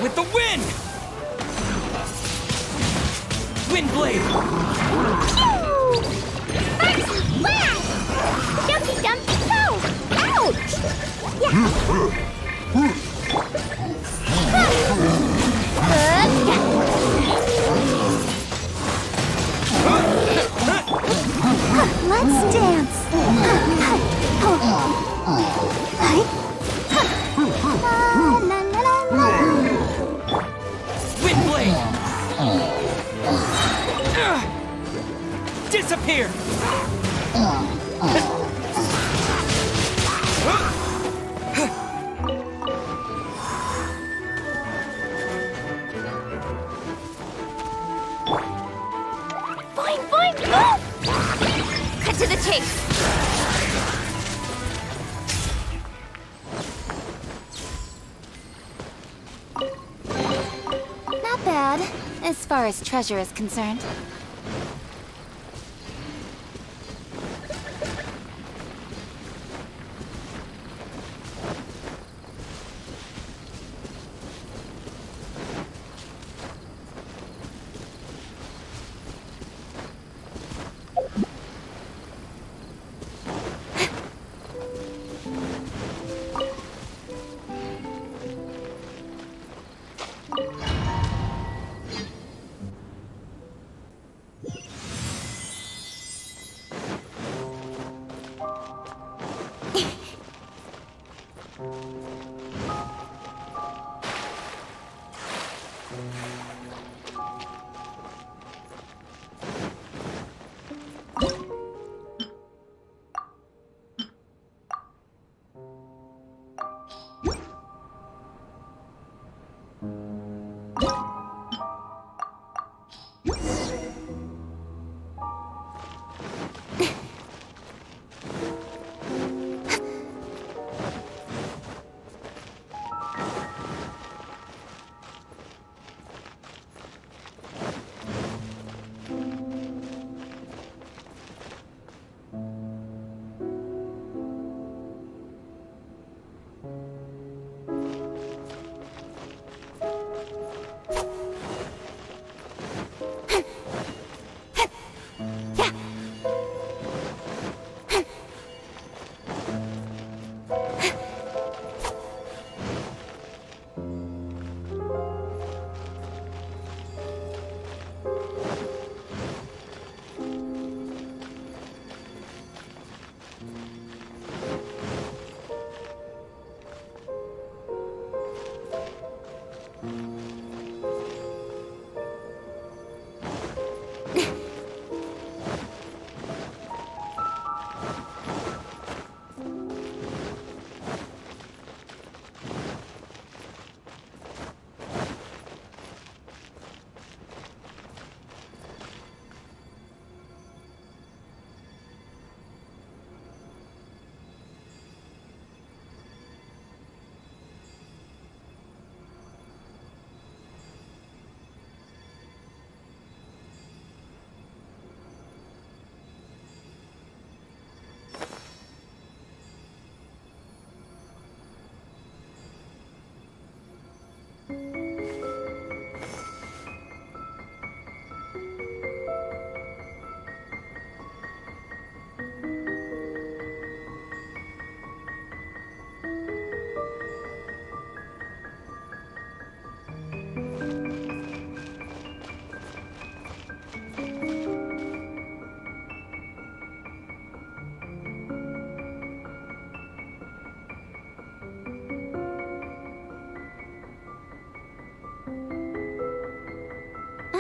With the wind! Wind blade! Dumpty dumpty go! Ouch! Let's dance! Wind blade! Disappear! Boing, boing, boing! Cut to the chase! Not bad, as far as treasure is concerned.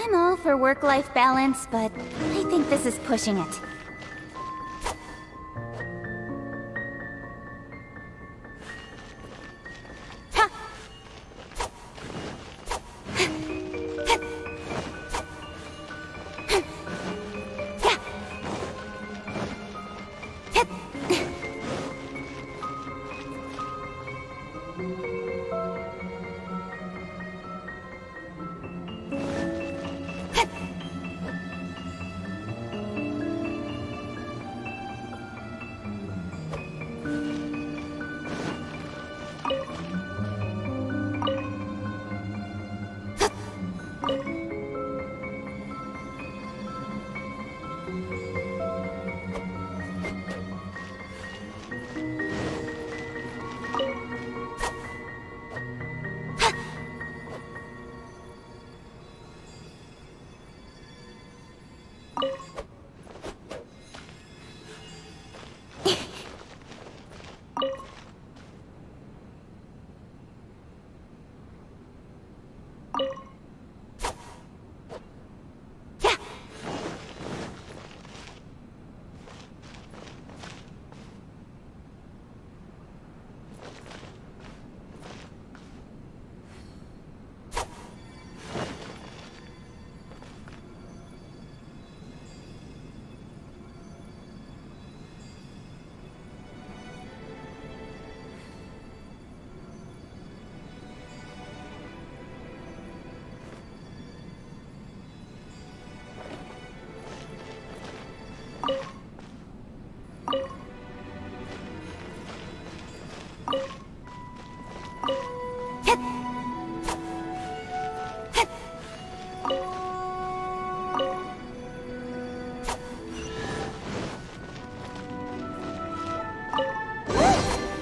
I'm all for work-life balance, but I think this is pushing it.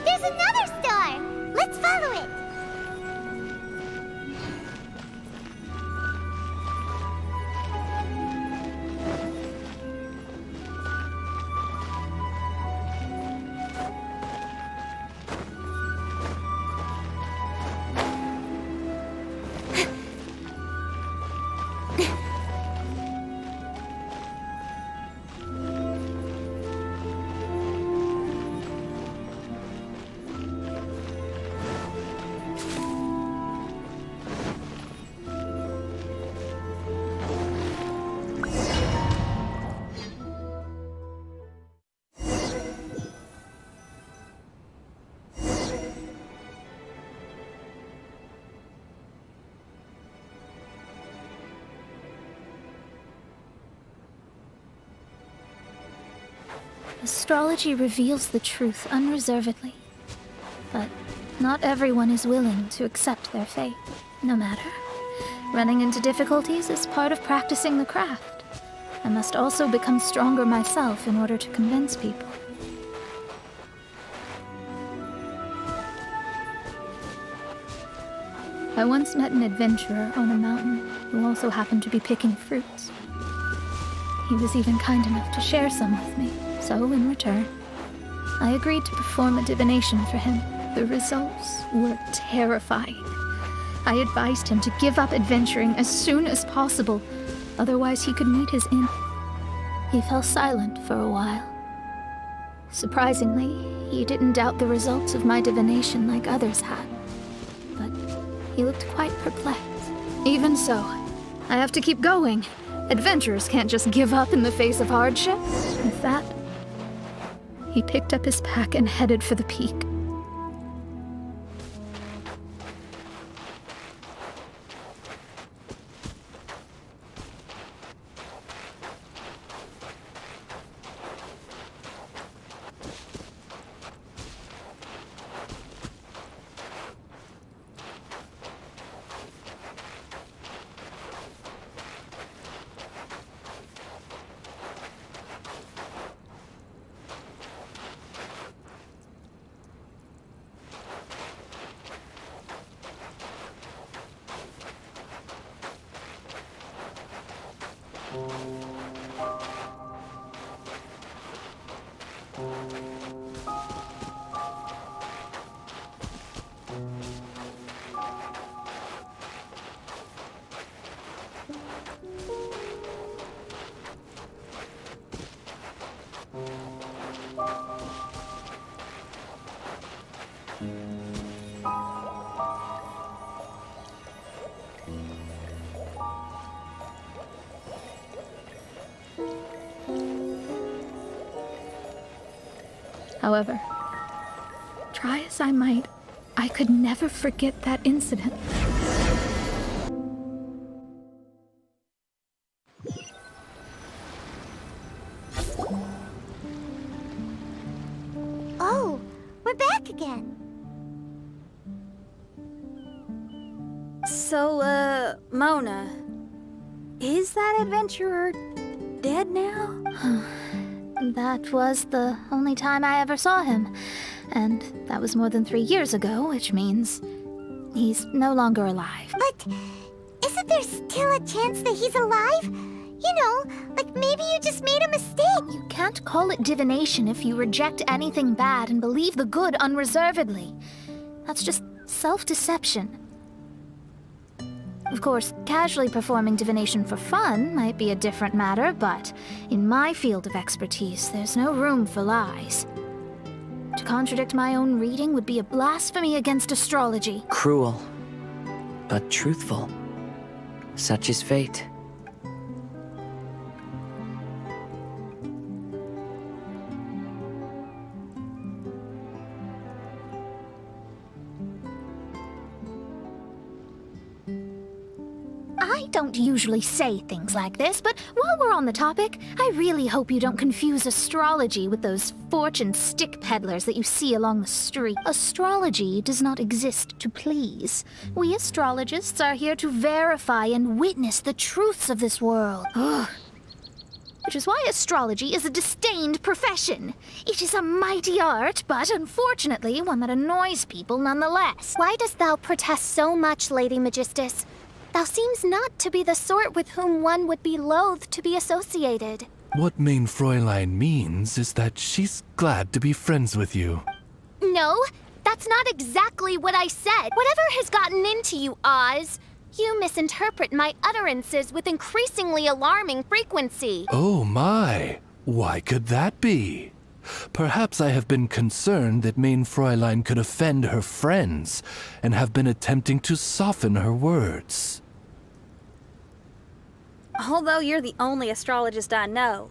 There's another star! Let's follow it! Astrology reveals the truth unreservedly. But not everyone is willing to accept their fate, no matter. Running into difficulties is part of practicing the craft. I must also become stronger myself in order to convince people. I once met an adventurer on a mountain who also happened to be picking fruits. He was even kind enough to share some with me, so in return, I agreed to perform a divination for him. The results were terrifying. I advised him to give up adventuring as soon as possible, otherwise he could meet his end. He fell silent for a while. Surprisingly, he didn't doubt the results of my divination like others had, but he looked quite perplexed. Even so, I have to keep going. Adventurers can't just give up in the face of hardship. With that, he picked up his pack and headed for the peak. However, try as I might, I could never forget that incident. Oh, we're back again. So, Mona, is that adventurer dead now? That was the only time I ever saw him. And that was more than 3 years ago, which means he's no longer alive. But isn't there still a chance that he's alive? You know, like maybe you just made a mistake. You can't call it divination if you reject anything bad and believe the good unreservedly. That's just self-deception. Of course, casually performing divination for fun might be a different matter, but in my field of expertise, there's no room for lies. To contradict my own reading would be a blasphemy against astrology. Cruel, but truthful. Such is fate. I don't usually say things like this, but while we're on the topic, I really hope you don't confuse astrology with those fortune stick peddlers that you see along the street. Astrology does not exist to please. We astrologists are here to verify and witness the truths of this world. Which is why astrology is a disdained profession. It is a mighty art, but unfortunately one that annoys people nonetheless. Why dost thou protest so much, Lady Magistus? Thou seems not to be the sort with whom one would be loath to be associated. What mein Fräulein means is that she's glad to be friends with you. No, that's not exactly what I said. Whatever has gotten into you, Oz? You misinterpret my utterances with increasingly alarming frequency. Oh my, why could that be? Perhaps I have been concerned that mein Fräulein could offend her friends, and have been attempting to soften her words. Although you're the only astrologist I know,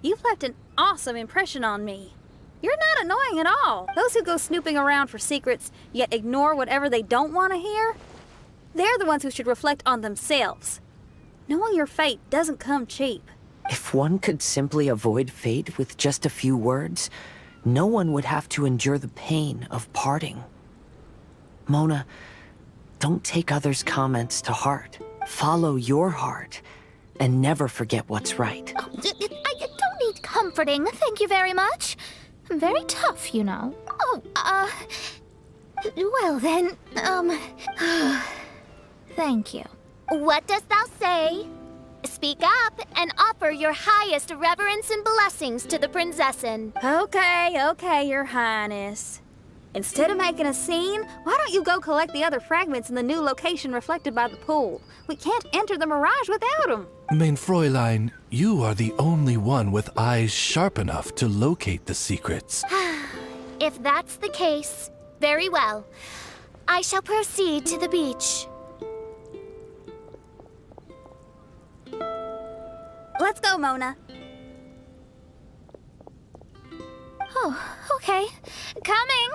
you've left an awesome impression on me. You're not annoying at all. Those who go snooping around for secrets, yet ignore whatever they don't want to hear, they're the ones who should reflect on themselves. Knowing your fate doesn't come cheap. If one could simply avoid fate with just a few words, no one would have to endure the pain of parting. Mona, don't take others' comments to heart. Follow your heart, and never forget what's right. Oh, I don't need comforting, thank you very much. I'm very tough, you know. Oh, well then, thank you. What dost thou say? Speak up and offer your highest reverence and blessings to the Prinzessin. Okay, Your Highness. Instead of making a scene, why don't you go collect the other fragments in the new location reflected by the pool? We can't enter the Mirage without them. Mein Fräulein, you are the only one with eyes sharp enough to locate the secrets. If that's the case, very well. I shall proceed to the beach. Let's go, Mona. Oh, okay. Coming!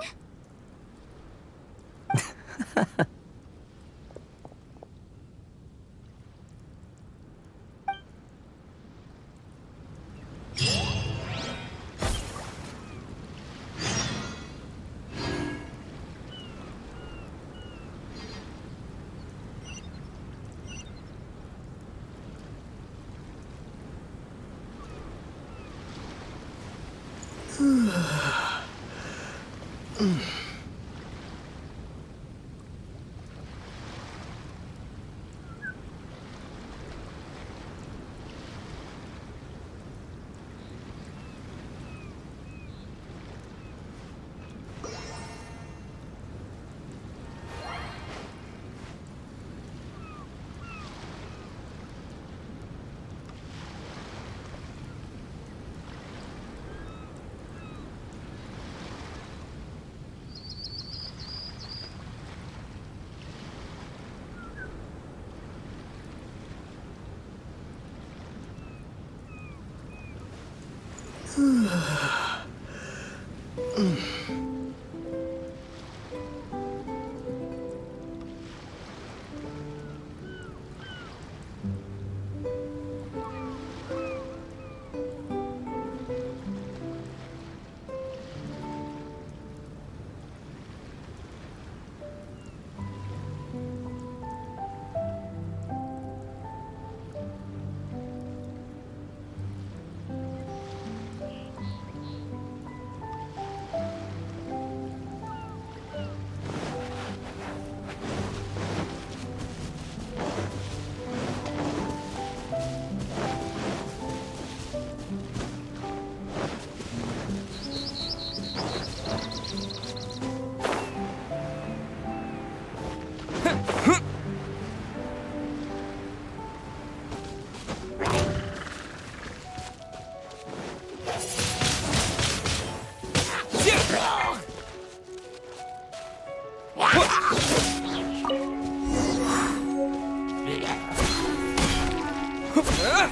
Yeah.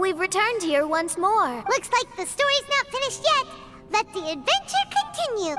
We've returned here once more. Looks like the story's not finished yet. Let the adventure continue.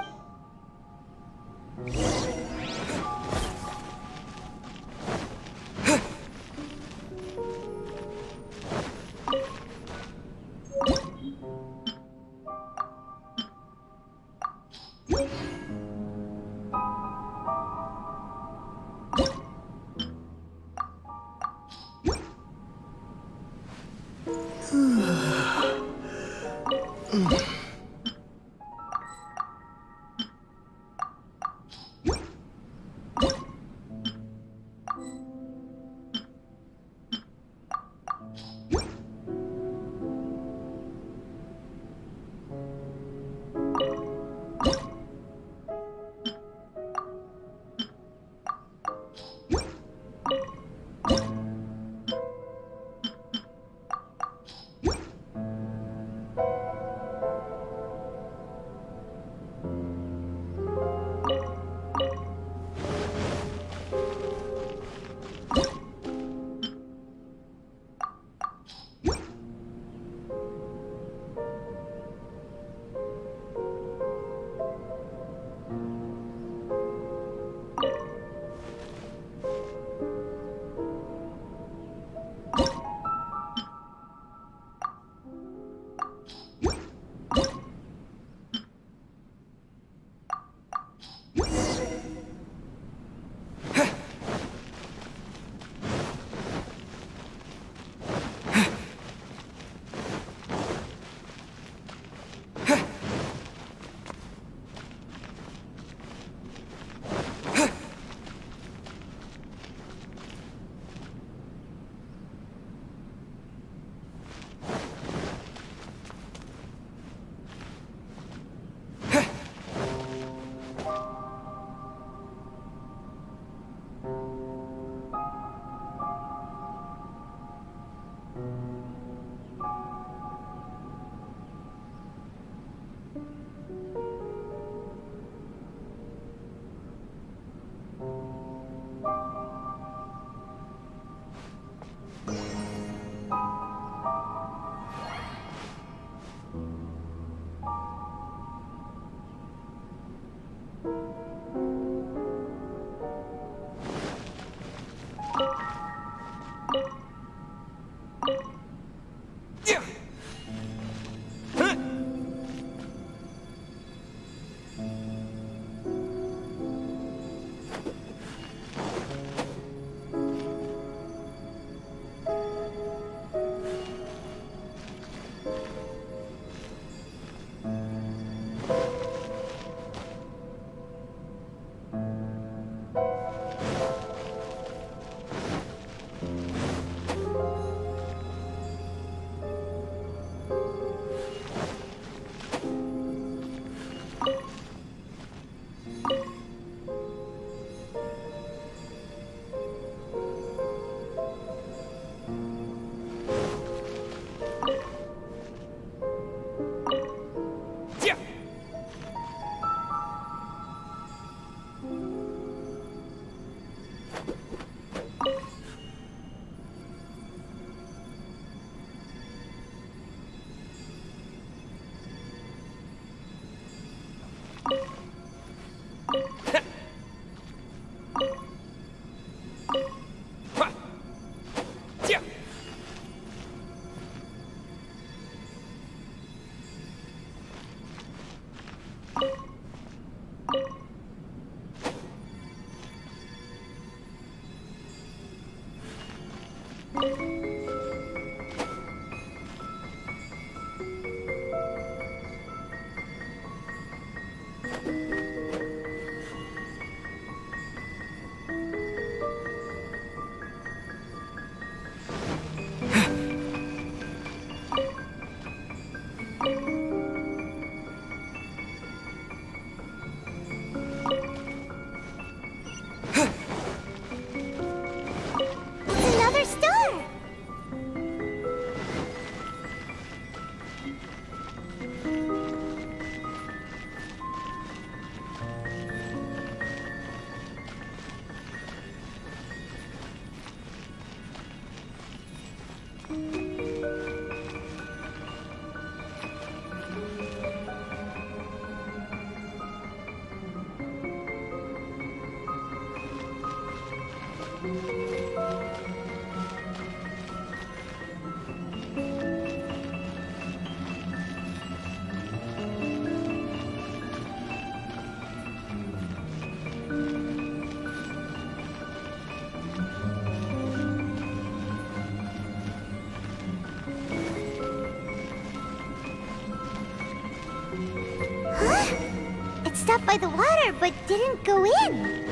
It stopped by the water, but didn't go in.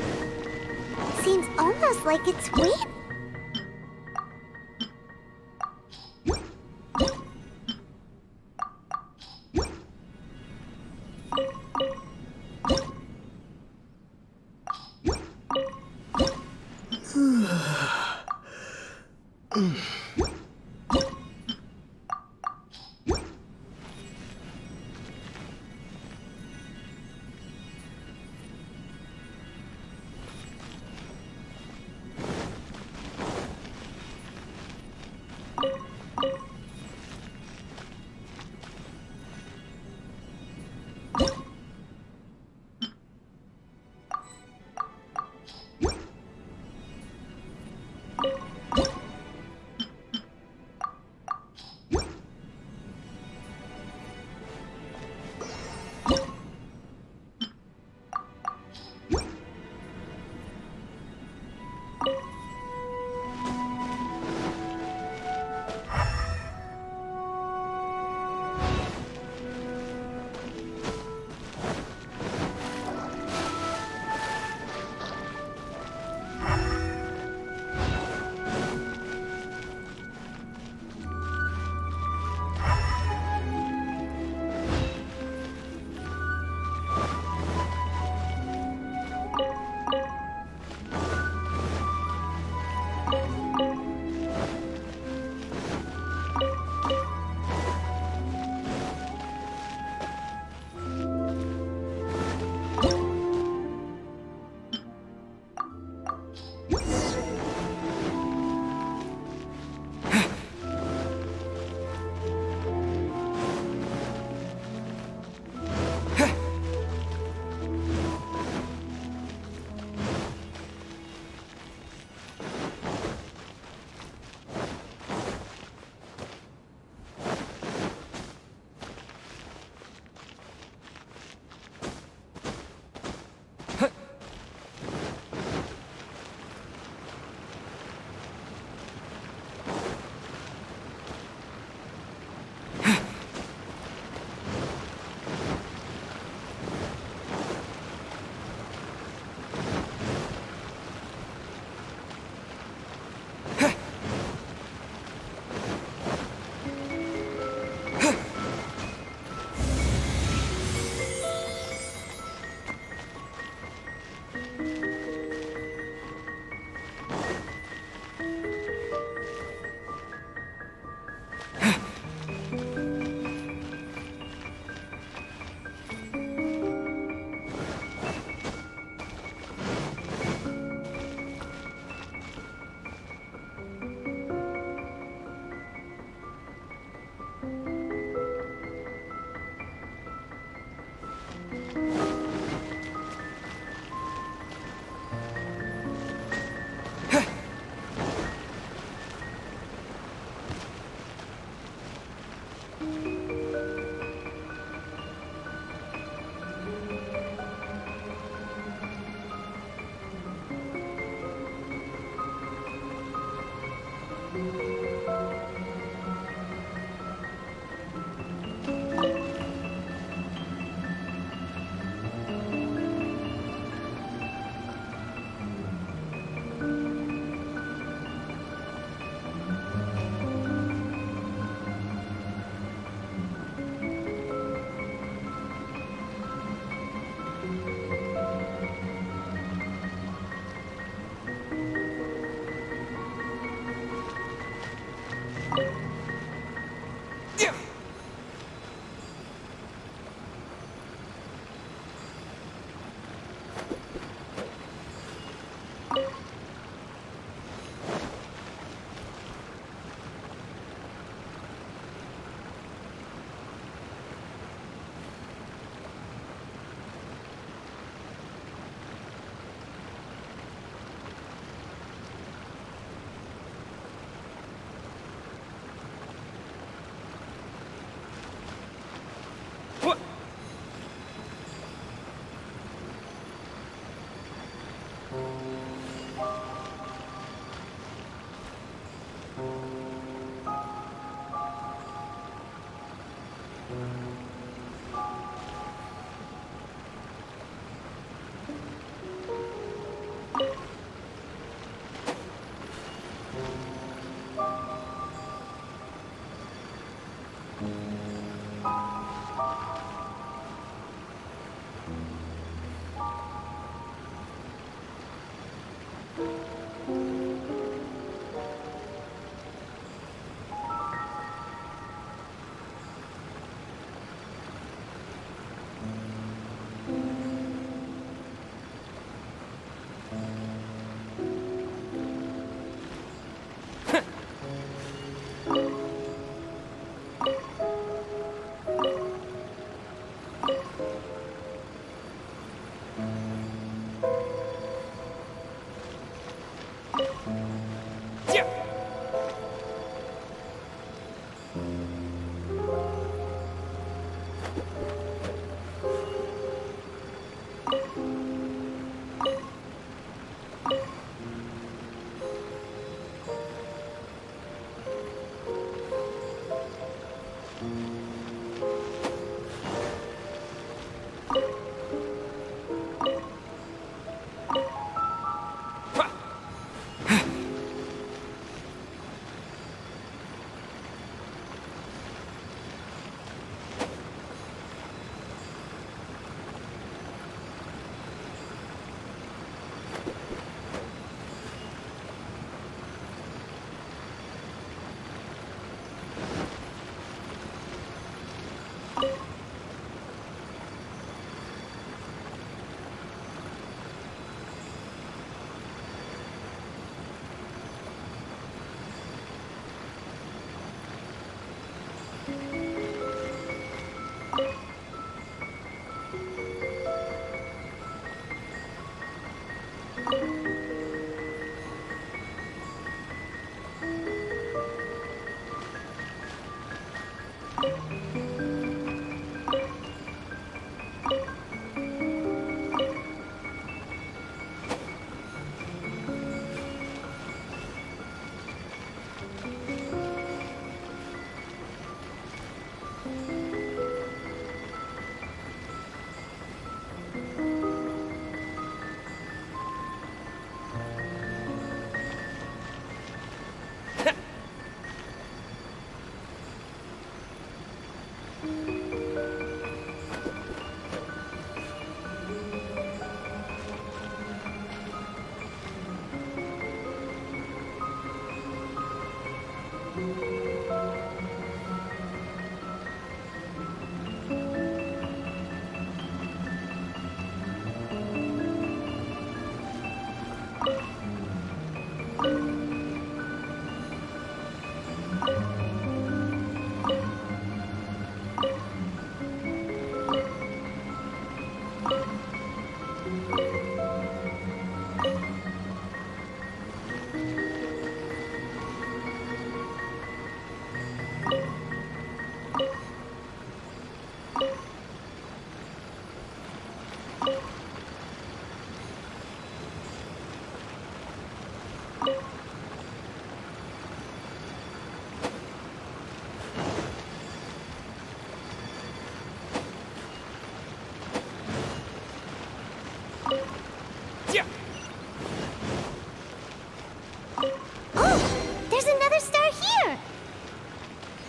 Seems almost like it's waiting.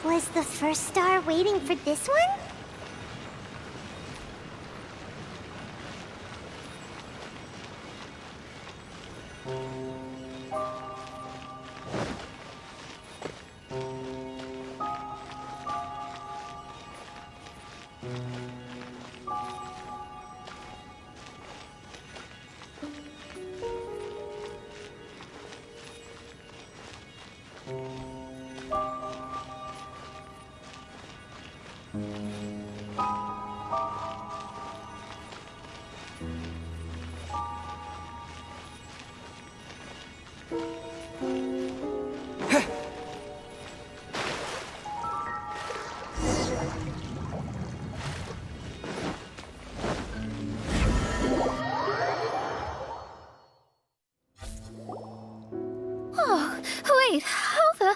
Was the first star waiting for this one? Wait, how the...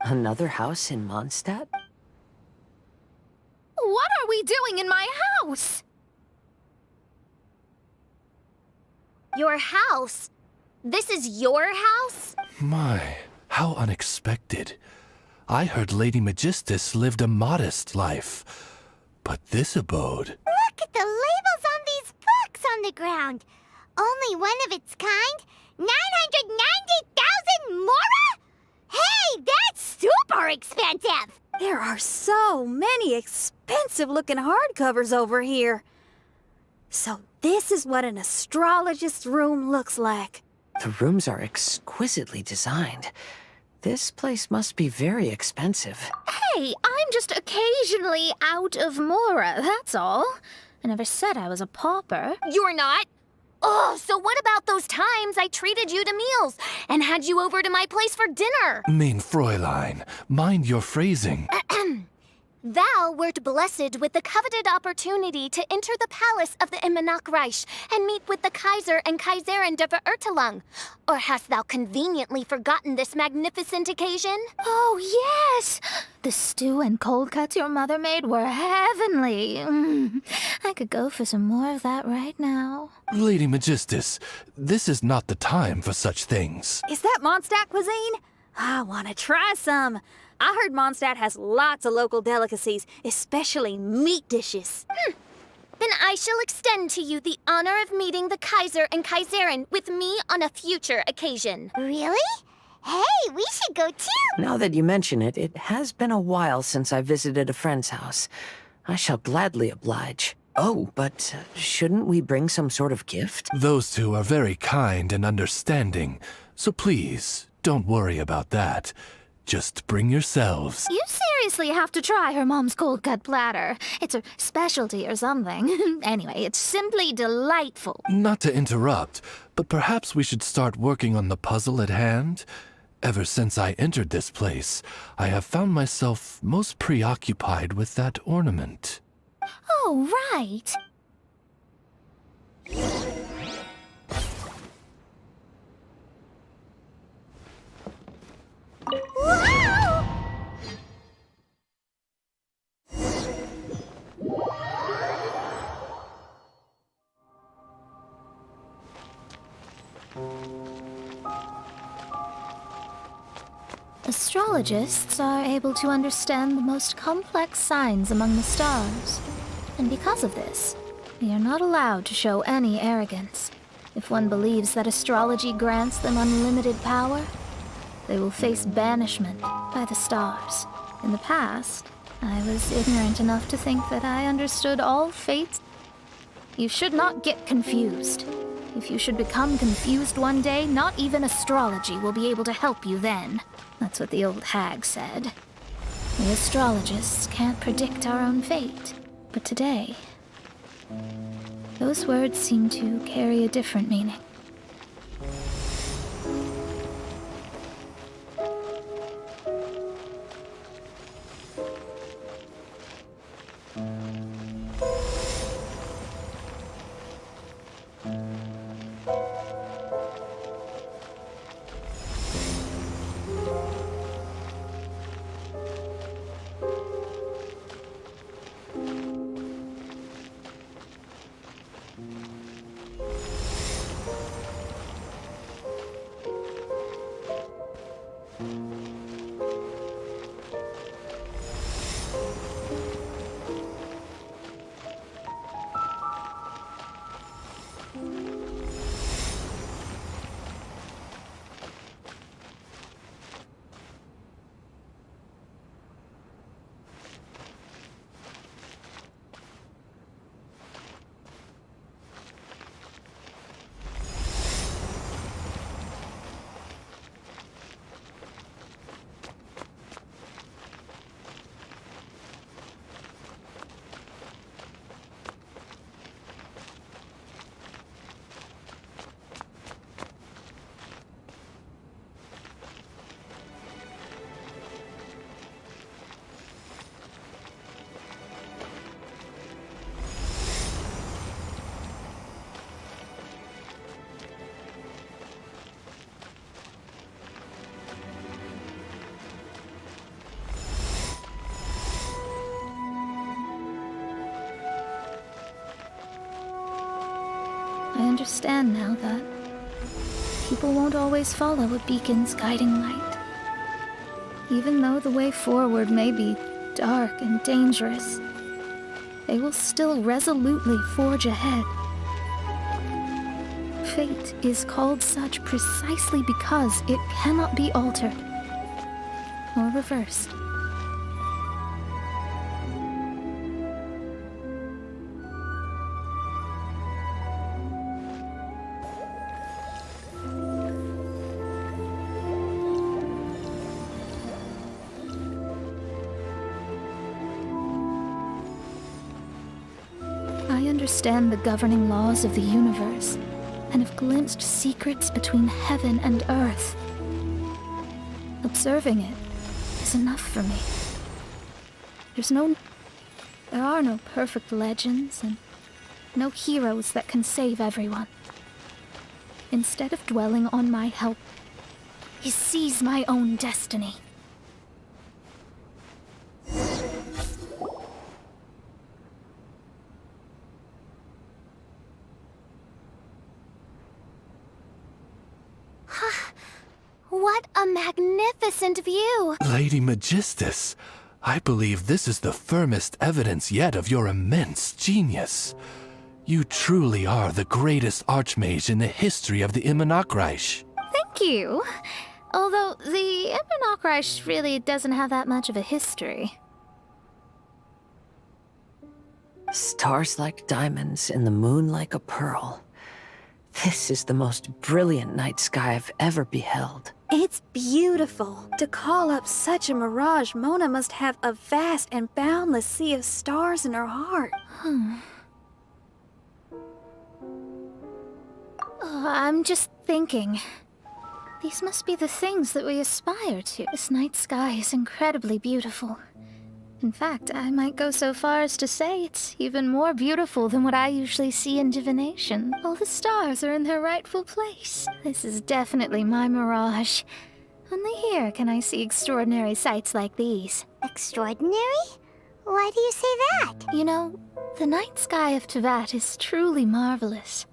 Another house in Mondstadt? What are we doing in my house? Your house? This is your house? My, how unexpected. I heard Lady Magistus lived a modest life, but this abode... Look at the labels on these books on the ground. Only one of its kind? 990,000 mora? Hey, that's super expensive! There are so many expensive-looking hardcovers over here. So this is what an astrologist's room looks like. The rooms are exquisitely designed. This place must be very expensive. Hey, I'm just occasionally out of mora, that's all. I never said I was a pauper. You're not? Oh, so what about those times I treated you to meals and had you over to my place for dinner? Mein Fräulein, mind your phrasing. Thou wert blessed with the coveted opportunity to enter the palace of the Immanok Reich and meet with the Kaiser and Kaiserin der Verurteilung. Or hast thou conveniently forgotten this magnificent occasion? Oh, yes! The stew and cold cuts your mother made were heavenly. I could go for some more of that right now. Lady Magistus, this is not the time for such things. Is that Mondstadt cuisine? I want to try some. I heard Mondstadt has lots of local delicacies, especially meat dishes. Then I shall extend to you the honor of meeting the Kaiser and Kaiserin with me on a future occasion. Really? Hey, we should go too! Now that you mention it, it has been a while since I visited a friend's house. I shall gladly oblige. Oh, but shouldn't we bring some sort of gift? Those two are very kind and understanding, so please, don't worry about that. Just bring yourselves. You seriously have to try her mom's cold cut platter. It's a specialty or something. Anyway, it's simply delightful. Not to interrupt, but perhaps we should start working on the puzzle at hand? Ever since I entered this place, I have found myself most preoccupied with that ornament. Oh, right. Astrologists are able to understand the most complex signs among the stars. And because of this, they are not allowed to show any arrogance. If one believes that astrology grants them unlimited power, they will face banishment by the stars. In the past, I was ignorant enough to think that I understood all fates. You should not get confused. If you should become confused one day, not even astrology will be able to help you then. That's what the old hag said. We astrologists can't predict our own fate. But today, those words seem to carry a different meaning. I understand now that people won't always follow a beacon's guiding light. Even though the way forward may be dark and dangerous, they will still resolutely forge ahead. Fate is called such precisely because it cannot be altered or reversed. I understand the governing laws of the universe, and have glimpsed secrets between heaven and earth. Observing it is enough for me. There are no perfect legends, and no heroes that can save everyone. Instead of dwelling on my help, I seize my own destiny. What a magnificent view! Lady Magistus, I believe this is the firmest evidence yet of your immense genius. You truly are the greatest archmage in the history of the Immonokreich. Thank you. Although the Immonokreich really doesn't have that much of a history. Stars like diamonds and the moon like a pearl. This is the most brilliant night sky I've ever beheld. It's beautiful. To call up such a mirage, Mona must have a vast and boundless sea of stars in her heart. I'm just thinking. These must be the things that we aspire to. This night sky is incredibly beautiful. In fact, I might go so far as to say it's even more beautiful than what I usually see in divination. All the stars are in their rightful place. This is definitely my mirage. Only here can I see extraordinary sights like these. Extraordinary? Why do you say that? You know, the night sky of Teyvat is truly marvelous.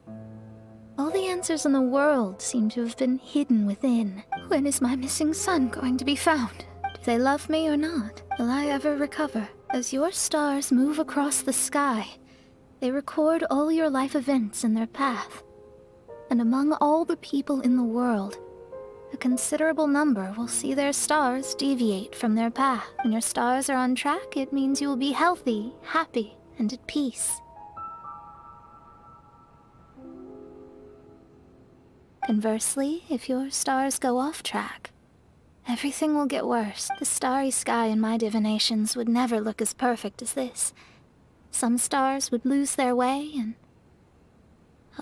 All the answers in the world seem to have been hidden within. When is my missing son going to be found? Do they love me or not? Will I ever recover? As your stars move across the sky, they record all your life events in their path. And among all the people in the world, a considerable number will see their stars deviate from their path. When your stars are on track, it means you will be healthy, happy, and at peace. Conversely, if your stars go off track, everything will get worse. The starry sky in my divinations would never look as perfect as this. Some stars would lose their way, and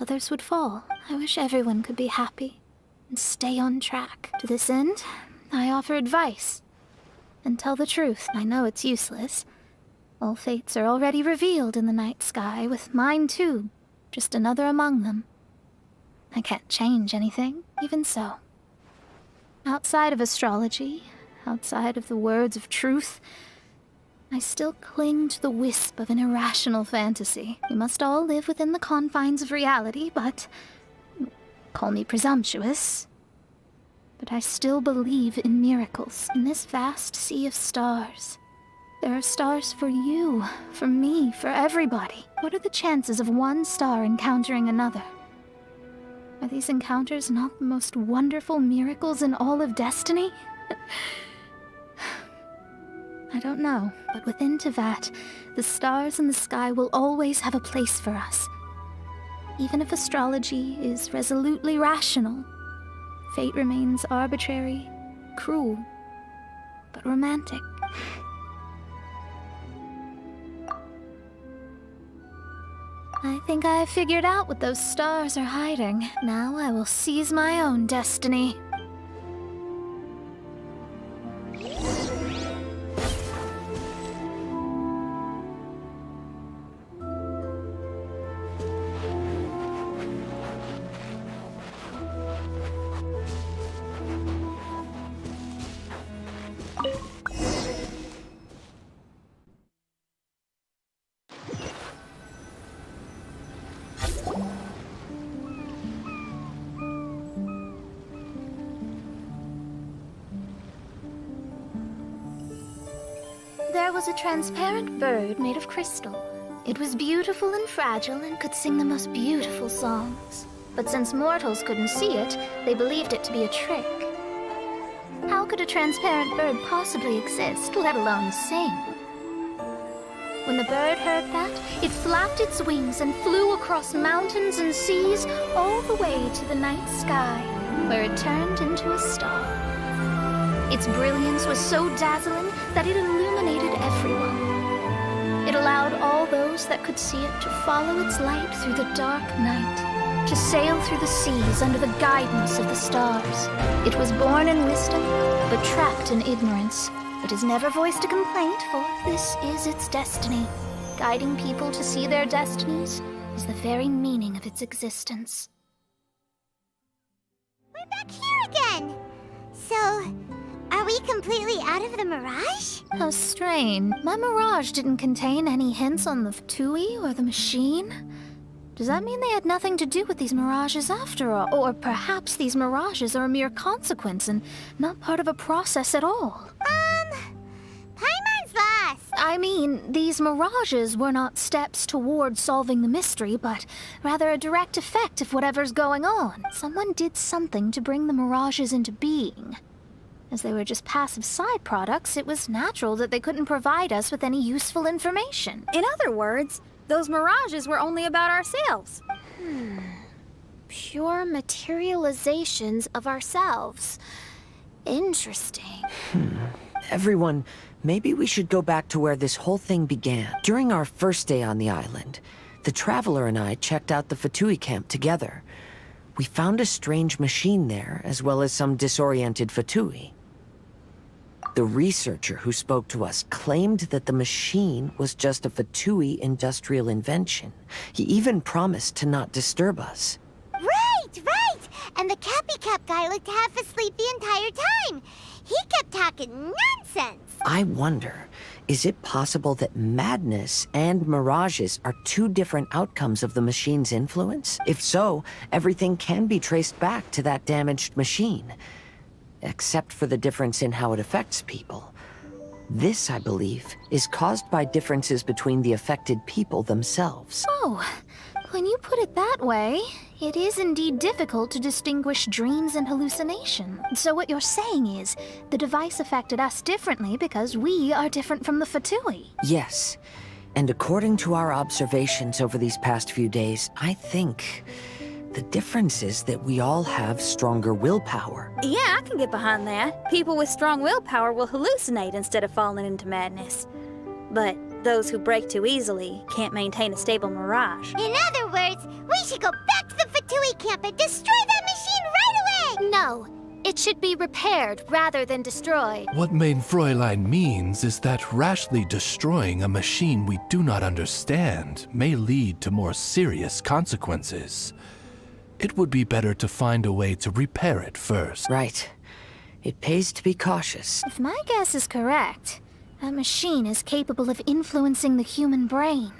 others would fall. I wish everyone could be happy and stay on track. To this end, I offer advice and tell the truth. I know it's useless. All fates are already revealed in the night sky, with mine too, just another among them. I can't change anything, even so. Outside of astrology, outside of the words of truth, I still cling to the wisp of an irrational fantasy. We must all live within the confines of reality, but... call me presumptuous. But I still believe in miracles. In this vast sea of stars, there are stars for you, for me, for everybody. What are the chances of one star encountering another? Are these encounters not the most wonderful miracles in all of destiny? I don't know, but within Teyvat, the stars in the sky will always have a place for us. Even if astrology is resolutely rational, fate remains arbitrary, cruel, but romantic. I think I have figured out what those stars are hiding. Now I will seize my own destiny. there was a transparent bird made of crystal. It was beautiful and fragile and could sing the most beautiful songs. But since mortals couldn't see it, they believed it to be a trick. How could a transparent bird possibly exist, let alone sing? When the bird heard that, it flapped its wings and flew across mountains and seas all the way to the night sky, where it turned into a star. Its brilliance was so dazzling that it illuminated everyone. It allowed all those that could see it to follow its light through the dark night, to sail through the seas under the guidance of the stars. It was born in wisdom, but trapped in ignorance. It has never voiced a complaint, for this is its destiny. Guiding people to see their destinies is the very meaning of its existence. We're back here again! So, are we completely out of the mirage? How strange. My mirage didn't contain any hints on the Fatui or the machine. Does that mean they had nothing to do with these mirages after all? Or perhaps these mirages are a mere consequence and not part of a process at all? Paimon's lost! I mean, these mirages were not steps toward solving the mystery, but rather a direct effect of whatever's going on. Someone did something to bring the mirages into being. As they were just passive side products, it was natural that they couldn't provide us with any useful information. In other words, those mirages were only about ourselves. Pure materializations of ourselves. Interesting. Everyone, maybe we should go back to where this whole thing began. During our first day on the island, the Traveler and I checked out the Fatui camp together. We found a strange machine there, as well as some disoriented Fatui. The researcher who spoke to us claimed that the machine was just a Fatui industrial invention. He even promised to not disturb us. Right! And the Cappy Cap guy looked half asleep the entire time. He kept talking nonsense. I wonder, is it possible that madness and mirages are two different outcomes of the machine's influence? If so, everything can be traced back to that damaged machine. Except for the difference in how it affects people. This, I believe, is caused by differences between the affected people themselves. Oh, when you put it that way, it is indeed difficult to distinguish dreams and hallucination. So what you're saying is, the device affected us differently because we are different from the Fatui. Yes, and according to our observations over these past few days, I think the difference is that we all have stronger willpower. Yeah, I can get behind that. People with strong willpower will hallucinate instead of falling into madness. But those who break too easily can't maintain a stable mirage. In other words, we should go back to the Fatui camp and destroy that machine right away! No, it should be repaired rather than destroyed. What Main Fräulein means is that rashly destroying a machine we do not understand may lead to more serious consequences. It would be better to find a way to repair it first. Right. It pays to be cautious. If my guess is correct, that machine is capable of influencing the human brain.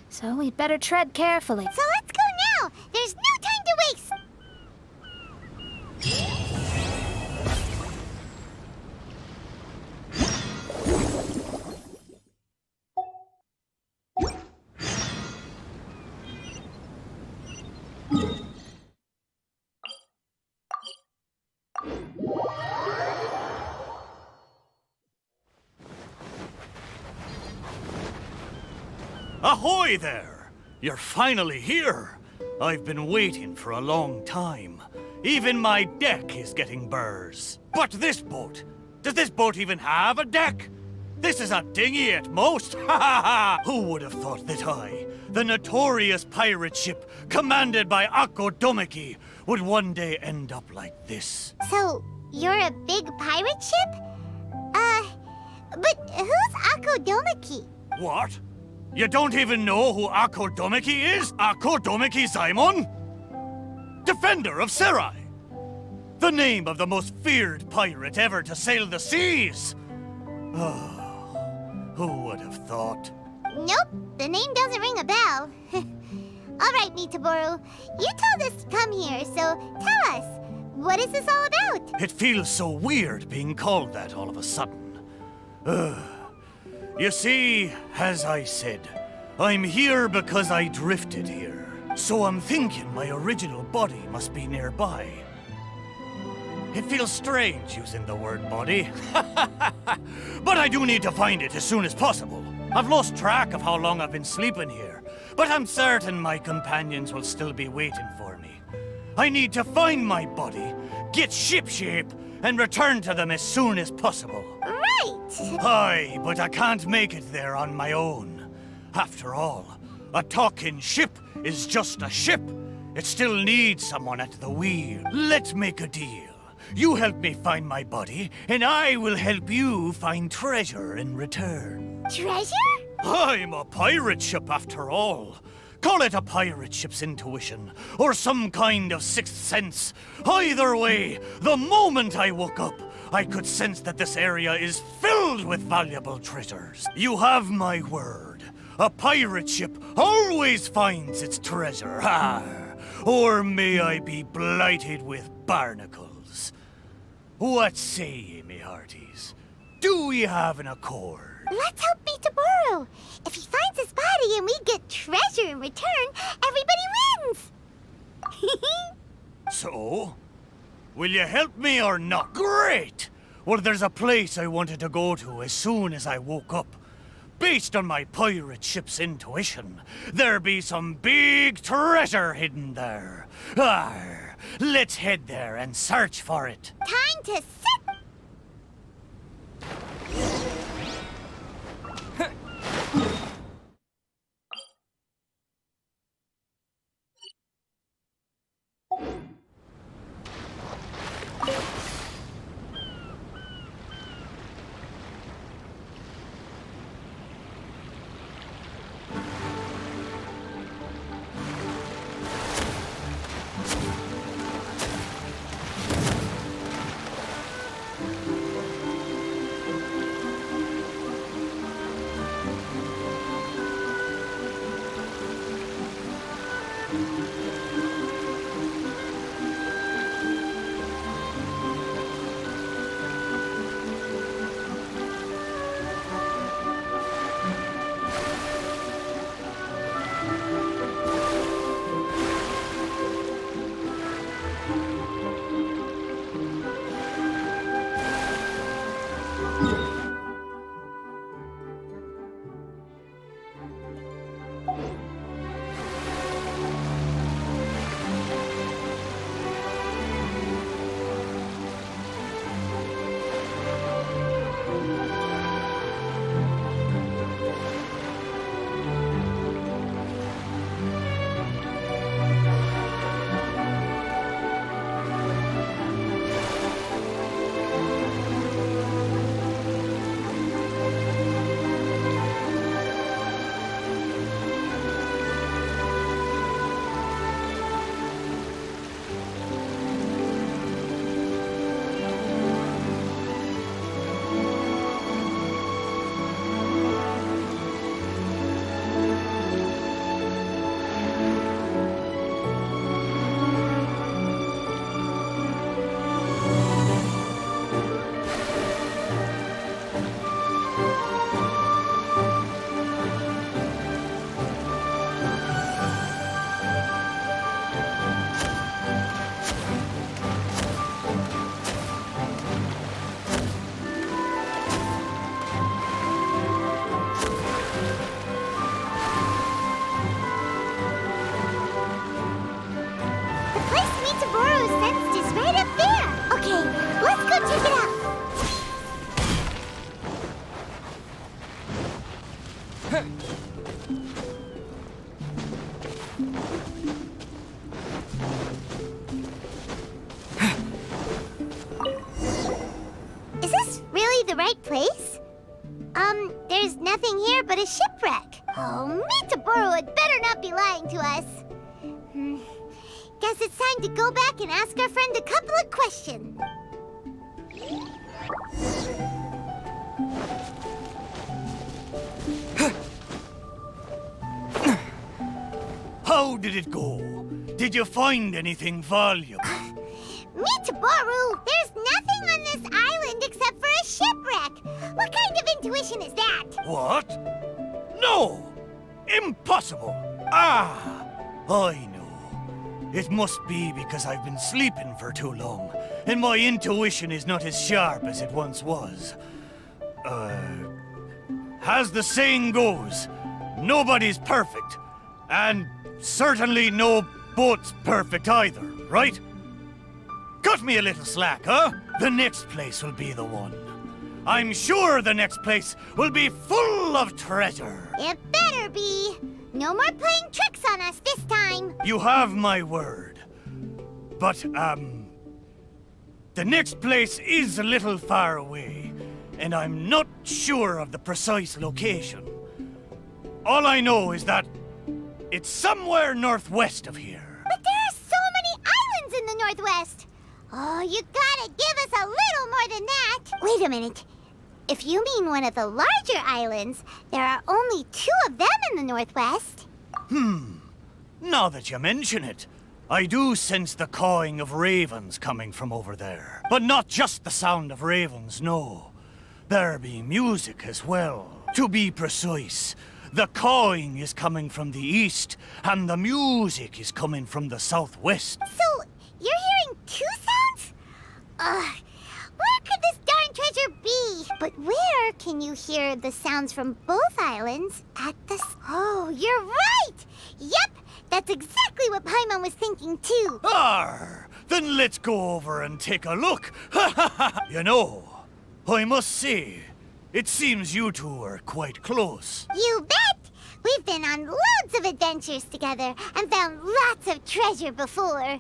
So we'd better tread carefully. So let's go now! There's no time to waste! Ahoy there! You're finally here! I've been waiting for a long time. Even my deck is getting burrs. But this boat, does this boat even have a deck? This is a dinghy at most, ha ha ha! Who would have thought that I, the notorious pirate ship commanded by Akko Domeki, would one day end up like this? So, you're a big pirate ship? But who's Akko Domeki? What? You don't even know who Akko Domeki is? Akko Domeki Simon? Defender of Serai! The name of the most feared pirate ever to sail the seas! Oh, who would have thought? Nope, the name doesn't ring a bell. Alright, Mitaboru, you told us to come here, so tell us, what is this all about? It feels so weird being called that all of a sudden. You see, as I said, I'm here because I drifted here. So I'm thinking my original body must be nearby. It feels strange using the word body. But I do need to find it as soon as possible. I've lost track of how long I've been sleeping here, but I'm certain my companions will still be waiting for me. I need to find my body, get shipshape, and return to them as soon as possible. Right! Aye, but I can't make it there on my own. After all, a talking ship is just a ship. It still needs someone at the wheel. Let's make a deal. You help me find my body, and I will help you find treasure in return. Treasure? I'm a pirate ship after all. Call it a pirate ship's intuition, or some kind of sixth sense. Either way, the moment I woke up, I could sense that this area is filled with valuable treasures. You have my word. A pirate ship always finds its treasure. Or may I be blighted with barnacles. What say ye, me hearties? Do we have an accord? Let's help Metaboro. If he finds his body and we get treasure in return, everybody wins! So? Will you help me or not? Great! Well, there's a place I wanted to go to as soon as I woke up. Based on my pirate ship's intuition, there be some big treasure hidden there. Arr, let's head there and search for it. Time to sit! Is this really the right place? There's nothing here but a shipwreck. Oh, Metaboro had better not be lying to us. Guess it's time to go back and ask our friend a couple of questions. How did it go? Did you find anything valuable? Boru, there's nothing on this island except for a shipwreck. What kind of intuition is that? What? No! Impossible! Ah! I know. It must be because I've been sleeping for too long, and my intuition is not as sharp as it once was. As the saying goes, nobody's perfect, and certainly no boat's perfect either, right? Cut me a little slack, huh? The next place will be the one. I'm sure the next place will be full of treasure. It better be. No more playing tricks on us this time. You have my word. But, the next place is a little far away, and I'm not sure of the precise location. All I know is that it's somewhere northwest of here. But there are so many islands in the northwest. Oh, you gotta give us a little more than that. Wait a minute. If you mean one of the larger islands, there are only 2 of them in the northwest. Now that you mention it, I do sense the cawing of ravens coming from over there. But not just the sound of ravens, no. There be music as well. To be precise, the cawing is coming from the east, and the music is coming from the southwest. So, you're hearing 2 sounds? Where could this darn treasure be? But where can you hear the sounds from both islands at the... Oh, you're right! Yep, that's exactly what Paimon was thinking too. Then let's go over and take a look. You know, I must say, it seems you two are quite close. You bet! We've been on loads of adventures together and found lots of treasure before.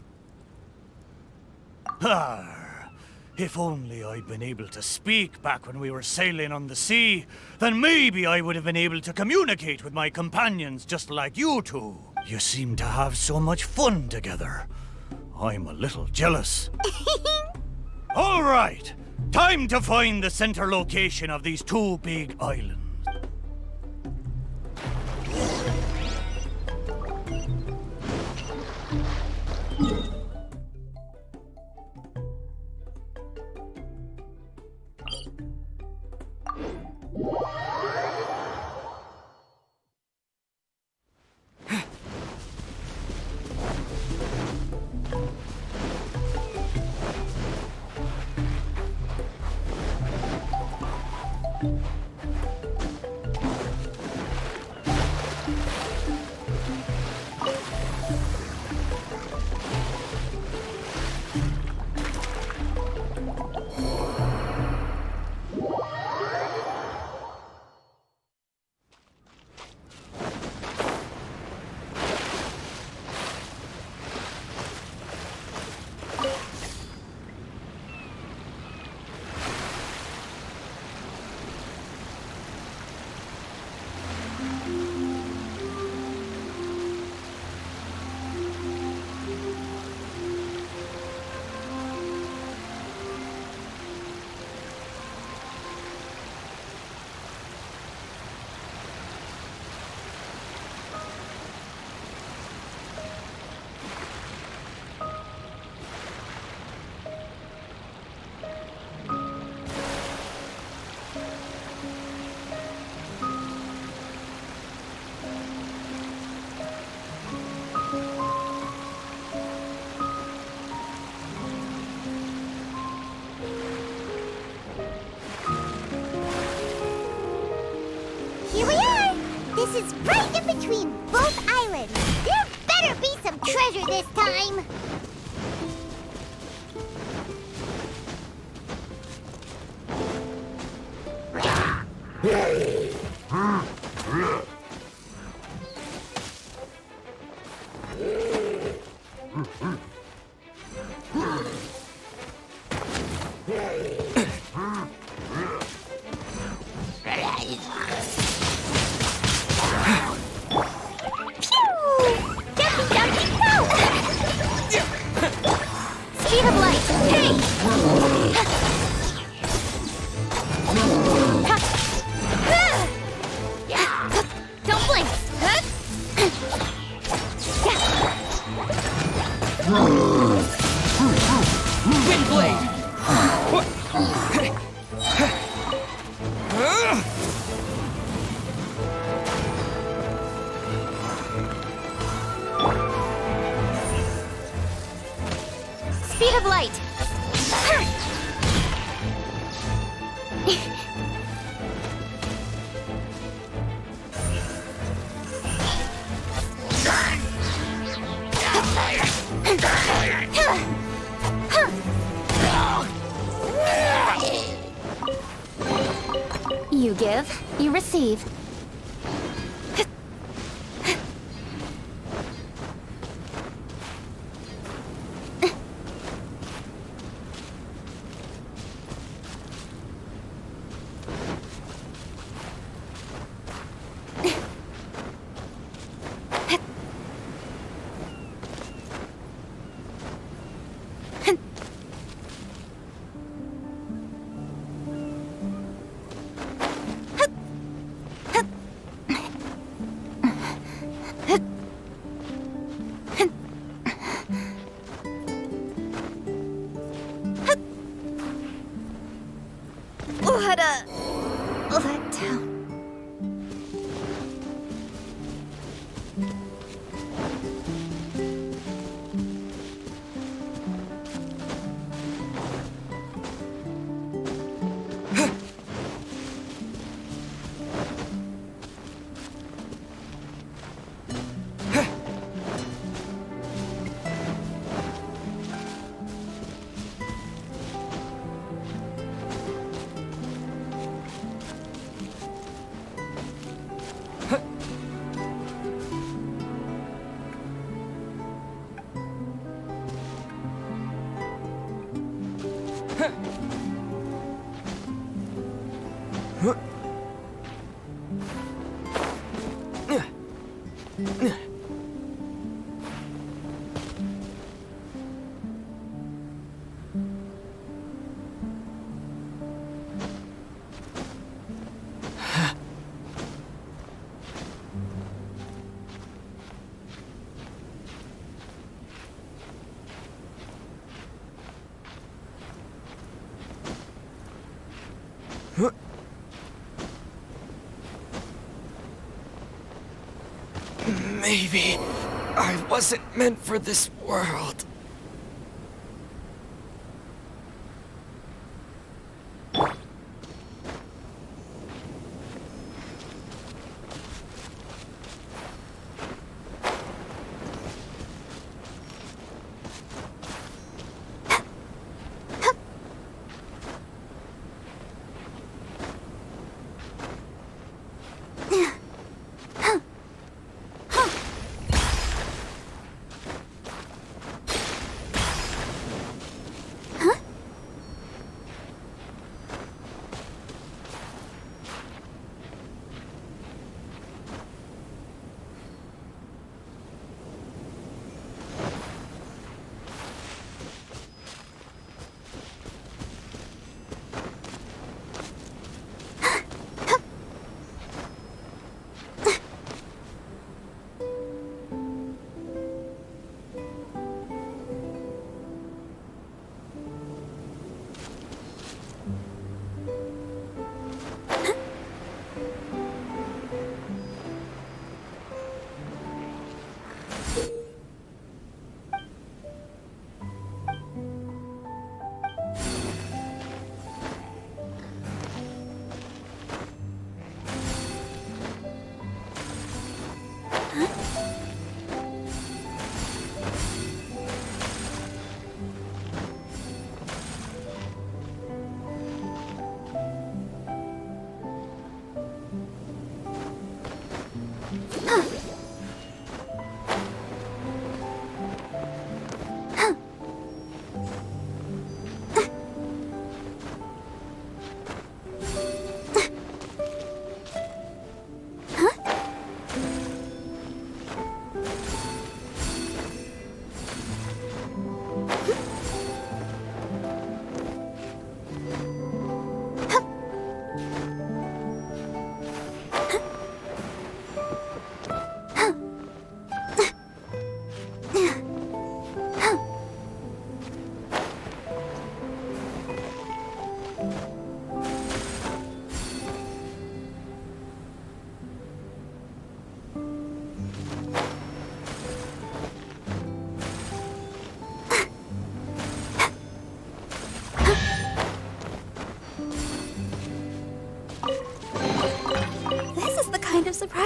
If only I'd been able to speak back when we were sailing on the sea, then maybe I would have been able to communicate with my companions just like you two. You seem to have so much fun together. I'm a little jealous. All right, time to find the center location of these 2 big islands. Here we are! This is right in between both islands. There better be some treasure this time. Speed of light! Hey! Don't blink! Windblade! Speed of light! You give, you receive. Let down. Maybe I wasn't meant for this world.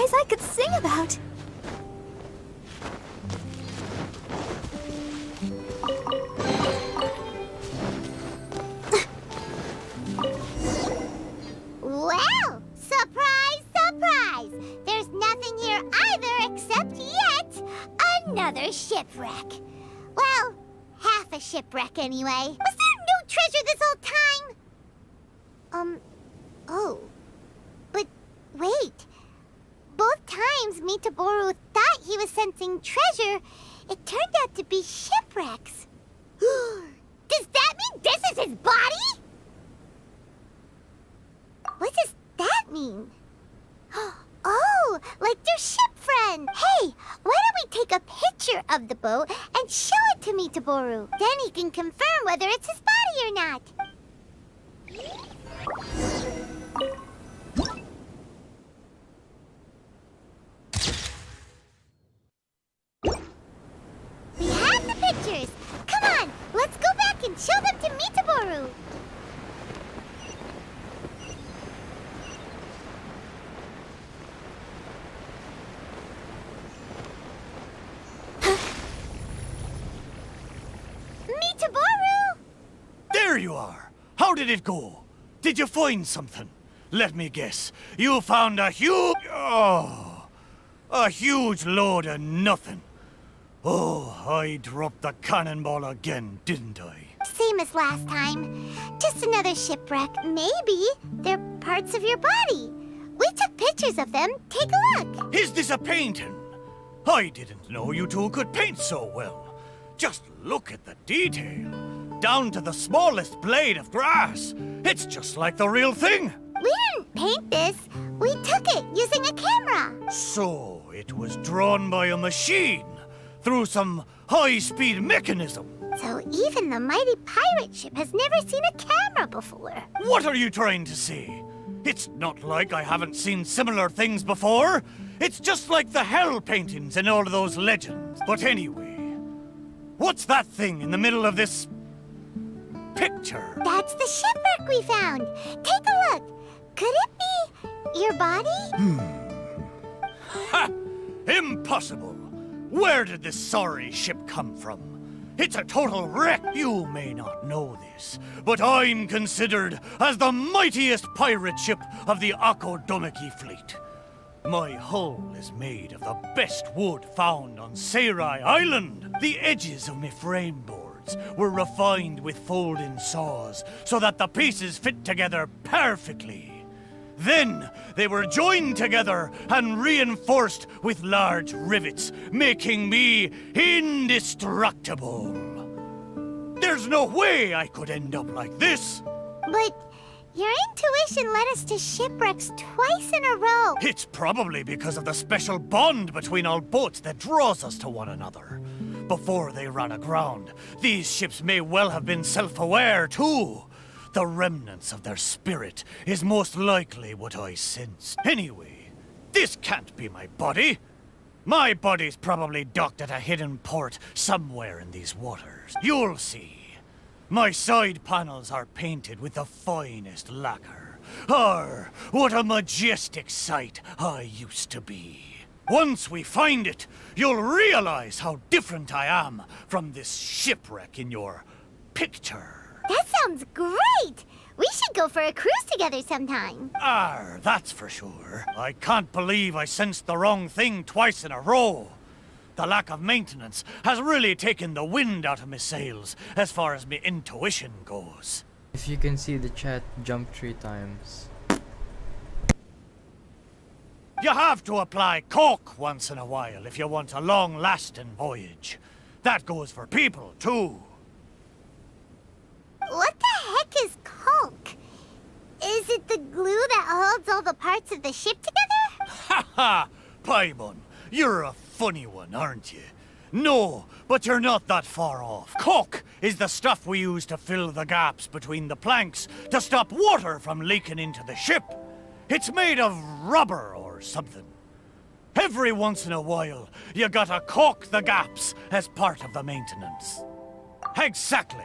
guys I could sing about. Well, surprise, surprise! There's nothing here either except yet another shipwreck. Well, half a shipwreck anyway. Was there no treasure this whole time? Oh. But wait. Both times Mitaboru thought he was sensing treasure, it turned out to be shipwrecks. Does that mean this is his body? What does that mean? Oh, like their ship friend. Hey, why don't we take a picture of the boat and show it to Mitaboru? Then he can confirm whether it's his body or not. We have the pictures. Come on, let's go back and show them to Mitaboru. Mitaboru! There you are! How did it go? Did you find something? Let me guess. You found a huge... Oh, a huge load of nothing. Oh, I dropped the cannonball again, didn't I? Same as last time. Just another shipwreck. Maybe they're parts of your body. We took pictures of them. Take a look. Is this a painting? I didn't know you two could paint so well. Just look at the detail. Down to the smallest blade of grass. It's just like the real thing. We didn't paint this. We took it using a camera. So it was drawn by a machine through some high-speed mechanism. So even the mighty pirate ship has never seen a camera before. What are you trying to say? It's not like I haven't seen similar things before. It's just like the hell paintings in all of those legends. But anyway, what's that thing in the middle of this picture? That's the shipwreck we found. Take a look. Could it be your body? Ha! Impossible! Where did this sorry ship come from? It's a total wreck. You may not know this, but I'm considered as the mightiest pirate ship of the Akodomiki fleet. My hull is made of the best wood found on Seirai Island. The edges of my frame boards were refined with folding saws so that the pieces fit together perfectly. Then they were joined together and reinforced with large rivets, making me indestructible. There's no way I could end up like this. But your intuition led us to shipwrecks twice in a row. It's probably because of the special bond between our boats that draws us to one another. Before they ran aground, these ships may well have been self-aware too. The remnants of their spirit is most likely what I sense. Anyway, this can't be my body. My body's probably docked at a hidden port somewhere in these waters. You'll see. My side panels are painted with the finest lacquer. What a majestic sight I used to be. Once we find it, you'll realize how different I am from this shipwreck in your picture. That sounds great! We should go for a cruise together sometime. That's for sure. I can't believe I sensed the wrong thing twice in a row. The lack of maintenance has really taken the wind out of my sails as far as my intuition goes. If you can see the chat jump 3 times. You have to apply cork once in a while if you want a long-lasting voyage. That goes for people, too. What the heck is caulk? Is it the glue that holds all the parts of the ship together? Ha ha! Paimon, you're a funny one, aren't you? No, but you're not that far off. Caulk is the stuff we use to fill the gaps between the planks to stop water from leaking into the ship. It's made of rubber or something. Every once in a while, you gotta caulk the gaps as part of the maintenance. Exactly.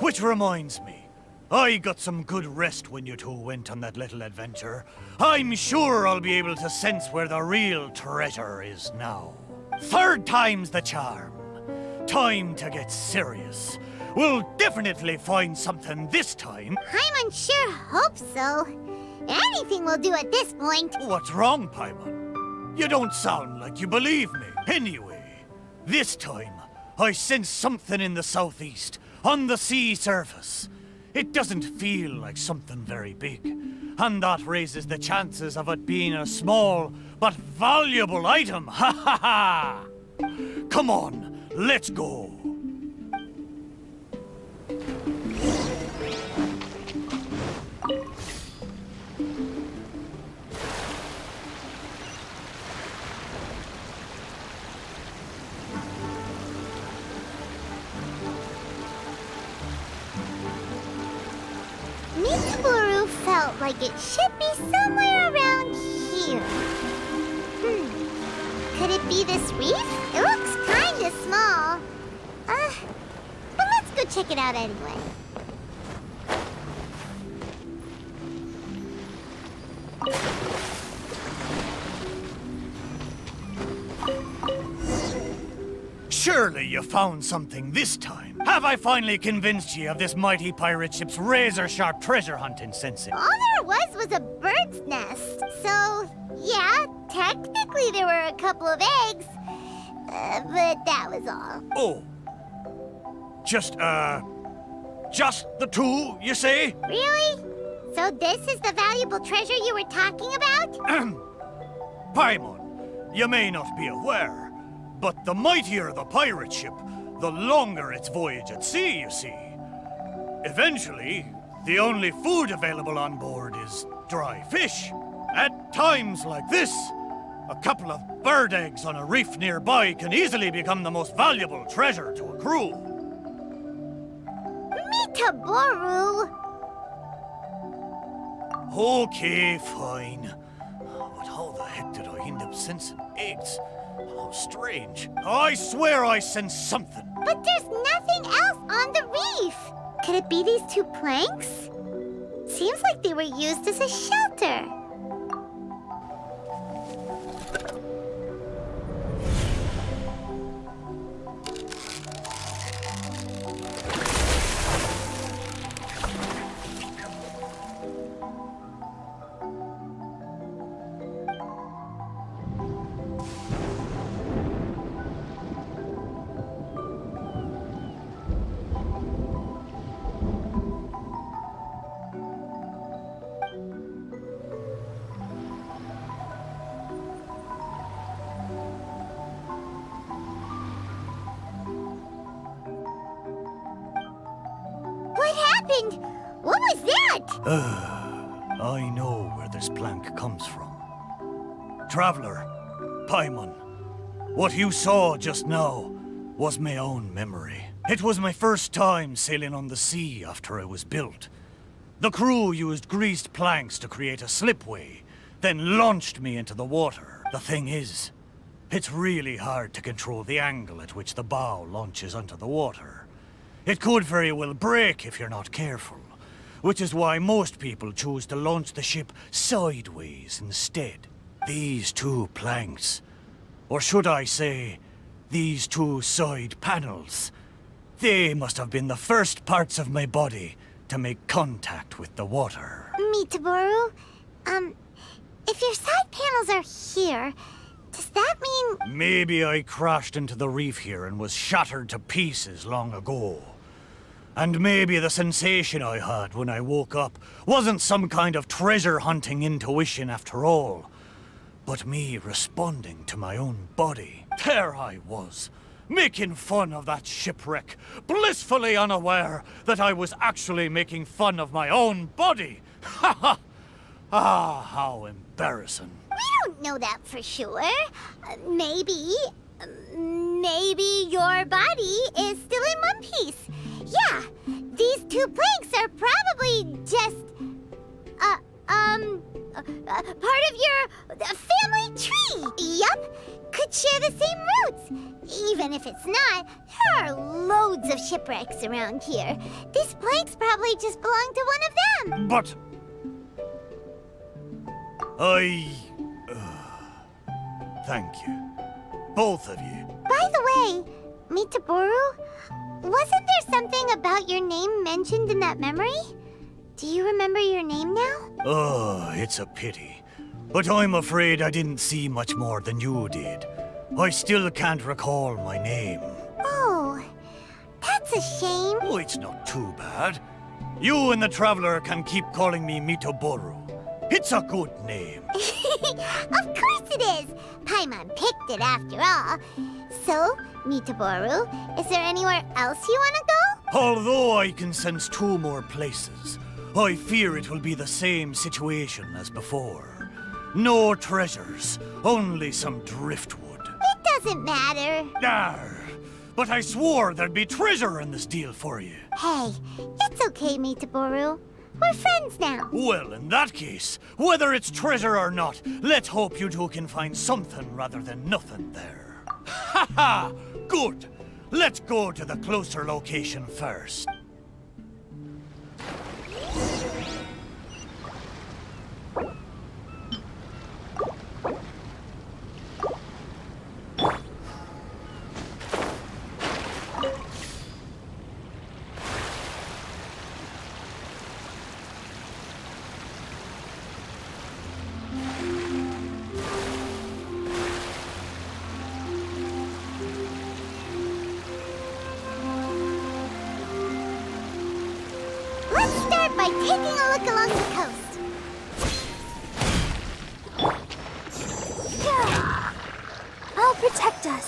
Which reminds me, I got some good rest when you two went on that little adventure. I'm sure I'll be able to sense where the real treasure is now. 3rd time's the charm. Time to get serious. We'll definitely find something this time. Paimon sure hopes so. Anything will do at this point. What's wrong, Paimon? You don't sound like you believe me. Anyway, this time, I sense something in the southeast, on the sea surface. It doesn't feel like something very big, and that raises the chances of it being a small but valuable item. Ha ha ha! Come on, let's go. Mitsuburu felt like it should be somewhere around here. Could it be this reef? It looks kinda small. But let's go check it out anyway. Surely you found something this time. Have I finally convinced you of this mighty pirate ship's razor-sharp treasure hunting sensei? All there was a bird's nest. So, yeah, technically there were a couple of eggs. But that was all. Oh. Just the 2, you say? Really? So this is the valuable treasure you were talking about? Paimon, you may not be aware, but the mightier the pirate ship, the longer its voyage at sea, you see. Eventually, the only food available on board is dry fish. At times like this, a couple of bird eggs on a reef nearby can easily become the most valuable treasure to a crew. Mitaboru! Okay, fine. But how the heck did I end up sensing eggs? How strange. I swear I sense something. But there's nothing else on the reef. Could it be these 2 planks? Seems like they were used as a shelter. What happened? What was that? I know where this plank comes from. Traveler, Paimon, what you saw just now was my own memory. It was my first time sailing on the sea after it was built. The crew used greased planks to create a slipway, then launched me into the water. The thing is, it's really hard to control the angle at which the bow launches onto the water. It could very well break if you're not careful, which is why most people choose to launch the ship sideways instead. These 2 planks, or should I say, these 2 side panels, they must have been the first parts of my body to make contact with the water. Mitaboru, if your side panels are here, does that mean... Maybe I crashed into the reef here and was shattered to pieces long ago. And maybe the sensation I had when I woke up wasn't some kind of treasure-hunting intuition after all, but me responding to my own body. There I was, making fun of that shipwreck, blissfully unaware that I was actually making fun of my own body. Ha ha! Ah, how embarrassing. We don't know that for sure. Maybe your body is still in one piece. Yeah, these 2 planks are probably just, part of your family tree. Yup, could share the same roots. Even if it's not, there are loads of shipwrecks around here. These planks probably just belong to one of them. But... Thank you. Both of you. By the way, Mitaboru, wasn't there something about your name mentioned in that memory? Do you remember your name now? Oh, it's a pity. But I'm afraid I didn't see much more than you did. I still can't recall my name. Oh, that's a shame. Oh, it's not too bad. You and the Traveler can keep calling me Mitaboru. It's a good name. Of course it is! Paimon picked it after all. So, Mitaboru, is there anywhere else you want to go? Although I can sense 2 more places, I fear it will be the same situation as before. No treasures, only some driftwood. It doesn't matter. Arr, but I swore there'd be treasure in this deal for you. Hey, it's okay, Mitaboru. We're friends now. Well, in that case, whether it's treasure or not, let's hope you two can find something rather than nothing there. Ha ha! Good! Let's go to the closer location first. Let's start by taking a look along the coast. I'll protect us.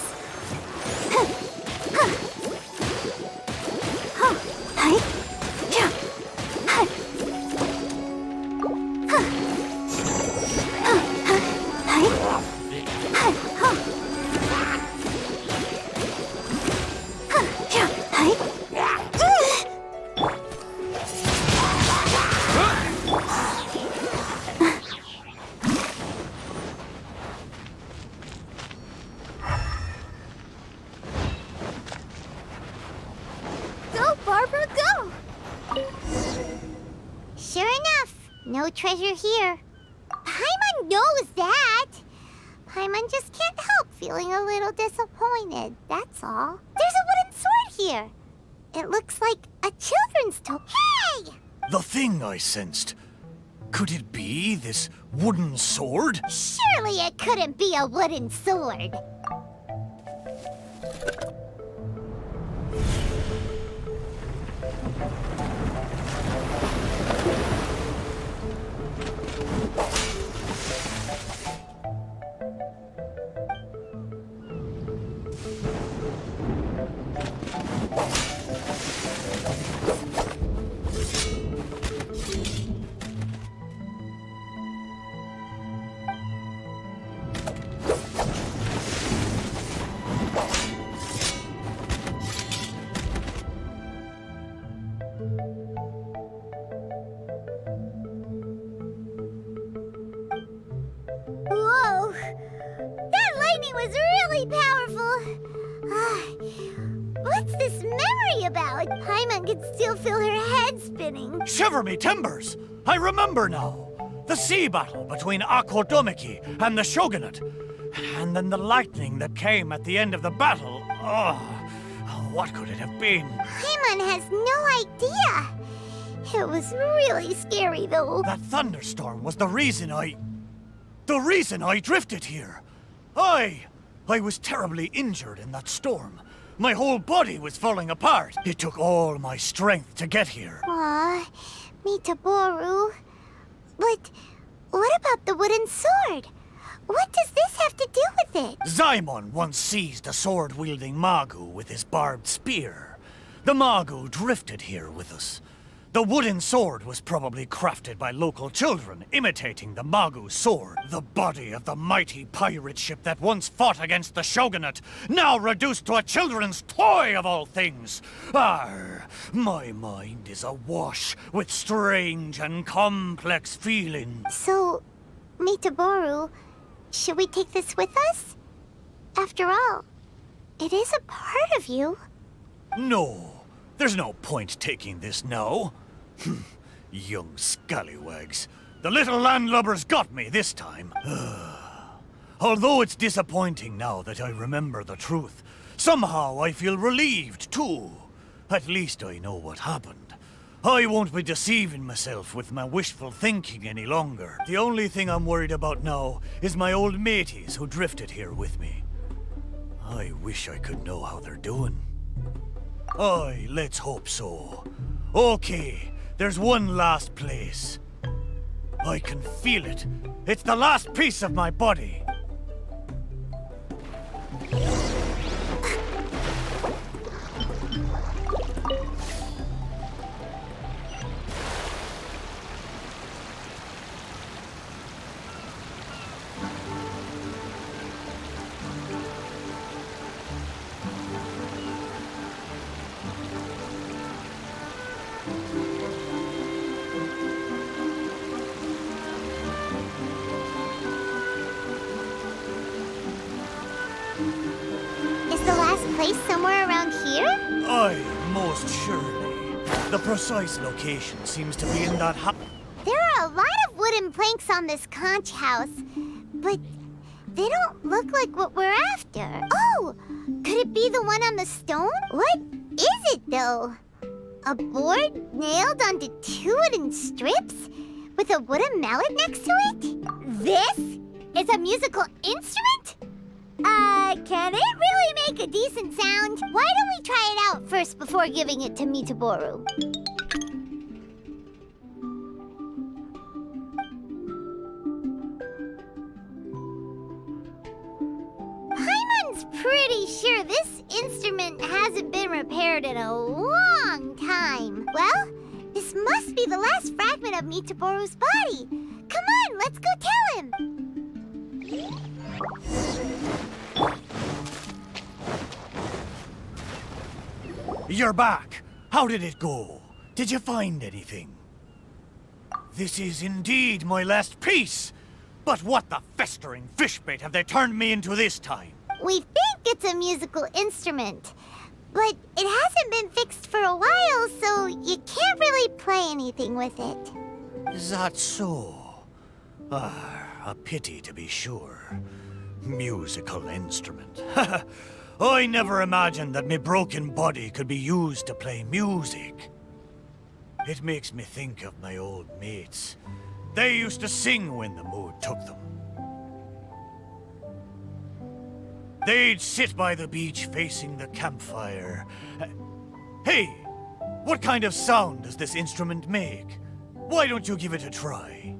Go, Barbara, go! Sure enough, no treasure here. Paimon knows that. Paimon just can't help feeling a little disappointed, that's all. There's a wooden sword here. It looks like a children's toy. Hey! The thing I sensed. Could it be this wooden sword? Surely it couldn't be a wooden sword. Whoa! That lightning was really powerful! What's this memory about? Paimon can still feel her head spinning. Shiver me timbers! I remember now. The sea battle between Akodomiki and the Shogunate. And then the lightning that came at the end of the battle. Oh, what could it have been? Paimon has no idea. It was really scary, though. That thunderstorm was the reason I drifted here. I was terribly injured in that storm. My whole body was falling apart. It took all my strength to get here. Aw, Mitaboru. But what about the wooden sword? What does this have to do with it? Zaimon once seized a sword-wielding Magu with his barbed spear. The Magu drifted here with us. The wooden sword was probably crafted by local children, imitating the Magu sword. The body of the mighty pirate ship that once fought against the Shogunate, now reduced to a children's toy of all things. Arr, my mind is awash with strange and complex feelings. So, Mitaboru, should we take this with us? After all, it is a part of you. No, there's no point taking this now. Young scallywags. The little landlubbers got me this time. Although it's disappointing now that I remember the truth, somehow I feel relieved too. At least I know what happened. I won't be deceiving myself with my wishful thinking any longer. The only thing I'm worried about now is my old mateys who drifted here with me. I wish I could know how they're doing. Aye, let's hope so. Okay, there's one last place. I can feel it. It's the last piece of my body. Place somewhere around here? Aye, most surely. The precise location seems to be in that There are a lot of wooden planks on this conch house, but they don't look like what we're after. Oh, could it be the one on the stone? What is it, though? A board nailed onto 2 wooden strips with a wooden mallet next to it? This is a musical instrument? Can it really make a decent sound? Why don't we try it out first before giving it to Mitaboru? Paimon's pretty sure this instrument hasn't been repaired in a long time. Well, this must be the last fragment of Mitaboru's body. Come on, let's go tell him. You're back! How did it go? Did you find anything? This is indeed my last piece! But what the festering fishbait have they turned me into this time? We think it's a musical instrument, but it hasn't been fixed for a while, so you can't really play anything with it. Is that so? A pity to be sure. Musical instrument. I never imagined that my broken body could be used to play music. It makes me think of my old mates. They used to sing when the mood took them. They'd sit by the beach facing the campfire. Hey, what kind of sound does this instrument make? Why don't you give it a try?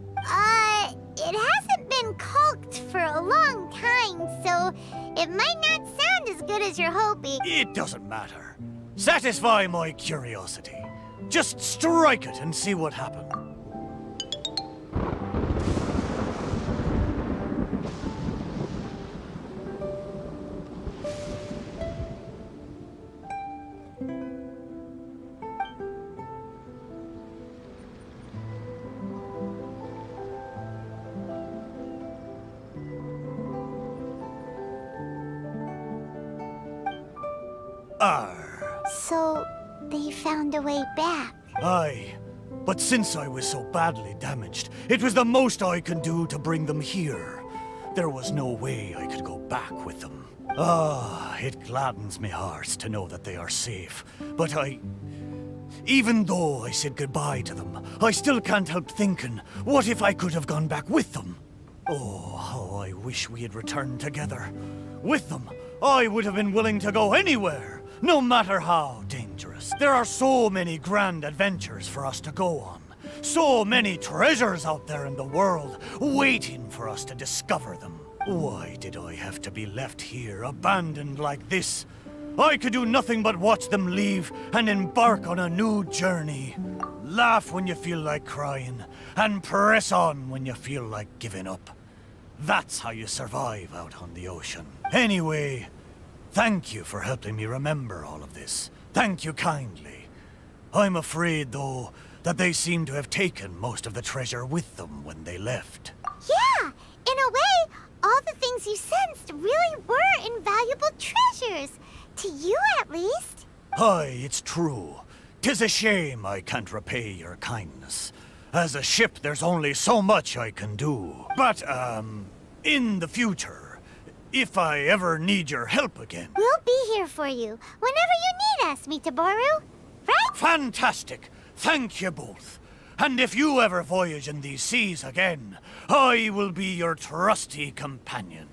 It hasn't been caulked for a long time, so it might not sound as good as you're hoping. It doesn't matter. Satisfy my curiosity. Just strike it and see what happens. So, they found a way back. Aye, but since I was so badly damaged, it was the most I could do to bring them here. There was no way I could go back with them. It gladdens me heart to know that they are safe. But even though I said goodbye to them, I still can't help thinking, what if I could have gone back with them? Oh, how I wish we had returned together. With them, I would have been willing to go anywhere, no matter how dangerous. There are so many grand adventures for us to go on. So many treasures out there in the world, waiting for us to discover them. Why did I have to be left here, abandoned like this? I could do nothing but watch them leave and embark on a new journey. Laugh when you feel like crying, and press on when you feel like giving up. That's how you survive out on the ocean. Anyway, thank you for helping me remember all of this. Thank you kindly. I'm afraid, though, that they seem to have taken most of the treasure with them when they left. Yeah, in a way, all the things you sensed really were invaluable treasures. To you, at least. Aye, it's true. 'Tis a shame I can't repay your kindness. As a ship, there's only so much I can do. But, in the future, if I ever need your help again... We'll be here for you, whenever you need us, Mitaboru. Right? Fantastic! Thank you both. And if you ever voyage in these seas again, I will be your trusty companion.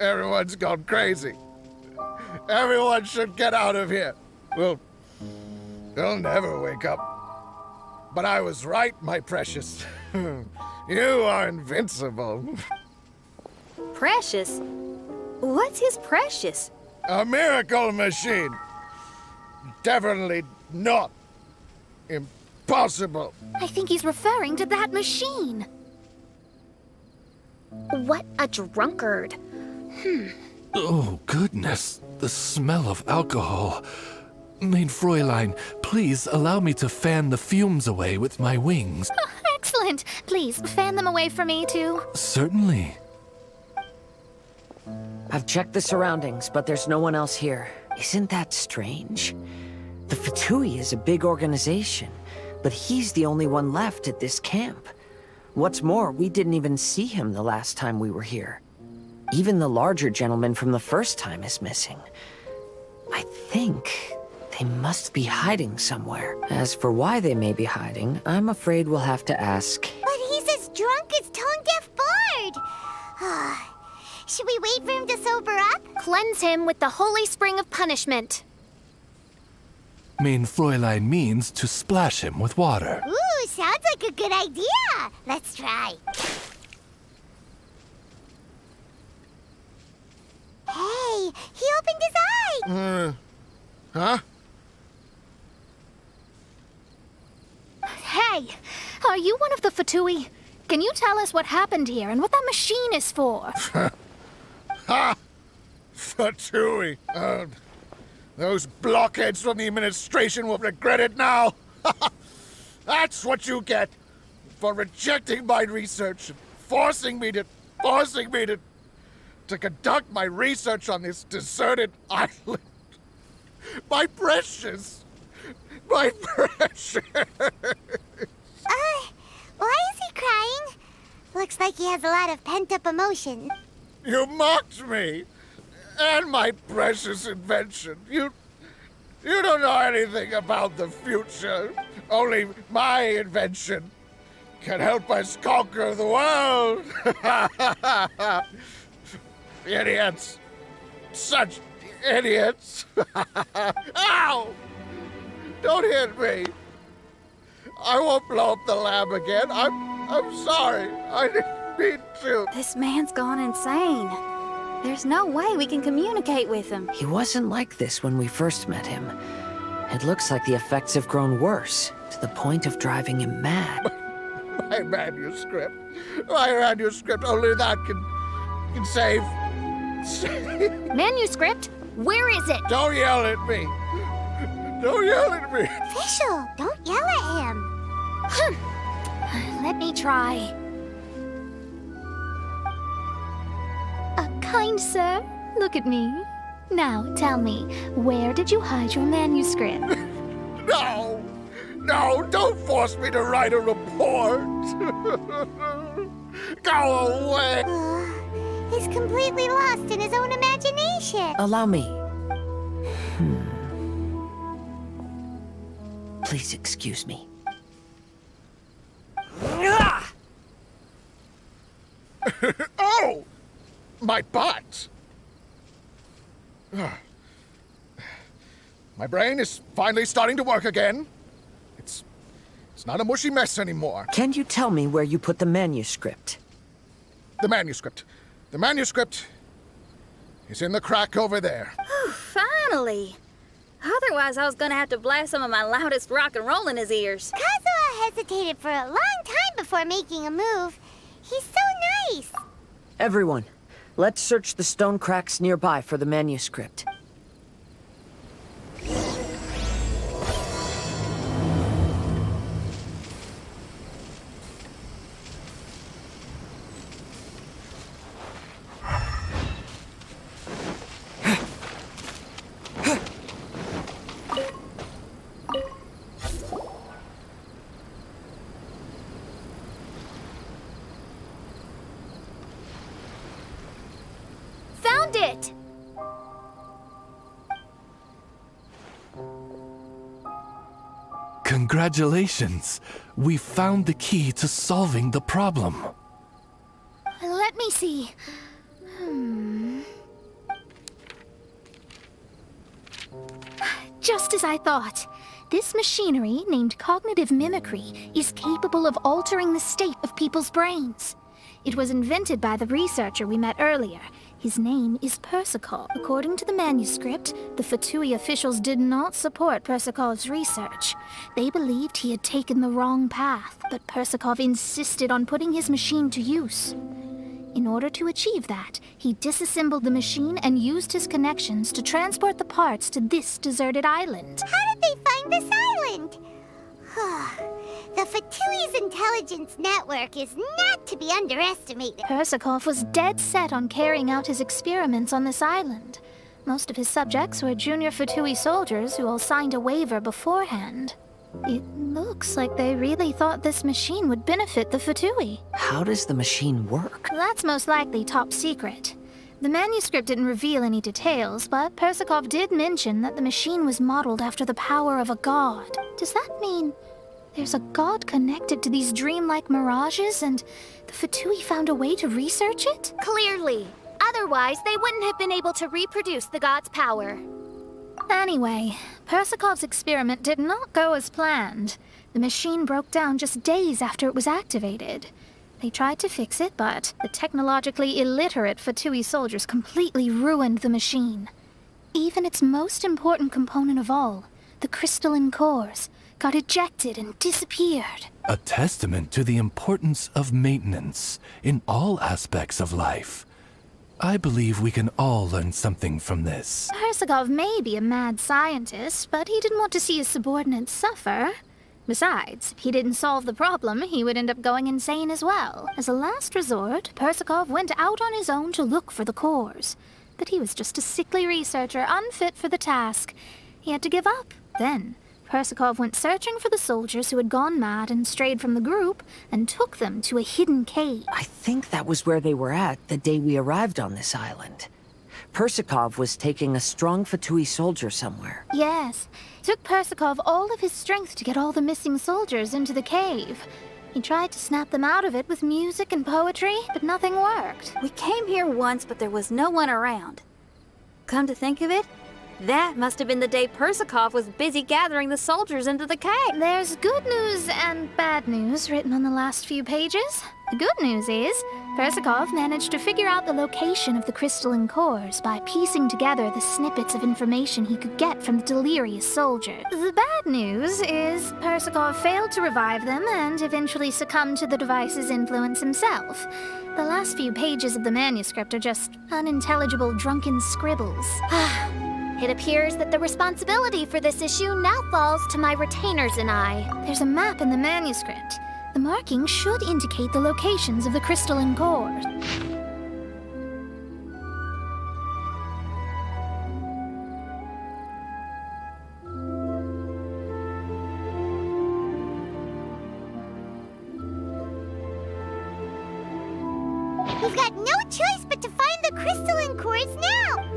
Everyone's gone crazy. Everyone should get out of here. They'll never wake up. But I was right, my precious. You are invincible. Precious? What's his precious? A miracle machine. Definitely not impossible. I think he's referring to that machine. What a drunkard. Oh, goodness. The smell of alcohol. Main Fräulein, please allow me to fan the fumes away with my wings. Oh, excellent. Please, fan them away for me, too. Certainly. I've checked the surroundings, but there's no one else here. Isn't that strange? The Fatui is a big organization, but he's the only one left at this camp. What's more, we didn't even see him the last time we were here. Even the larger gentleman from the first time is missing. I think They must be hiding somewhere. As for why they may be hiding, I'm afraid we'll have to ask. But he's as drunk as tone-deaf Bard! Should we wait for him to sober up? Cleanse him with the holy spring of punishment. Mein Fräulein means to splash him with water. Ooh, sounds like a good idea. Let's try. Hey, he opened his eye. Huh? Hey, are you one of the Fatui? Can you tell us what happened here and what that machine is for? Ha! Fatui. Those blockheads from the administration will regret it now. That's what you get for rejecting my research and forcing me to conduct my research on this deserted island. My precious. Why is he crying? Looks like he has a lot of pent-up emotion. You mocked me! And my precious invention. You don't know anything about the future. Only my invention can help us conquer the world. Idiots. Such idiots. Ow! Don't hit me. I won't blow up the lab again. I'm sorry. I didn't mean to. This man's gone insane. There's no way we can communicate with him. He wasn't like this when we first met him. It looks like the effects have grown worse, to the point of driving him mad. My manuscript. Only that can save. Manuscript? Where is it? Don't yell at me. Don't yell at me. Official, don't yell at him. Let me try. Kind sir, look at me. Now, tell me, where did you hide your manuscript? No, don't force me to write a report. Go away. He's completely lost in his own imagination. Allow me. Please excuse me. Oh! My butt! My brain is finally starting to work again. It's not a mushy mess anymore. Can you tell me where you put the manuscript? The manuscript is in the crack over there. Finally! Otherwise, I was gonna have to blast some of my loudest rock and roll in his ears. Kazuha hesitated for a long time before making a move. He's so nice. Everyone, let's search the stone cracks nearby for the manuscript. Found it! Congratulations! We found the key to solving the problem. Let me see. Just as I thought. This machinery, named cognitive mimicry, is capable of altering the state of people's brains. It was invented by the researcher we met earlier. His name is Persico. According to the manuscript, the Fatui officials did not support Persikov's research. They believed he had taken the wrong path, but Persikov insisted on putting his machine to use. In order to achieve that, he disassembled the machine and used his connections to transport the parts to this deserted island. How did they find this island? The Fatui's intelligence network is not to be underestimated. Persikov was dead set on carrying out his experiments on this island. Most of his subjects were junior Fatui soldiers who all signed a waiver beforehand. It looks like they really thought this machine would benefit the Fatui. How does the machine work? That's most likely top secret. The manuscript didn't reveal any details, but Persikov did mention that the machine was modeled after the power of a god. Does that mean there's a god connected to these dreamlike mirages, and the Fatui found a way to research it? Clearly. Otherwise, they wouldn't have been able to reproduce the god's power. Anyway, Persikov's experiment did not go as planned. The machine broke down just days after it was activated. They tried to fix it, but the technologically illiterate Fatui soldiers completely ruined the machine. Even its most important component of all, the crystalline cores, got ejected and disappeared. A testament to the importance of maintenance in all aspects of life. I believe we can all learn something from this. Persikov may be a mad scientist, but he didn't want to see his subordinates suffer. Besides, if he didn't solve the problem, he would end up going insane as well. As a last resort, Persikov went out on his own to look for the cores. But he was just a sickly researcher, unfit for the task. He had to give up. Then, Persikov went searching for the soldiers who had gone mad and strayed from the group, and took them to a hidden cave. I think that was where they were at the day we arrived on this island. Persikov was taking a strong Fatui soldier somewhere. Yes. It took Persikov all of his strength to get all the missing soldiers into the cave. He tried to snap them out of it with music and poetry, but nothing worked. We came here once, but there was no one around. Come to think of it, that must have been the day Persikov was busy gathering the soldiers into the cave. There's good news and bad news written on the last few pages. The good news is, Persikov managed to figure out the location of the crystalline cores by piecing together the snippets of information he could get from the delirious soldiers. The bad news is, Persikov failed to revive them and eventually succumbed to the device's influence himself. The last few pages of the manuscript are just unintelligible drunken scribbles. It appears that the responsibility for this issue now falls to my retainers and I. There's a map in the manuscript. The markings should indicate the locations of the crystalline cores. We've got no choice but to find the crystalline cores now!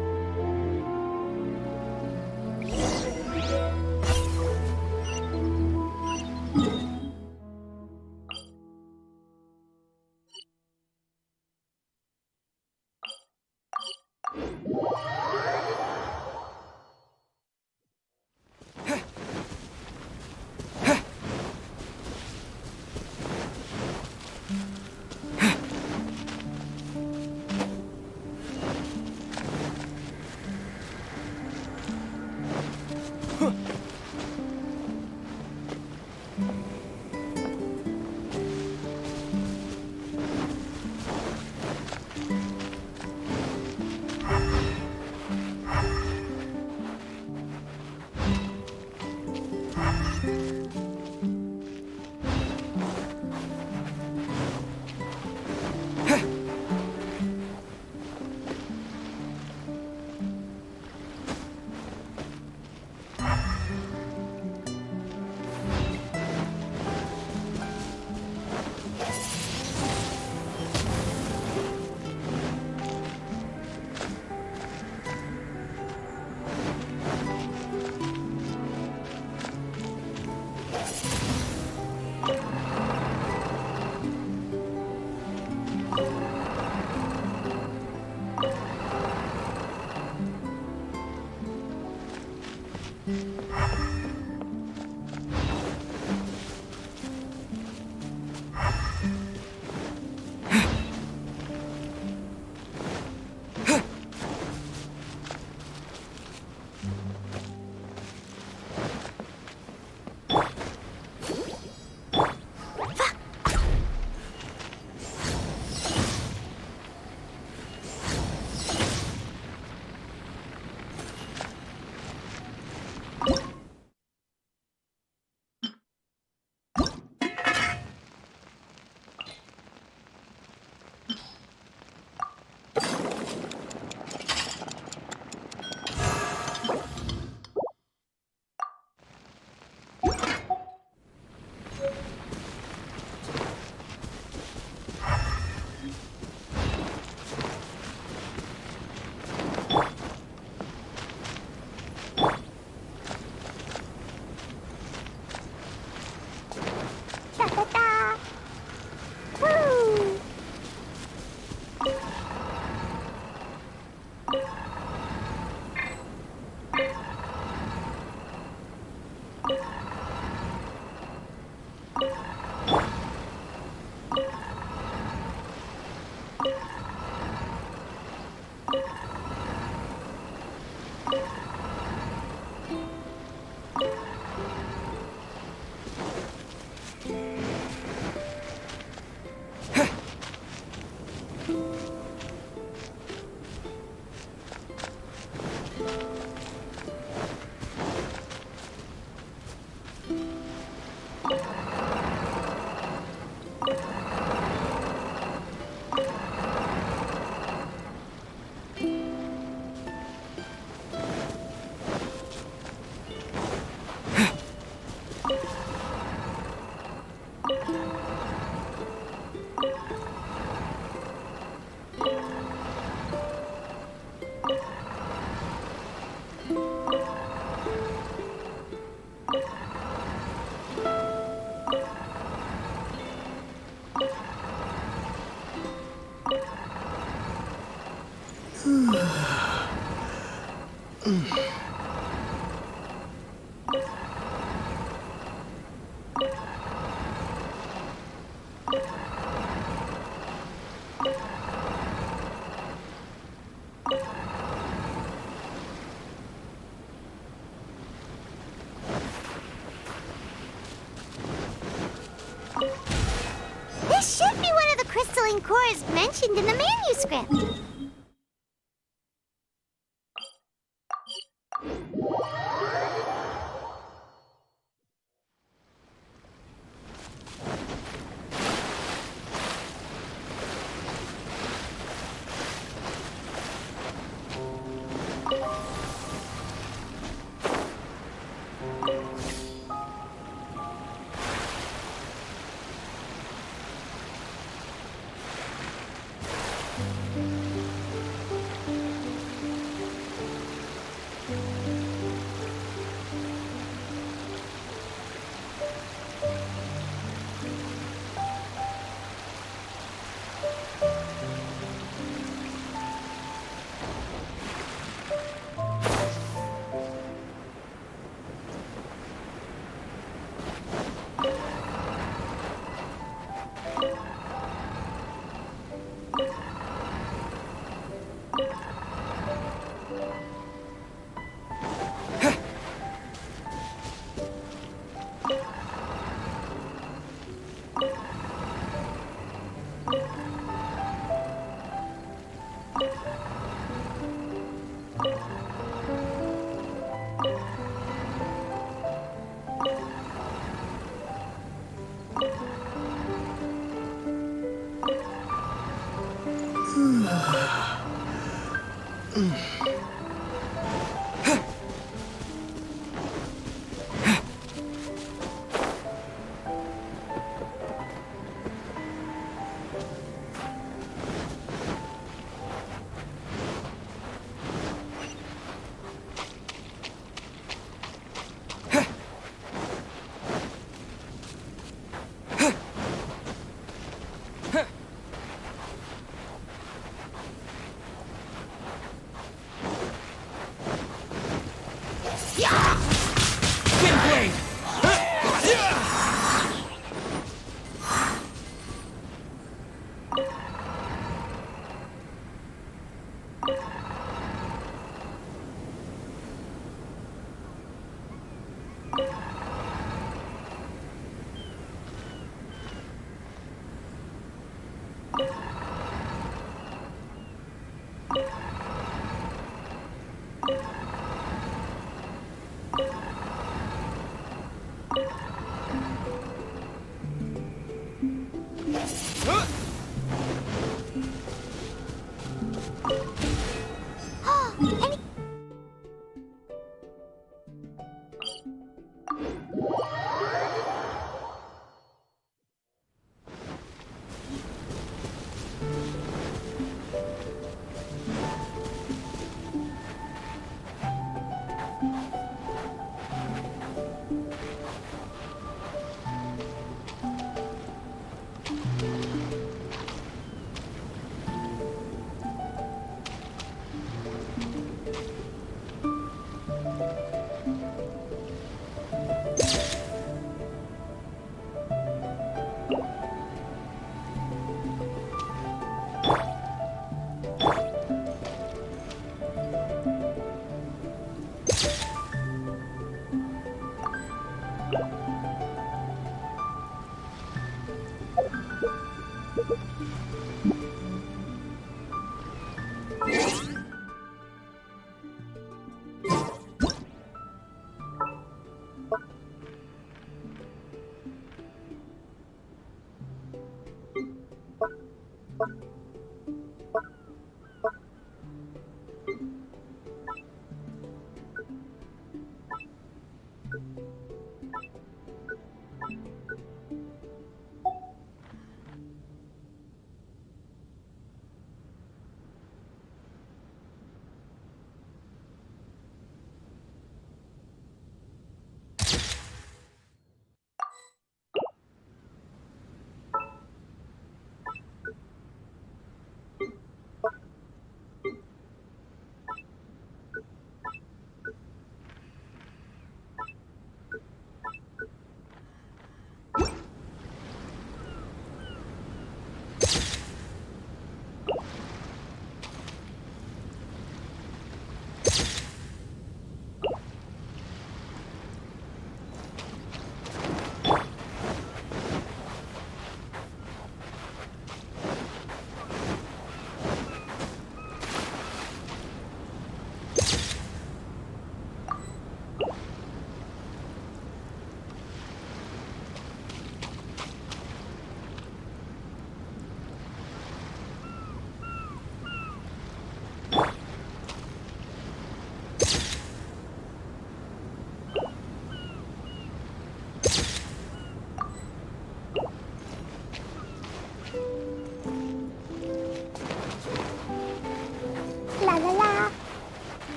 This should be one of the crystalline cores mentioned in the manuscript.